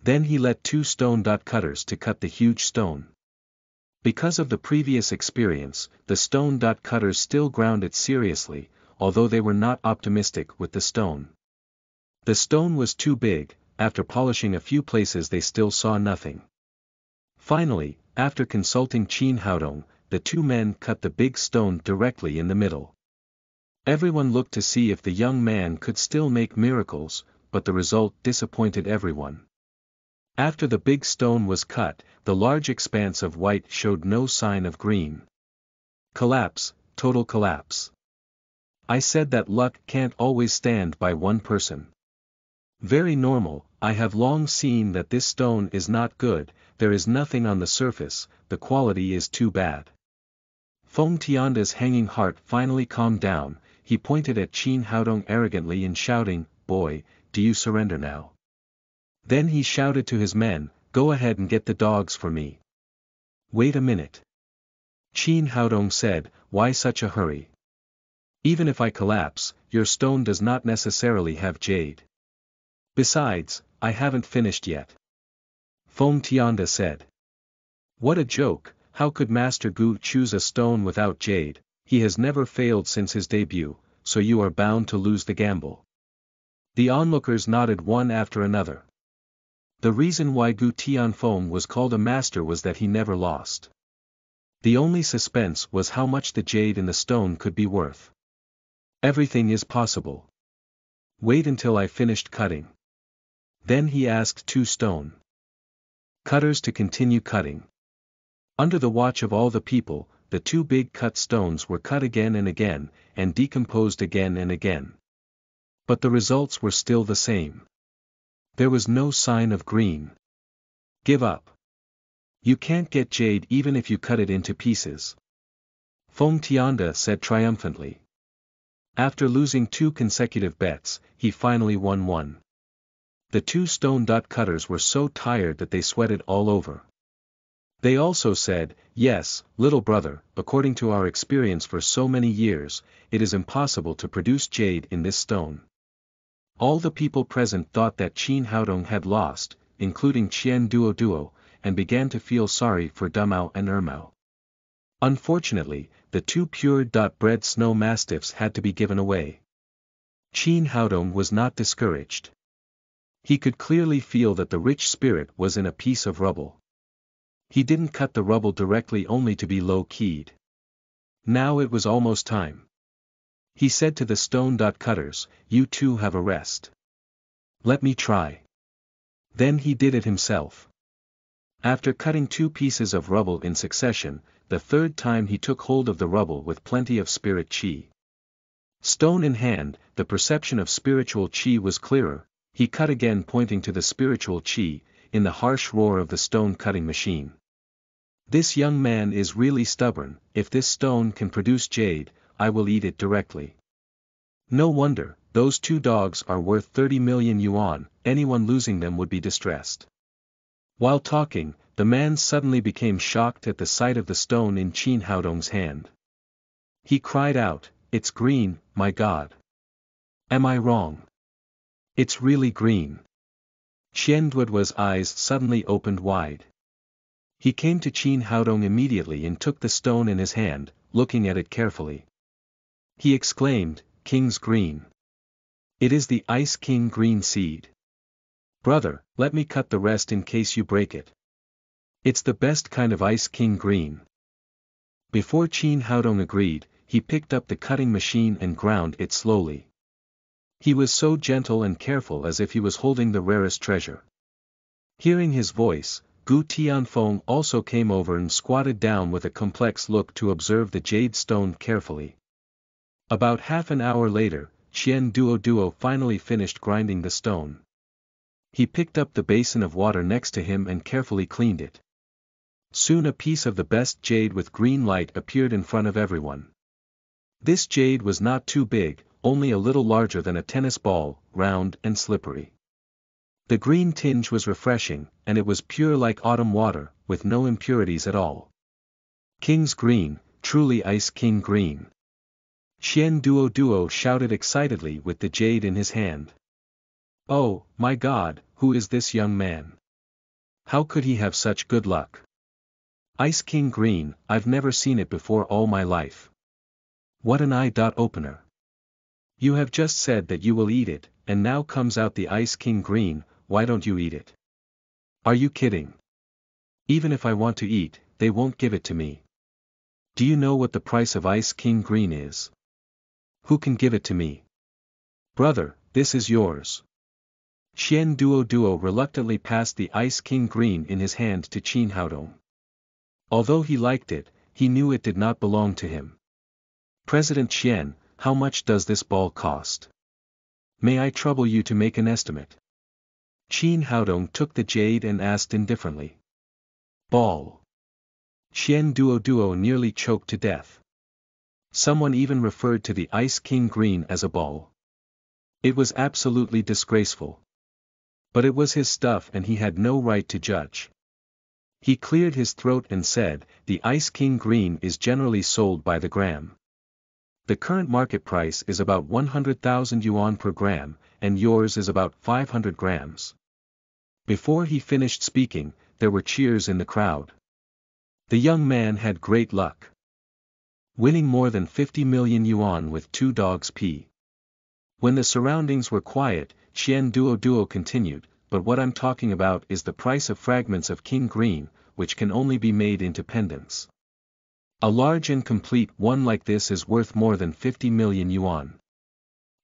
Then he let 2 stone cutters to cut the huge stone. Because of the previous experience, the stone cutters still ground it seriously, although they were not optimistic with the stone. The stone was too big, after polishing a few places they still saw nothing. Finally, after consulting Chin Haodong, the 2 men cut the big stone directly in the middle. Everyone looked to see if the young man could still make miracles, but the result disappointed everyone. After the big stone was cut, the large expanse of white showed no sign of green. Collapse, total collapse. I said that luck can't always stand by one person. Very normal, I have long seen that this stone is not good, there is nothing on the surface, the quality is too bad. Feng Tianda's hanging heart finally calmed down, he pointed at Chin Haodong arrogantly and shouting, boy, do you surrender now? Then he shouted to his men, go ahead and get the dogs for me. Wait a minute. Chin Haodong said, why such a hurry? Even if I collapse, your stone does not necessarily have jade. Besides, I haven't finished yet. Feng Tianda said. What a joke, how could Master Gu choose a stone without jade? He has never failed since his debut, so you are bound to lose the gamble. The onlookers nodded one after another. The reason why Gu Tianfeng was called a master was that he never lost. The only suspense was how much the jade in the stone could be worth. Everything is possible. Wait until I finished cutting. Then he asked two stone cutters to continue cutting. Under the watch of all the people, the two big cut stones were cut again and decomposed again and again. But the results were still the same. There was no sign of green. Give up. You can't get jade even if you cut it into pieces. Feng Tianda said triumphantly. After losing 2 consecutive bets, he finally won one. The 2 stone cutters were so tired that they sweated all over. They also said, yes, little brother, according to our experience for so many years, it is impossible to produce jade in this stone. All the people present thought that Qin Haodong had lost, including Qian Duo, and began to feel sorry for Dumao and Ermao. Unfortunately, the 2 pure-bred snow mastiffs had to be given away. Qin Haodong was not discouraged. He could clearly feel that the rich spirit was in a piece of rubble. He didn't cut the rubble directly only to be low-keyed. Now it was almost time. He said to the stone cutters, you two have a rest. Let me try. Then he did it himself. After cutting 2 pieces of rubble in succession, the third time he took hold of the rubble with plenty of spirit qi. Stone in hand, the perception of spiritual qi was clearer. He cut again pointing to the spiritual qi, in the harsh roar of the stone cutting machine. This young man is really stubborn. If this stone can produce jade, I will eat it directly. No wonder, those 2 dogs are worth 30 million yuan, anyone losing them would be distressed. While talking, the man suddenly became shocked at the sight of the stone in Qin Haodong's hand. He cried out, it's green, my God. Am I wrong? It's really green. Qian Duoduo's eyes suddenly opened wide. He came to Qin Haodong immediately and took the stone in his hand, looking at it carefully. He exclaimed, King's green. It is the Ice King green seed. Brother, let me cut the rest in case you break it. It's the best kind of Ice King green. Before Qin Haodong agreed, he picked up the cutting machine and ground it slowly. He was so gentle and careful as if he was holding the rarest treasure. Hearing his voice, Gu Tianfeng also came over and squatted down with a complex look to observe the jade stone carefully. About half an hour later, Qian Duo finally finished grinding the stone. He picked up the basin of water next to him and carefully cleaned it. Soon a piece of the best jade with green light appeared in front of everyone. This jade was not too big, only a little larger than a tennis ball, round and slippery. The green tinge was refreshing, and it was pure like autumn water, with no impurities at all. King's green, truly Ice King green. Qian Duo shouted excitedly with the jade in his hand. Oh, my God, who is this young man? How could he have such good luck? Ice King green, I've never seen it before all my life. What an eye-opener. You have just said that you will eat it, and now comes out the Ice King green, why don't you eat it? Are you kidding? Even if I want to eat, they won't give it to me. Do you know what the price of Ice King green is? Who can give it to me? Brother, this is yours. Qian Duo reluctantly passed the Ice King green in his hand to Qin Haodong. Although he liked it, he knew it did not belong to him. President Qian, how much does this ball cost? May I trouble you to make an estimate? Qin Haodong took the jade and asked indifferently. Ball. Qian Duo nearly choked to death. Someone even referred to the Ice King green as a ball. It was absolutely disgraceful. But it was his stuff and he had no right to judge. He cleared his throat and said, the Ice King green is generally sold by the gram. The current market price is about 100,000 yuan per gram, and yours is about 500 grams. Before he finished speaking, there were cheers in the crowd. The young man had great luck. Winning more than 50 million yuan with 2 dogs p. When the surroundings were quiet, Qian Duo continued, but what I'm talking about is the price of fragments of King Green, which can only be made into pendants. A large and complete one like this is worth more than 50 million yuan.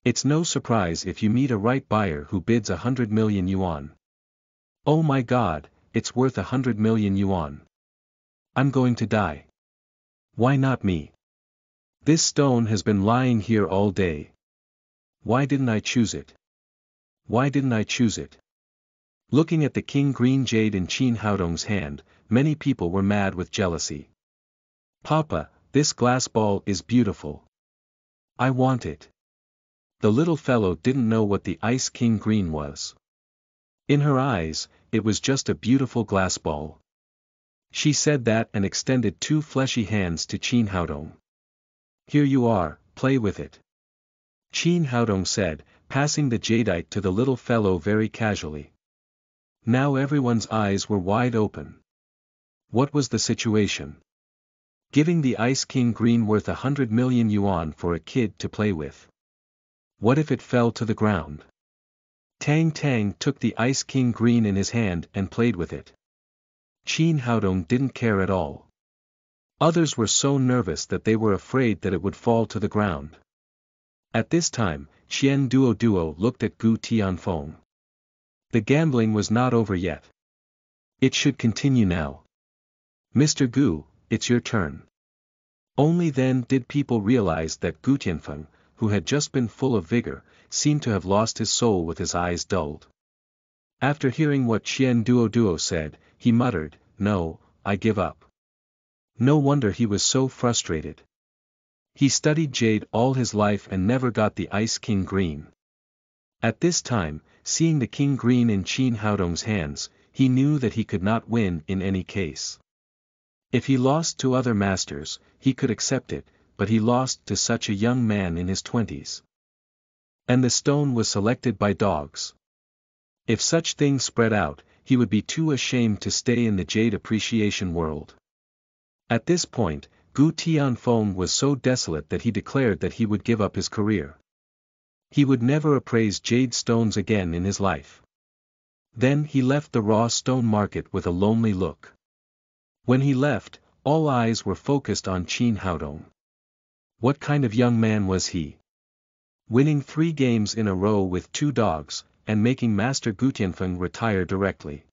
It's no surprise if you meet a right buyer who bids 100 million yuan. Oh my god, it's worth 100 million yuan. I'm going to die. Why not me? This stone has been lying here all day. Why didn't I choose it? Why didn't I choose it? Looking at the King Green jade in Qin Haodong's hand, many people were mad with jealousy. Papa, this glass ball is beautiful. I want it. The little fellow didn't know what the Ice King Green was. In her eyes, it was just a beautiful glass ball. She said that and extended two fleshy hands to Qin Haodong. Here you are, play with it. Qin Haodong said, passing the jadeite to the little fellow very casually. Now everyone's eyes were wide open. What was the situation? Giving the Ice King Green worth 100 million yuan for a kid to play with. What if it fell to the ground? Tang Tang took the Ice King Green in his hand and played with it. Qin Haodong didn't care at all. Others were so nervous that they were afraid that it would fall to the ground. At this time, Qian Duo looked at Gu Tianfeng. The gambling was not over yet. It should continue now. Mr. Gu, it's your turn. Only then did people realize that Gu Tianfeng, who had just been full of vigor, seemed to have lost his soul with his eyes dulled. After hearing what Qian Duo said, he muttered, "No, I give up." No wonder he was so frustrated. He studied jade all his life and never got the Ice King Green. At this time, seeing the King Green in Qin Haodong's hands, he knew that he could not win in any case. If he lost to other masters, he could accept it, but he lost to such a young man in his 20s. And the stone was selected by dogs. If such things spread out, he would be too ashamed to stay in the jade appreciation world. At this point, Gu Tianfeng was so desolate that he declared that he would give up his career. He would never appraise jade stones again in his life. Then he left the raw stone market with a lonely look. When he left, all eyes were focused on Qin Haodong. What kind of young man was he? Winning 3 games in a row with 2 dogs, and making Master Gu Tianfeng retire directly.